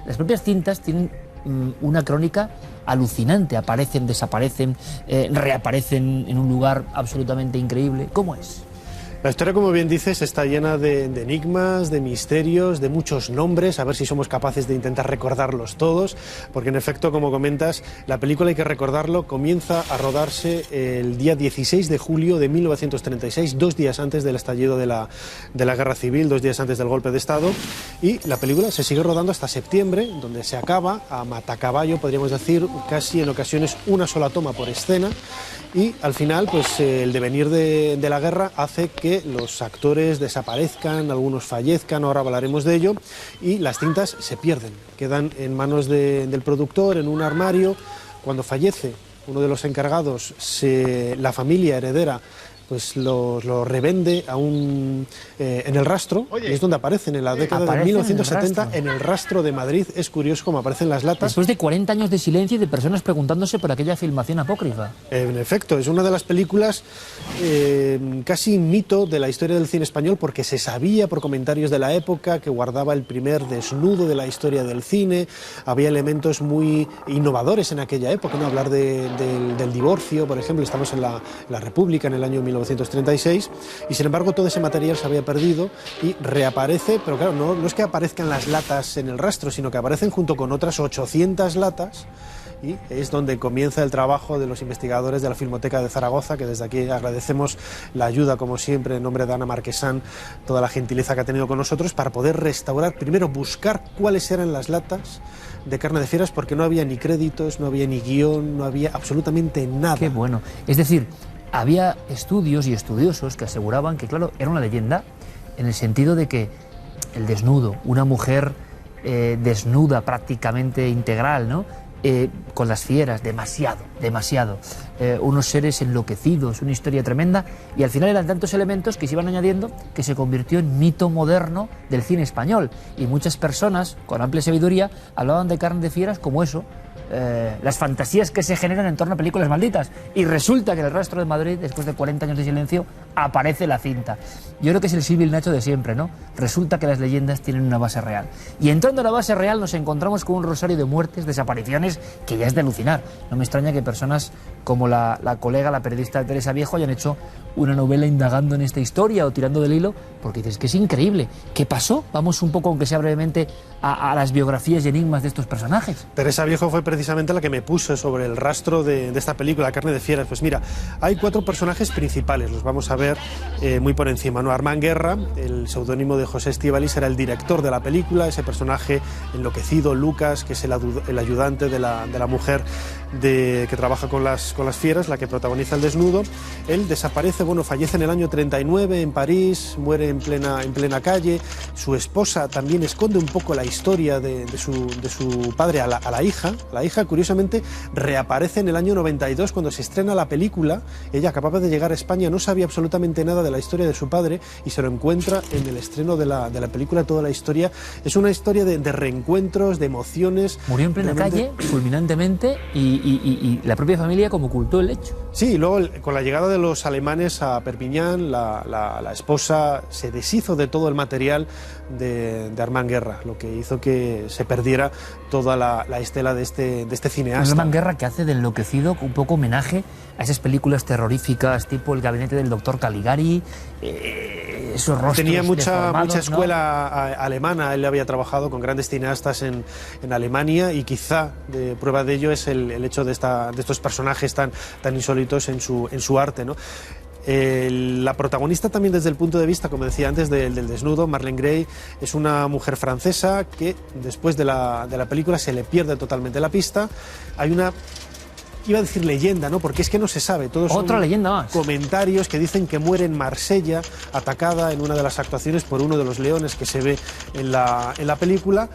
tienen una crónica alucinante. Aparecen, desaparecen, reaparecen en un lugar absolutamente increíble. ¿Cómo es? La historia, como bien dices, está llena de enigmas, de misterios, de muchos nombres, a ver si somos capaces de intentar recordarlos todos, porque en efecto, como comentas, la película, hay que recordarlo, comienza a rodarse el día 16 de julio de 1936, 2 días antes del estallido de la Guerra Civil, 2 días antes del golpe de Estado, y la película se sigue rodando hasta septiembre, donde se acaba a matacaballo, podríamos decir, casi en ocasiones una sola toma por escena, y al final, pues el devenir de la guerra hace que los actores desaparezcan, algunos fallezcan, ahora hablaremos de ello, y las cintas se pierden, quedan en manos del productor, en un armario. Cuando fallece uno de los encargados, la familia heredera pues lo revende en el rastro, y es donde aparecen en la década de 1970, en el rastro de Madrid. Es curioso cómo aparecen las latas. Después de 40 años de silencio y de personas preguntándose por aquella filmación apócrifa. En efecto, es una de las películas casi mito de la historia del cine español, porque se sabía por comentarios de la época que guardaba el primer desnudo de la historia del cine. Había elementos muy innovadores en aquella época, ¿no? Hablar del divorcio, por ejemplo. Estamos en la República en el año 1936, y sin embargo todo ese material se había perdido y reaparece, pero claro, no es que aparezcan las latas en el rastro, sino que aparecen junto con otras 800 latas, y es donde comienza el trabajo de los investigadores de la Filmoteca de Zaragoza, que desde aquí agradecemos la ayuda, como siempre, en nombre de Ana Marquesán, toda la gentileza que ha tenido con nosotros, para poder restaurar, primero buscar cuáles eran las latas de Carne de Fieras, porque no había ni créditos, no había ni guión, no había absolutamente nada. Qué bueno. Es decir, había estudios y estudiosos que aseguraban que, claro, era una leyenda en el sentido de que el desnudo, una mujer desnuda prácticamente integral, ¿no? Con las fieras, demasiado. Unos seres enloquecidos, una historia tremenda, y al final eran tantos elementos que se iban añadiendo que se convirtió en mito moderno del cine español, y muchas personas con amplia sabiduría hablaban de Carne de Fieras como eso, las fantasías que se generan en torno a películas malditas, y resulta que en el rastro de Madrid, después de 40 años de silencio, aparece la cinta. Yo creo que es el símil Nacho de siempre, ¿no? Resulta que las leyendas tienen una base real, y entrando a la base real nos encontramos con un rosario de muertes, desapariciones, que ya es de alucinar. No me extraña que personas como la colega, la periodista Teresa Viejo, hayan hecho una novela indagando en esta historia o tirando del hilo, porque dices que es increíble. ¿Qué pasó? Vamos un poco, aunque sea brevemente, a las biografías y enigmas de estos personajes. Teresa Viejo fue precisamente la que me puso sobre el rastro de esta película, Carne de Fieras. Pues mira, hay 4 personajes principales, los vamos a ver muy por encima, ¿no? Armand Guerra, el seudónimo de José Estíbaliz, era el director de la película, ese personaje enloquecido, Lucas, que es el ayudante de la mujer que trabaja con las fieras, la que protagoniza el desnudo. Él desaparece, fallece en el año 39 en París, muere en plena calle. Su esposa también esconde un poco la historia de su padre a la hija. La hija, curiosamente, reaparece en el año 92 cuando se estrena la película. Ella, capaz de llegar a España, no sabía absolutamente nada de la historia de su padre, y se lo encuentra en el estreno de la película. Toda la historia es una historia de reencuentros, de emociones. Murió en plena calle, fulminantemente, y la propia familia como ocultó el hecho. Sí, y luego con la llegada de los alemanes a Perpiñán, la esposa se deshizo de todo el material de Armand Guerra, lo que hizo que se perdiera toda la estela de este cineasta. Armand Guerra, que hace de enloquecido un poco homenaje a esas películas terroríficas tipo El gabinete del doctor Caligari, esos rostros tenía mucha deformados, escuela, ¿no? Alemana. Él había trabajado con grandes cineastas en Alemania, y quizá de prueba de ello es el hecho de estos personajes tan insólitos en su arte, ¿no? La protagonista también, desde el punto de vista, como decía antes, del desnudo, Marlene Gray, es una mujer francesa que después de la película se le pierde totalmente la pista. Hay una, iba a decir leyenda, ¿no? Porque es que no se sabe. Todos otra son leyenda más. Comentarios que dicen que muere en Marsella, atacada en una de las actuaciones por uno de los leones que se ve en la película.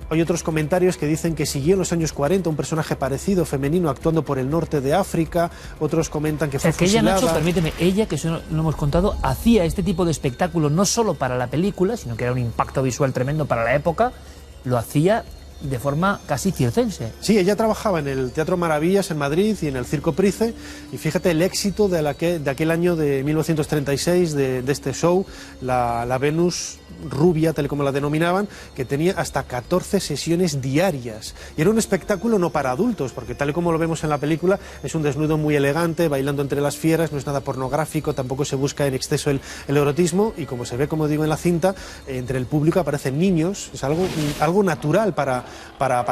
Hay otros comentarios que dicen que siguió en los años 40 un personaje parecido, femenino, actuando por el norte de África. Otros comentan que fue fusilada. Ella, Nacho, permíteme, ella, que eso no lo hemos contado, hacía este tipo de espectáculo no solo para la película, sino que era un impacto visual tremendo para la época. Lo hacía de forma casi circense. Sí, ella trabajaba en el Teatro Maravillas en Madrid y en el Circo Price, y fíjate el éxito de aquel año de 1936 de este show, la Venus rubia, tal como la denominaban, que tenía hasta 14 sesiones diarias. Y era un espectáculo no para adultos, porque tal y como lo vemos en la película, es un desnudo muy elegante, bailando entre las fieras, no es nada pornográfico, tampoco se busca en exceso el erotismo, y como se ve, como digo, en la cinta, entre el público aparecen niños, es algo natural para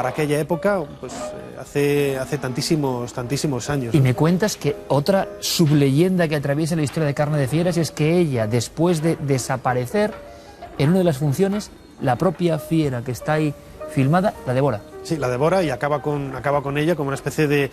aquella época, pues hace tantísimos años. Y me cuentas que otra subleyenda que atraviesa la historia de Carne de Fieras es que ella, después de desaparecer, en una de las funciones, la propia fiera que está ahí filmada, la devora. Sí, la devora y acaba con ella como una especie de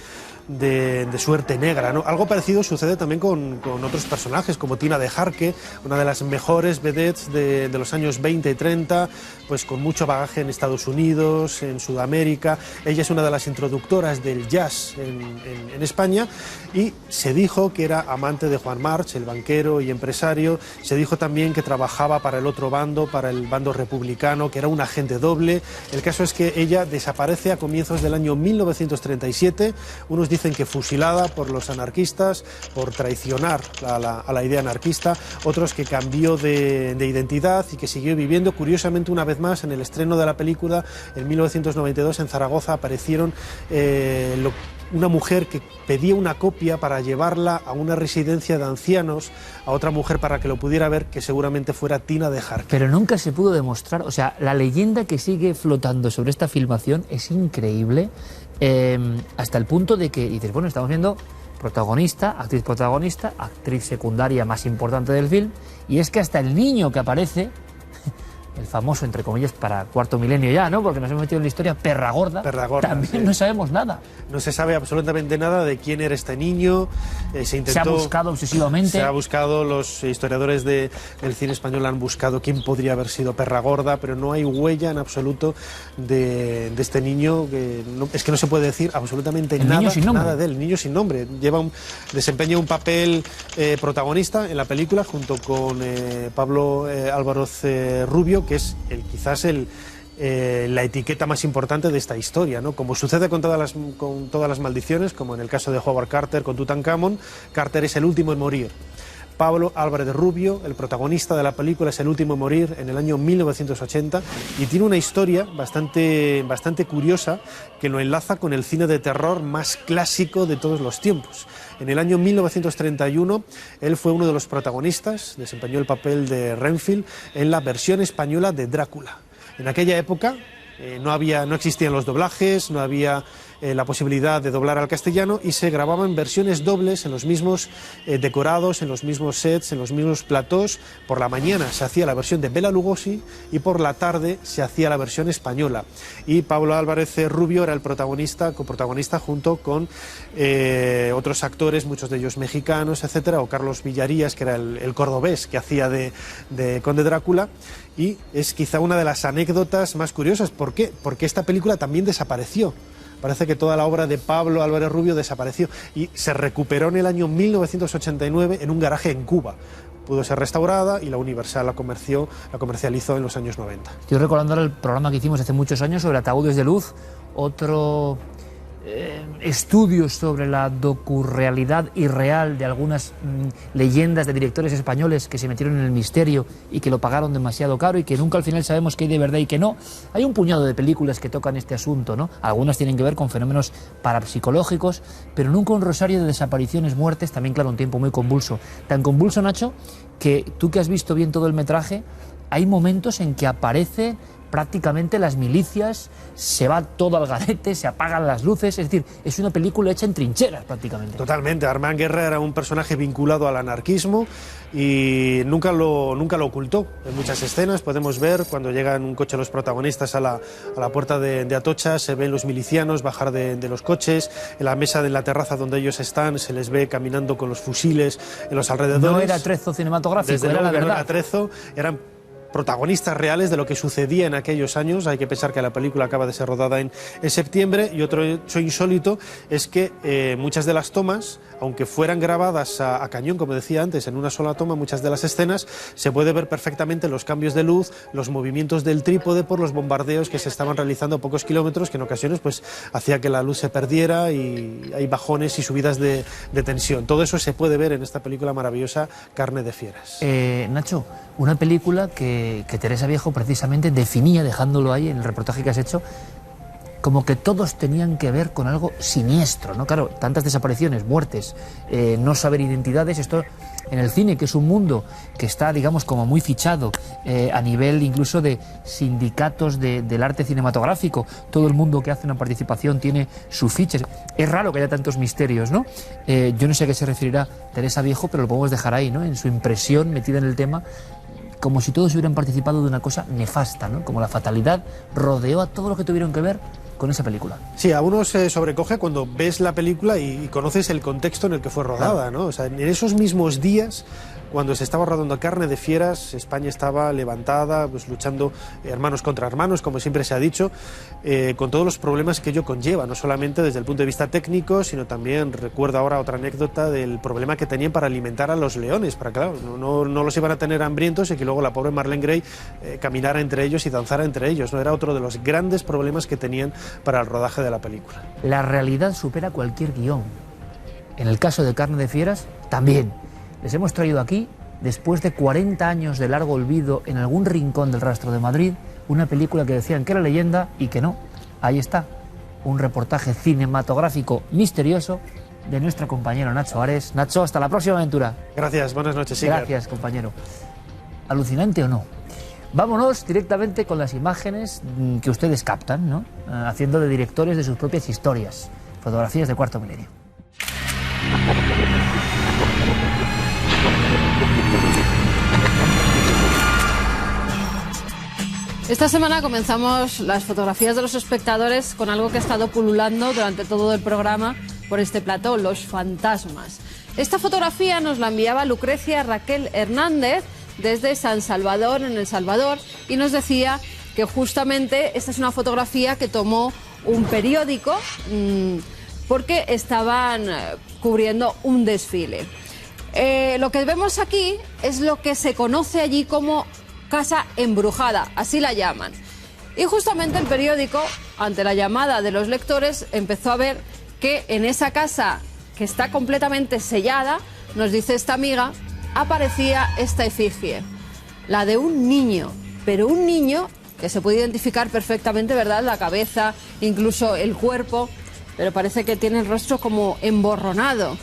suerte negra, ¿no? Algo parecido sucede también con otros personajes, como Tina de Jarque, una de las mejores vedettes de los años 20 y 30, pues con mucho bagaje en Estados Unidos, en Sudamérica. Ella es una de las introductoras del jazz en España, y se dijo que era amante de Juan March, el banquero y empresario. Se dijo también que trabajaba para el otro bando, para el bando republicano, que era un agente doble. El caso es que ella desaparece a comienzos del año 1937. Unos dicen que fusilada por los anarquistas por traicionar a la idea anarquista, otros que cambió de identidad y que siguió viviendo. Curiosamente, una vez más, en el estreno de la película, en 1992, en Zaragoza, aparecieron una mujer que pedía una copia para llevarla a una residencia de ancianos, a otra mujer para que lo pudiera ver, que seguramente fuera Tina de Jarque. Pero nunca se pudo demostrar, o sea, la leyenda que sigue flotando sobre esta filmación es increíble, hasta el punto de que dices, bueno, estamos viendo protagonista, actriz secundaria más importante del film, y es que hasta el niño que aparece, el famoso, entre comillas, para cuarto milenio ya, ¿no? Porque nos hemos metido en la historia, Perra Gorda, también sí. No sabemos nada. No se sabe absolutamente nada de quién era este niño. Se ha buscado obsesivamente. Se ha buscado, los historiadores del cine español han buscado quién podría haber sido Perra Gorda, pero no hay huella en absoluto de este niño. Es que no se puede decir absolutamente nada de él. El niño sin nombre. Desempeña un papel protagonista en la película junto con Pablo Álvarez Rubio, que es quizás la etiqueta más importante de esta historia, ¿no? Como sucede con todas las maldiciones, como en el caso de Howard Carter con Tutankamón, Carter es el último en morir. Pablo Álvarez Rubio, el protagonista de la película, es el último en morir en el año 1980, y tiene una historia bastante curiosa que lo enlaza con el cine de terror más clásico de todos los tiempos. En el año 1931, él fue uno de los protagonistas, desempeñó el papel de Renfield en la versión española de Drácula. En aquella época no existían los doblajes, no había la posibilidad de doblar al castellano, y se grababan versiones dobles en los mismos decorados, en los mismos sets, en los mismos platós. Por la mañana se hacía la versión de Bela Lugosi y por la tarde se hacía la versión española. Y Pablo Álvarez Rubio era el coprotagonista junto con otros actores, muchos de ellos mexicanos, etcétera, o Carlos Villarías, que era el cordobés que hacía de Conde Drácula. Y es quizá una de las anécdotas más curiosas. ¿Por qué? Porque esta película también desapareció. Parece que toda la obra de Pablo Álvarez Rubio desapareció y se recuperó en el año 1989 en un garaje en Cuba. Pudo ser restaurada y la Universal la comercializó en los años 90. Estoy recordando ahora el programa que hicimos hace muchos años sobre Ataúdes de Luz, otro estudio sobre la docurrealidad irreal de algunas leyendas de directores españoles que se metieron en el misterio y que lo pagaron demasiado caro y que nunca al final sabemos qué hay de verdad y qué no. Hay un puñado de películas que tocan este asunto, ¿no? Algunas tienen que ver con fenómenos parapsicológicos, pero nunca un rosario de desapariciones, muertes, también, claro, un tiempo muy convulso. Tan convulso, Nacho, que tú que has visto bien todo el metraje, hay momentos en que aparece prácticamente las milicias, se va todo al garete, se apagan las luces, es decir, es una película hecha en trincheras prácticamente. Totalmente, Armand Guerra era un personaje vinculado al anarquismo y nunca lo ocultó. En muchas escenas podemos ver cuando llegan un coche los protagonistas a la puerta de Atocha, se ven los milicianos bajar de los coches, en la mesa de la terraza donde ellos están se les ve caminando con los fusiles en los alrededores. No era atrezo cinematográfico, desde era luego la que verdad. No era atrezo, eran protagonistas reales de lo que sucedía en aquellos años. Hay que pensar que la película acaba de ser rodada en septiembre, y otro hecho insólito es que muchas de las tomas, aunque fueran grabadas a cañón, como decía antes, en una sola toma, muchas de las escenas, se puede ver perfectamente los cambios de luz, los movimientos del trípode por los bombardeos que se estaban realizando a pocos kilómetros, que en ocasiones pues hacía que la luz se perdiera y hay bajones y subidas de tensión. Todo eso se puede ver en esta película maravillosa, Carne de Fieras. Nacho, una película que Teresa Viejo precisamente definía, dejándolo ahí en el reportaje que has hecho, como que todos tenían que ver con algo siniestro, ¿no? Claro, tantas desapariciones, muertes, no saber identidades, esto en el cine, que es un mundo que está, digamos, como muy fichado a nivel incluso de sindicatos del arte cinematográfico. Todo el mundo que hace una participación tiene su ficha. Es raro que haya tantos misterios, ¿no? Yo no sé a qué se referirá Teresa Viejo, pero lo podemos dejar ahí, ¿no? En su impresión metida en el tema, como si todos hubieran participado de una cosa nefasta, ¿no? Como la fatalidad rodeó a todo lo que tuvieron que ver con esa película. Sí, a uno se sobrecoge cuando ves la película y conoces el contexto en el que fue rodada, ¿no? O sea, en esos mismos días, cuando se estaba rodando Carne de Fieras, España estaba levantada, pues luchando hermanos contra hermanos, como siempre se ha dicho, con todos los problemas que ello conlleva, no solamente desde el punto de vista técnico, sino también, recuerdo ahora otra anécdota del problema que tenían para alimentar a los leones, para claro, no los iban a tener hambrientos y que luego la pobre Marlene Gray caminara entre ellos y danzara entre ellos, ¿no? Era otro de los grandes problemas que tenían para el rodaje de la película. La realidad supera cualquier guión. En el caso de Carne de Fieras, también. Les hemos traído aquí, después de 40 años de largo olvido en algún rincón del Rastro de Madrid, una película que decían que era leyenda y que no. Ahí está, un reportaje cinematográfico misterioso de nuestro compañero Nacho Ares. Nacho, hasta la próxima aventura. Gracias, buenas noches. Iker. Gracias, compañero. ¿Alucinante o no? Vámonos directamente con las imágenes que ustedes captan, ¿no? Haciendo de directores de sus propias historias. Fotografías de Cuarto Milenio. Esta semana comenzamos las fotografías de los espectadores con algo que ha estado pululando durante todo el programa por este plató, los fantasmas. Esta fotografía nos la enviaba Lucrecia Raquel Hernández desde San Salvador, en El Salvador, y nos decía que justamente esta es una fotografía que tomó un periódico porque estaban cubriendo un desfile. Lo que vemos aquí es lo que se conoce allí como Casa Embrujada, así la llaman. Y justamente el periódico, ante la llamada de los lectores, empezó a ver que en esa casa, que está completamente sellada, nos dice esta amiga, aparecía esta efigie, la de un niño, pero un niño que se puede identificar perfectamente, ¿verdad? La cabeza, incluso el cuerpo, pero parece que tiene el rostro como emborronado.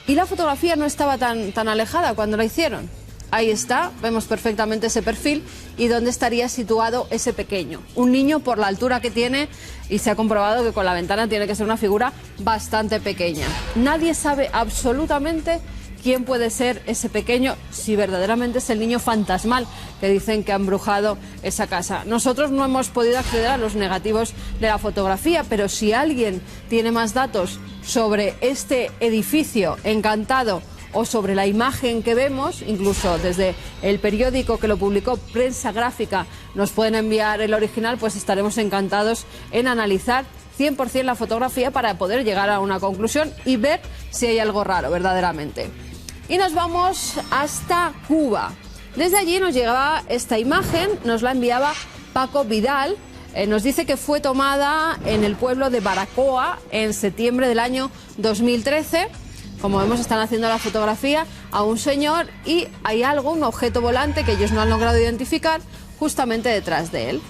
Y la fotografía no estaba tan alejada cuando la hicieron. Ahí está, vemos perfectamente ese perfil y dónde estaría situado ese pequeño. Un niño por la altura que tiene, y se ha comprobado que con la ventana tiene que ser una figura bastante pequeña. Nadie sabe absolutamente quién puede ser ese pequeño, si verdaderamente es el niño fantasmal que dicen que ha embrujado esa casa. Nosotros no hemos podido acceder a los negativos de la fotografía, pero si alguien tiene más datos sobre este edificio encantado o sobre la imagen que vemos, incluso desde el periódico que lo publicó, Prensa Gráfica, nos pueden enviar el original, pues estaremos encantados en analizar 100% la fotografía para poder llegar a una conclusión y ver si hay algo raro verdaderamente. Y nos vamos hasta Cuba. Desde allí nos llegaba esta imagen, nos la enviaba Paco Vidal. Nos dice que fue tomada en el pueblo de Baracoa en septiembre del año 2013. Como vemos, están haciendo la fotografía a un señor y hay algo, un objeto volante que ellos no han logrado identificar justamente detrás de él.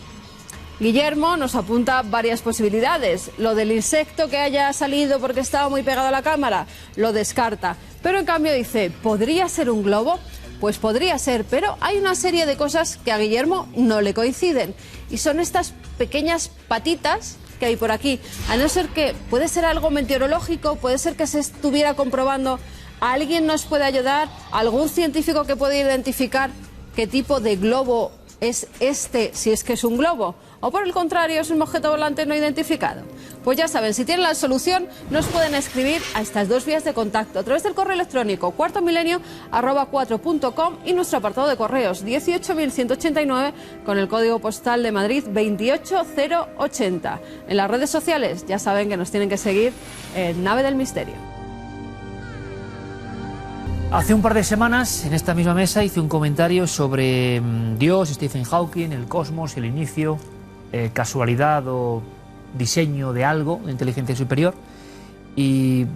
Guillermo nos apunta varias posibilidades. Lo del insecto que haya salido porque estaba muy pegado a la cámara, lo descarta. Pero en cambio dice, ¿podría ser un globo? Pues podría ser, pero hay una serie de cosas que a Guillermo no le coinciden. Y son estas pequeñas patitas que hay por aquí, a no ser que puede ser algo meteorológico, puede ser que se estuviera comprobando. ¿Alguien nos puede ayudar? ¿Algún científico que pueda identificar qué tipo de globo es este, si es que es un globo? ¿O por el contrario es un objeto volante no identificado? Pues ya saben, si tienen la solución, nos pueden escribir a estas dos vías de contacto a través del correo electrónico cuartomilenio@4.com y nuestro apartado de correos 18.189 con el código postal de Madrid 28080. En las redes sociales ya saben que nos tienen que seguir en Nave del Misterio. Hace un par de semanas, en esta misma mesa, hice un comentario sobre Dios, Stephen Hawking, el cosmos, el inicio, casualidad o diseño de algo, de inteligencia superior. Y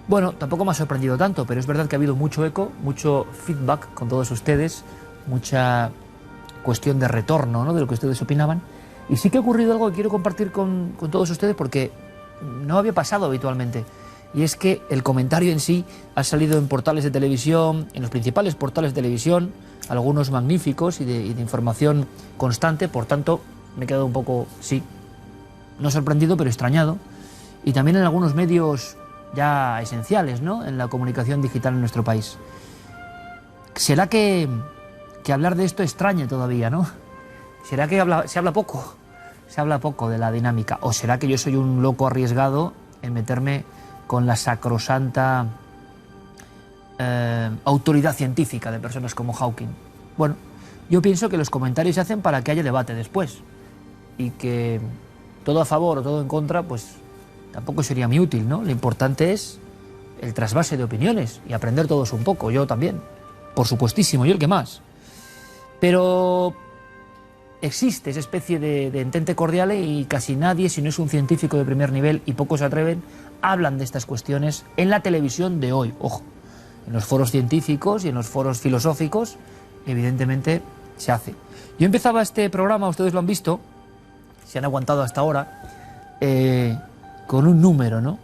bueno, tampoco me ha sorprendido tanto, pero es verdad que ha habido mucho eco, mucho feedback con todos ustedes, mucha cuestión de retorno, ¿no?, de lo que ustedes opinaban. Y sí que ha ocurrido algo que quiero compartir con todos ustedes porque no había pasado habitualmente. Y es que el comentario en sí ha salido en portales de televisión, en los principales portales de televisión, algunos magníficos y de información constante. Por tanto, me he quedado un poco, sí, no sorprendido, pero extrañado. Y también en algunos medios ya esenciales, ¿no?, en la comunicación digital en nuestro país. ¿Será que hablar de esto extraña todavía, no? ¿Será que se habla poco? Se habla poco de la dinámica. ¿O será que yo soy un loco arriesgado en meterme con la sacrosanta autoridad científica de personas como Hawking? Bueno, yo pienso que los comentarios se hacen para que haya debate después y que todo a favor o todo en contra, pues tampoco sería muy útil, ¿no? Lo importante es el trasvase de opiniones y aprender todos un poco, yo también, por supuestísimo, yo el que más. Pero existe esa especie de entente cordial y casi nadie, si no es un científico de primer nivel, y pocos se atreven, hablan de estas cuestiones en la televisión de hoy. Ojo, en los foros científicos y en los foros filosóficos, evidentemente, se hace. Yo empezaba este programa, ustedes lo han visto, si han aguantado hasta ahora, con un número, ¿no?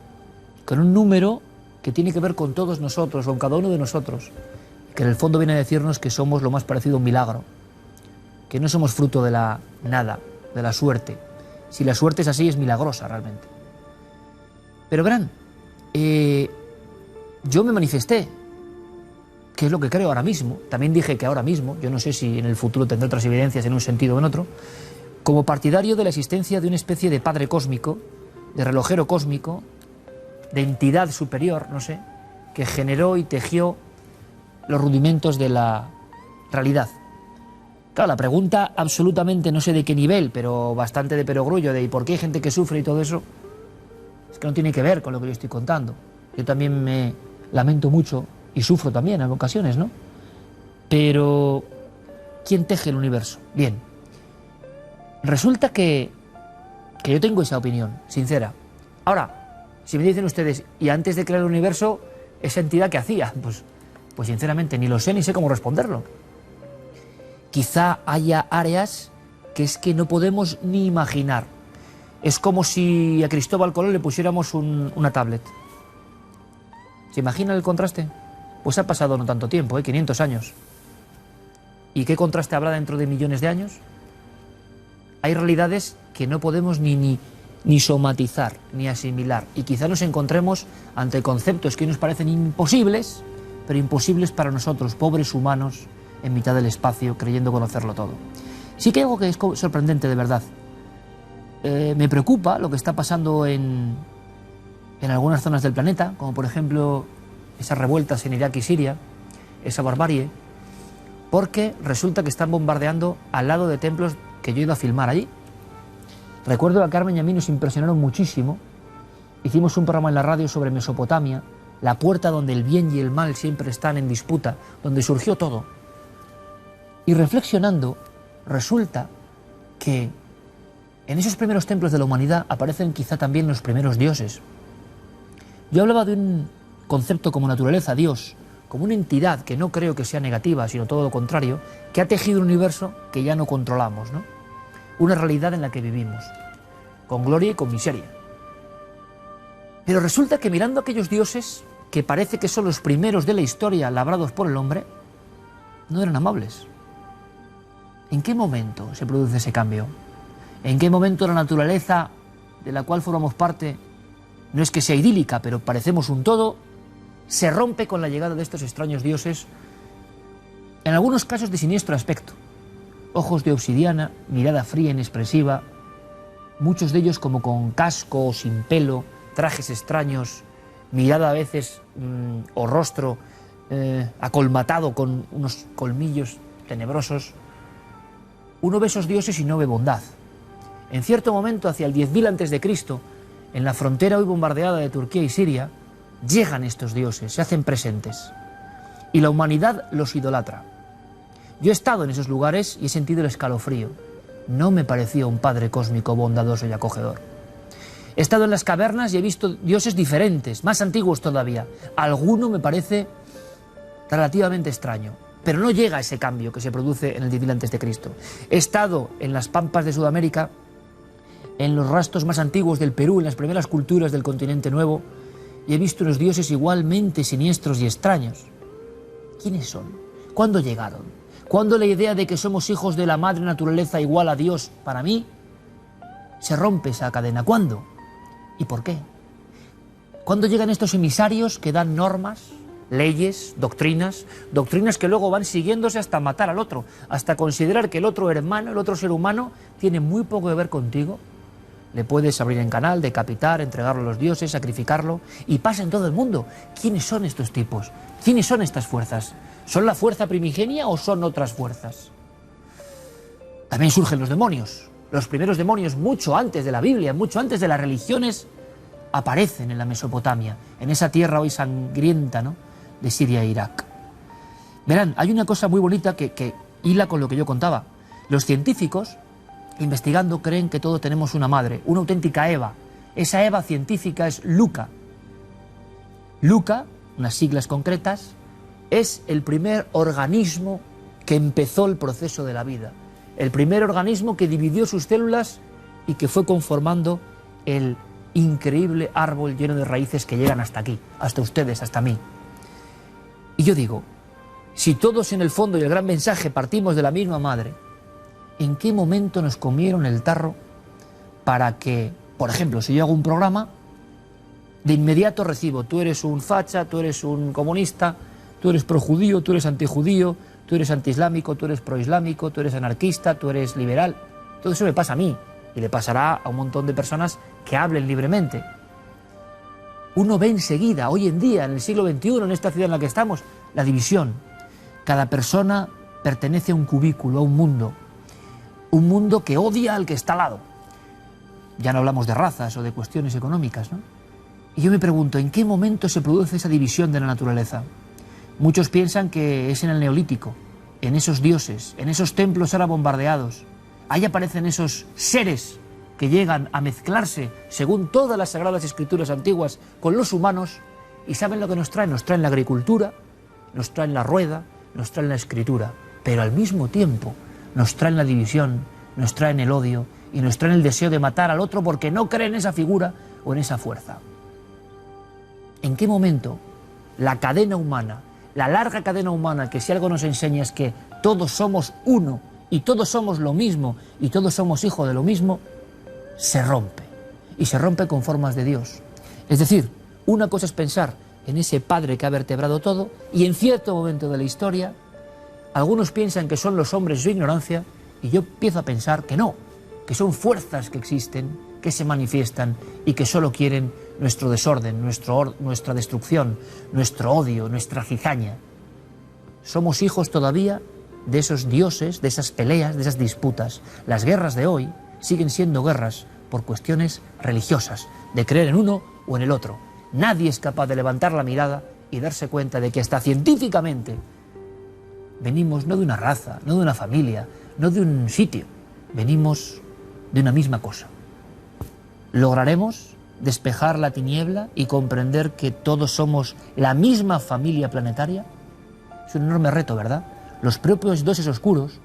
Con un número que tiene que ver con todos nosotros, con cada uno de nosotros, que en el fondo viene a decirnos que somos lo más parecido a un milagro, que no somos fruto de la nada, de la suerte. Si la suerte es así, es milagrosa realmente. Pero verán, yo me manifesté, que es lo que creo ahora mismo. También dije que ahora mismo, yo no sé si en el futuro tendré otras evidencias en un sentido o en otro, como partidario de la existencia de una especie de padre cósmico, de relojero cósmico, de entidad superior, no sé, que generó y tejió los rudimentos de la realidad. Claro, la pregunta absolutamente no sé de qué nivel, pero bastante de perogrullo, de ¿y por qué hay gente que sufre y todo eso? Es que no tiene que ver con lo que yo estoy contando. Yo también me lamento mucho y sufro también en ocasiones, ¿no? Pero ¿quién teje el universo? Bien, resulta que yo tengo esa opinión, sincera. Ahora, si me dicen ustedes, y antes de crear el universo, esa entidad que hacía, pues sinceramente ni lo sé ni sé cómo responderlo. Quizá haya áreas que es que no podemos ni imaginar. Es como si a Cristóbal Colón le pusiéramos una tablet. ¿Se imagina el contraste? Pues ha pasado no tanto tiempo, 500 años. ¿Y qué contraste habrá dentro de millones de años? Hay realidades que no podemos ni somatizar, ni asimilar. Y quizá nos encontremos ante conceptos que nos parecen imposibles, pero imposibles para nosotros, pobres humanos, en mitad del espacio, creyendo conocerlo todo. Sí que hay algo que es sorprendente, de verdad. Me preocupa lo que está pasando en algunas zonas del planeta, como por ejemplo esas revueltas en Irak y Siria, esa barbarie, porque resulta que están bombardeando al lado de templos que yo he ido a filmar allí. Recuerdo que a Carmen y a mí nos impresionaron muchísimo. Hicimos un programa en la radio sobre Mesopotamia, la puerta donde el bien y el mal siempre están en disputa, donde surgió todo. Y reflexionando, resulta que en esos primeros templos de la humanidad aparecen quizá también los primeros dioses. Yo hablaba de un concepto como naturaleza, Dios, como una entidad que no creo que sea negativa, sino todo lo contrario, que ha tejido un universo que ya no controlamos, ¿no? Una realidad en la que vivimos, con gloria y con miseria. Pero resulta que mirando a aquellos dioses, que parece que son los primeros de la historia labrados por el hombre, no eran amables. ¿En qué momento se produce ese cambio? ¿En qué momento la naturaleza de la cual formamos parte, no es que sea idílica, pero parecemos un todo, se rompe con la llegada de estos extraños dioses, en algunos casos de siniestro aspecto? Ojos de obsidiana, mirada fría e inexpresiva, muchos de ellos como con casco o sin pelo, trajes extraños, mirada a veces o rostro acolmatado con unos colmillos tenebrosos. Uno ve esos dioses y no ve bondad. En cierto momento, hacia el 10.000 a.C., en la frontera hoy bombardeada de Turquía y Siria, llegan estos dioses, se hacen presentes. Y la humanidad los idolatra. Yo he estado en esos lugares y he sentido el escalofrío. No me parecía un padre cósmico bondadoso y acogedor. He estado en las cavernas y he visto dioses diferentes, más antiguos todavía. Alguno me parece relativamente extraño, pero no llega a ese cambio que se produce en el 10.000 a.C. He estado en las pampas de Sudamérica, en los rastros más antiguos del Perú, en las primeras culturas del continente nuevo, y he visto unos dioses igualmente siniestros y extraños. ¿Quiénes son? ¿Cuándo llegaron? ¿Cuándo la idea de que somos hijos de la madre naturaleza igual a Dios, para mí, se rompe esa cadena? ¿Cuándo? ¿Y por qué? ¿Cuándo llegan estos emisarios que dan normas, leyes, doctrinas que luego van siguiéndose hasta matar al otro, hasta considerar que el otro hermano, el otro ser humano, tiene muy poco que ver contigo? Le puedes abrir en canal, decapitar, entregarlo a los dioses, sacrificarlo, y pasa en todo el mundo. ¿Quiénes son estos tipos? ¿Quiénes son estas fuerzas? ¿Son la fuerza primigenia o son otras fuerzas? También surgen los demonios. Los primeros demonios, mucho antes de la Biblia, mucho antes de las religiones, aparecen en la Mesopotamia, en esa tierra hoy sangrienta, ¿no?, de Siria e Irak. Verán, hay una cosa muy bonita que hila con lo que yo contaba. Los científicos, investigando, creen que todos tenemos una madre, una auténtica Eva. Esa Eva científica es Luca. Luca, unas siglas concretas, es el primer organismo que empezó el proceso de la vida. El primer organismo que dividió sus células y que fue conformando el increíble árbol lleno de raíces que llegan hasta aquí, hasta ustedes, hasta mí. Y yo digo, si todos en el fondo y el gran mensaje partimos de la misma madre, ¿en qué momento nos comieron el tarro para que, por ejemplo, si yo hago un programa, de inmediato recibo, tú eres un facha, tú eres un comunista, tú eres projudío, tú eres antijudío, tú eres antiislámico, tú eres proislámico, tú eres anarquista, tú eres liberal? Todo eso me pasa a mí y le pasará a un montón de personas que hablen libremente. Uno ve enseguida, hoy en día, en el siglo XXI, en esta ciudad en la que estamos, la división. Cada persona pertenece a un cubículo, a un mundo que odia al que está al lado. Ya no hablamos de razas o de cuestiones económicas, ¿no? Y yo me pregunto, ¿en qué momento se produce esa división de la naturaleza? Muchos piensan que es en el Neolítico, en esos dioses, en esos templos ahora bombardeados. Ahí aparecen esos seres que llegan a mezclarse, según todas las sagradas escrituras antiguas, con los humanos, y ¿saben lo que nos traen? Nos traen la agricultura, nos traen la rueda, nos traen la escritura, pero al mismo tiempo nos traen la división, nos traen el odio y nos traen el deseo de matar al otro porque no creen en esa figura o en esa fuerza. ¿En qué momento la cadena humana, la larga cadena humana, que si algo nos enseña es que todos somos uno y todos somos lo mismo y todos somos hijos de lo mismo, se rompe? Y se rompe con formas de Dios. Es decir, una cosa es pensar en ese Padre que ha vertebrado todo y en cierto momento de la historia algunos piensan que son los hombres su ignorancia y yo empiezo a pensar que no, que son fuerzas que existen, que se manifiestan y que solo quieren nuestro desorden, nuestra destrucción, nuestro odio, nuestra cizaña. Somos hijos todavía de esos dioses, de esas peleas, de esas disputas. Las guerras de hoy siguen siendo guerras por cuestiones religiosas, de creer en uno o en el otro. Nadie es capaz de levantar la mirada y darse cuenta de que hasta científicamente venimos no de una raza, no de una familia, no de un sitio, venimos de una misma cosa. ¿Lograremos despejar la tiniebla y comprender que todos somos la misma familia planetaria? Es un enorme reto, ¿verdad? Los propios dioses oscuros